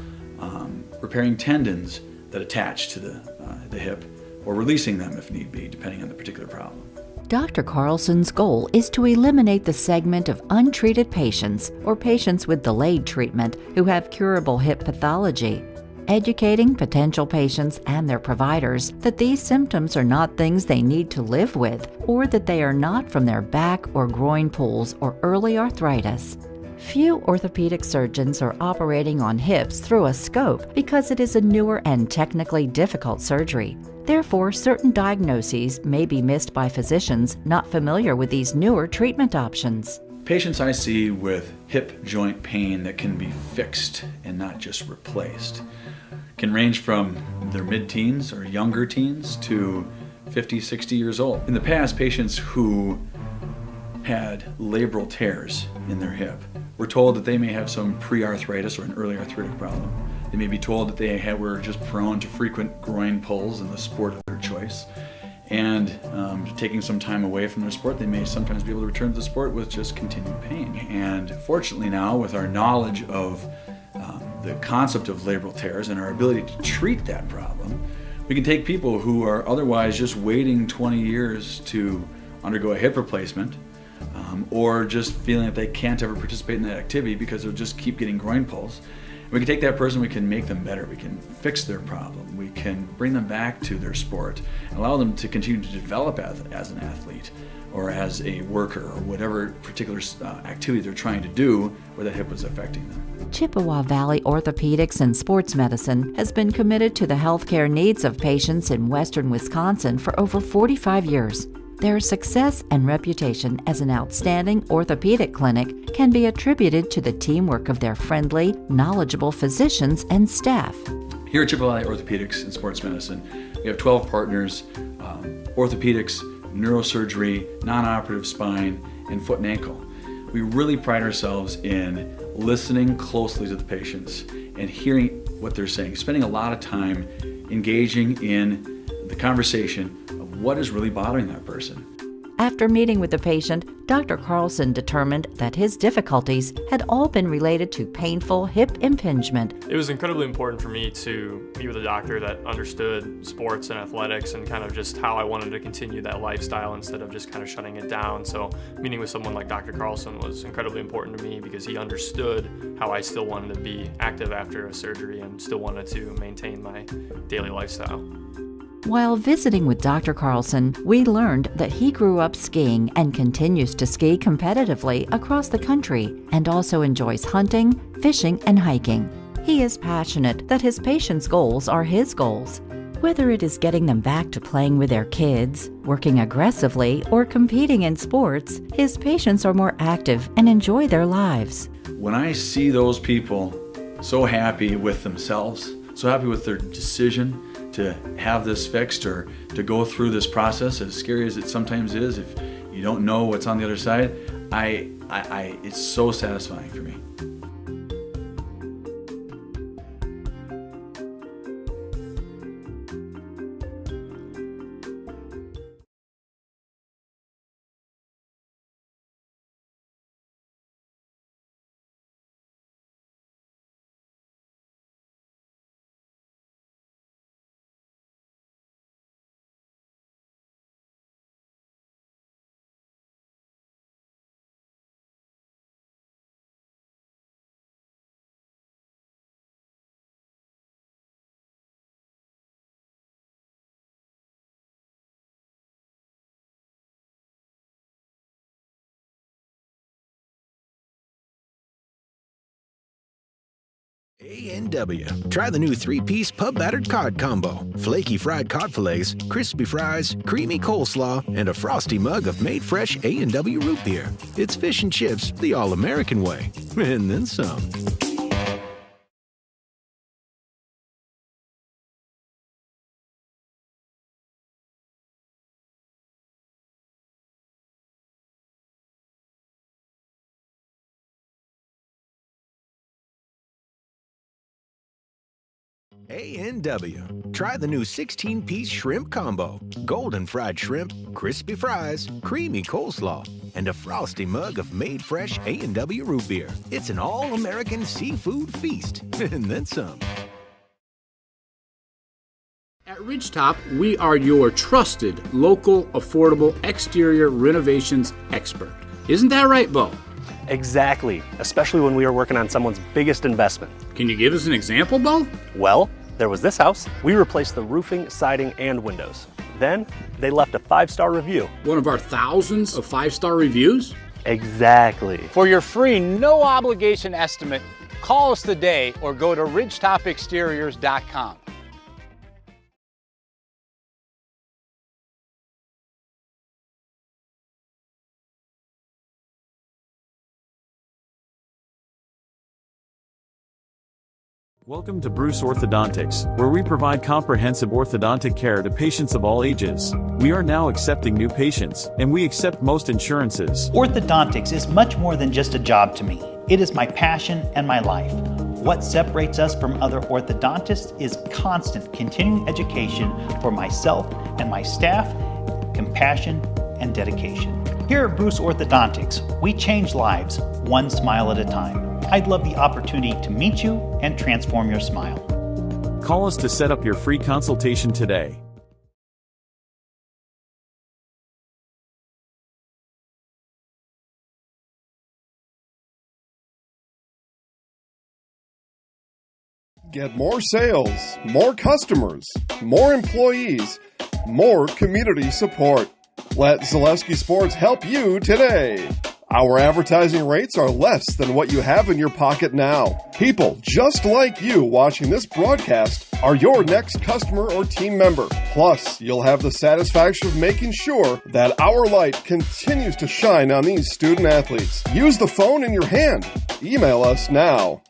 repairing tendons that attach to the hip, or releasing them if need be, depending on the particular problem. Dr. Carlson's goal is to eliminate the segment of untreated patients or patients with delayed treatment who have curable hip pathology, educating potential patients and their providers that these symptoms are not things they need to live with, or that they are not from their back or groin pulls or early arthritis. Few orthopedic surgeons are operating on hips through a scope because it is a newer and technically difficult surgery. Therefore, certain diagnoses may be missed by physicians not familiar with these newer treatment options. Patients I see with hip joint pain that can be fixed and not just replaced can range from their mid-teens or younger teens to 50, 60 years old. In the past, patients who had labral tears in their hip were told that they may have some pre-arthritis or an early arthritic problem. They may be told that they were just prone to frequent groin pulls in the sport of their choice. And taking some time away from their sport, they may sometimes be able to return to the sport with just continued pain. And fortunately now, with our knowledge of the concept of labral tears and our ability to treat that problem, we can take people who are otherwise just waiting 20 years to undergo a hip replacement, or just feeling that they can't ever participate in that activity because they'll just keep getting groin pulls. We can take that person, we can make them better, we can fix their problem, we can bring them back to their sport, and allow them to continue to develop as an athlete or as a worker or whatever particular activity they're trying to do where that hip was affecting them. Chippewa Valley Orthopedics and Sports Medicine has been committed to the healthcare needs of patients in western Wisconsin for over 45 years. Their success and reputation as an outstanding orthopedic clinic can be attributed to the teamwork of their friendly, knowledgeable physicians and staff. Here at Chippewa Valley Orthopedics and Sports Medicine, we have 12 partners, orthopedics, neurosurgery, non-operative spine, and foot and ankle. We really pride ourselves in listening closely to the patients and hearing what they're saying, spending a lot of time engaging in the conversation of what is really bothering that person. After meeting with the patient, Dr. Carlson determined that his difficulties had all been related to painful hip impingement. It was incredibly important for me to meet with a doctor that understood sports and athletics and kind of just how I wanted to continue that lifestyle instead of just kind of shutting it down. So meeting with someone like Dr. Carlson was incredibly important to me because he understood how I still wanted to be active after a surgery and still wanted to maintain my daily lifestyle. While visiting with Dr. Carlson, we learned that he grew up skiing and continues to ski competitively across the country and also enjoys hunting, fishing, and hiking. He is passionate that his patients' goals are his goals. Whether it is getting them back to playing with their kids, working aggressively, or competing in sports, his patients are more active and enjoy their lives. When I see those people so happy with themselves, so happy with their decision to have this fixed or to go through this process, as scary as it sometimes is, if you don't know what's on the other side, it's so satisfying for me. A&W. Try the new three-piece pub battered cod combo. Flaky fried cod fillets, crispy fries, creamy coleslaw, and a frosty mug of made fresh A&W root beer. It's fish and chips the all-American way. And then some. A&W. Try the new 16-piece shrimp combo. Golden fried shrimp, crispy fries, creamy coleslaw, and a frosty mug of made fresh A&W root beer. It's an all-American seafood feast. And then some. At Ridgetop, we are your trusted, local, affordable exterior renovations expert. Isn't that right, Bo? Exactly, especially when we are working on someone's biggest investment. Can you give us an example, Bo? Well, there was this house. We replaced the roofing, siding, and windows. Then they left a 5-star review. One of our thousands of 5-star reviews? Exactly. For your free, no obligation estimate, call us today or go to ridgetopexteriors.com. Welcome to Bruce Orthodontics, where we provide comprehensive orthodontic care to patients of all ages. We are now accepting new patients, and we accept most insurances. Orthodontics is much more than just a job to me. It is my passion and my life. What separates us from other orthodontists is constant continuing education for myself and my staff, compassion, and dedication. Here at Bruce Orthodontics, we change lives one smile at a time. I'd love the opportunity to meet you and transform your smile. Call us to set up your free consultation today. Get more sales, more customers, more employees, more community support. Let Zaleski Sports help you today. Our advertising rates are less than what you have in your pocket now. People just like you watching this broadcast are your next customer or team member. Plus, you'll have the satisfaction of making sure that our light continues to shine on these student athletes. Use the phone in your hand. Email us now.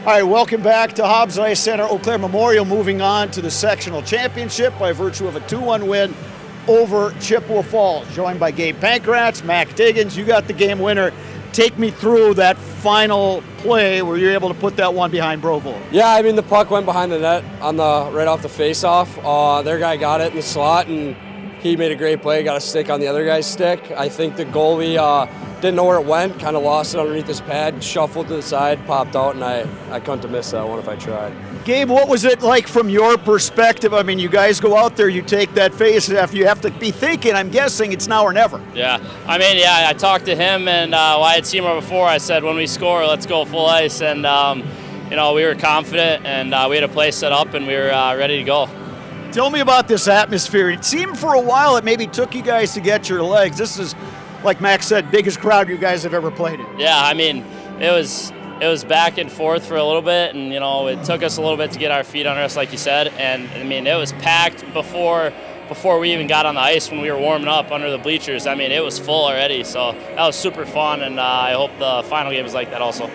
All right, welcome back to Hobbs Ice Center. Eau Claire Memorial moving on to the sectional championship by virtue of a 2-1 win over Chippewa Falls. Joined by Gabe Pankratz, Mac Diggins. You got the game winner. Take me through that final play where you're able to put that one behind Brovo. Yeah, I mean, the puck went behind the net on the right off the face-off. Their guy got it in the slot, and he made a great play, got a stick on the other guy's stick. I think the goalie didn't know where it went, kind of lost it underneath his pad, shuffled to the side, popped out, and I couldn't have missed that one if I tried. Gabe, what was it like from your perspective? I mean, you guys go out there, you take that face-off, you have to be thinking, I'm guessing it's now or never. Yeah, I mean, I talked to him, and I had seen him before. I said, when we score, let's go full ice, and we were confident, and we had a play set up, and we were ready to go. Tell me about this atmosphere. It seemed for a while it maybe took you guys to get your legs. This is, like Max said, biggest crowd you guys have ever played in. Yeah, I mean, it was back and forth for a little bit, and it took us a little bit to get our feet under us, like you said. And I mean, it was packed before we even got on the ice when we were warming up under the bleachers. I mean, it was full already, so that was super fun, and I hope the final game is like that also.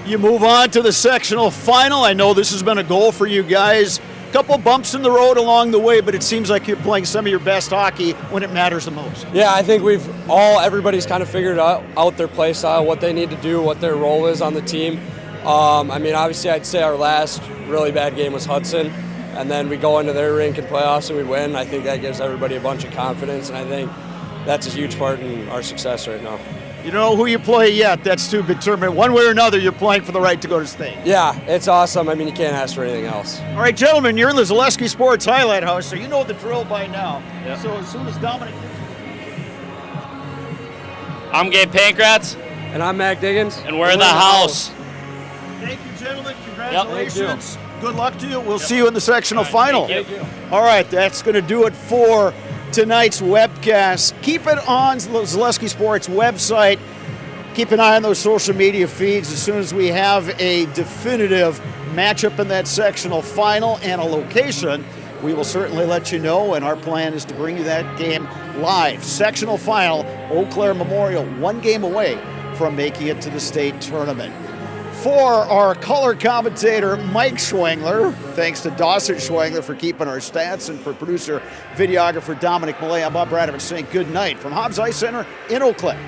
You move on to the sectional final. I know this has been a goal for you guys. Couple bumps in the road along the way, but it seems like you're playing some of your best hockey when it matters the most. Yeah, I think everybody's kind of figured out their play style, what they need to do, what their role is on the team. I mean, obviously I'd say our last really bad game was Hudson, and then we go into their rink in playoffs and we win. I think that gives everybody a bunch of confidence, and I think that's a huge part in our success right now. You don't know who you play yet. That's to be determined. One way or another, you're playing for the right to go to state. Yeah, it's awesome. I mean, you can't ask for anything else. All right, gentlemen, you're in the Zaleski Sports Highlight House, so you know the drill by now. Yeah. So as soon as Dominic... I'm Gabe Pankratz. And I'm Mac Diggins. And we're in the house. Thank you, gentlemen. Congratulations. Yep, good luck to you. We'll see you in the sectional final. Thank you. All right, that's going to do it for tonight's webcast. Keep it on the Zaleski Sports website. Keep an eye on those social media feeds. As soon as we have a definitive matchup in that sectional final and a location, we will certainly let you know, and our plan is to bring you that game live. Sectional final, Eau Claire Memorial, one game away from making it to the state tournament. For our color commentator, Mike Schwengler, thanks to Dawson Schwengler for keeping our stats, and for producer, videographer Dominic Millay, I'm Bob Bradovich saying good night from Hobbs Ice Center in Eau Claire.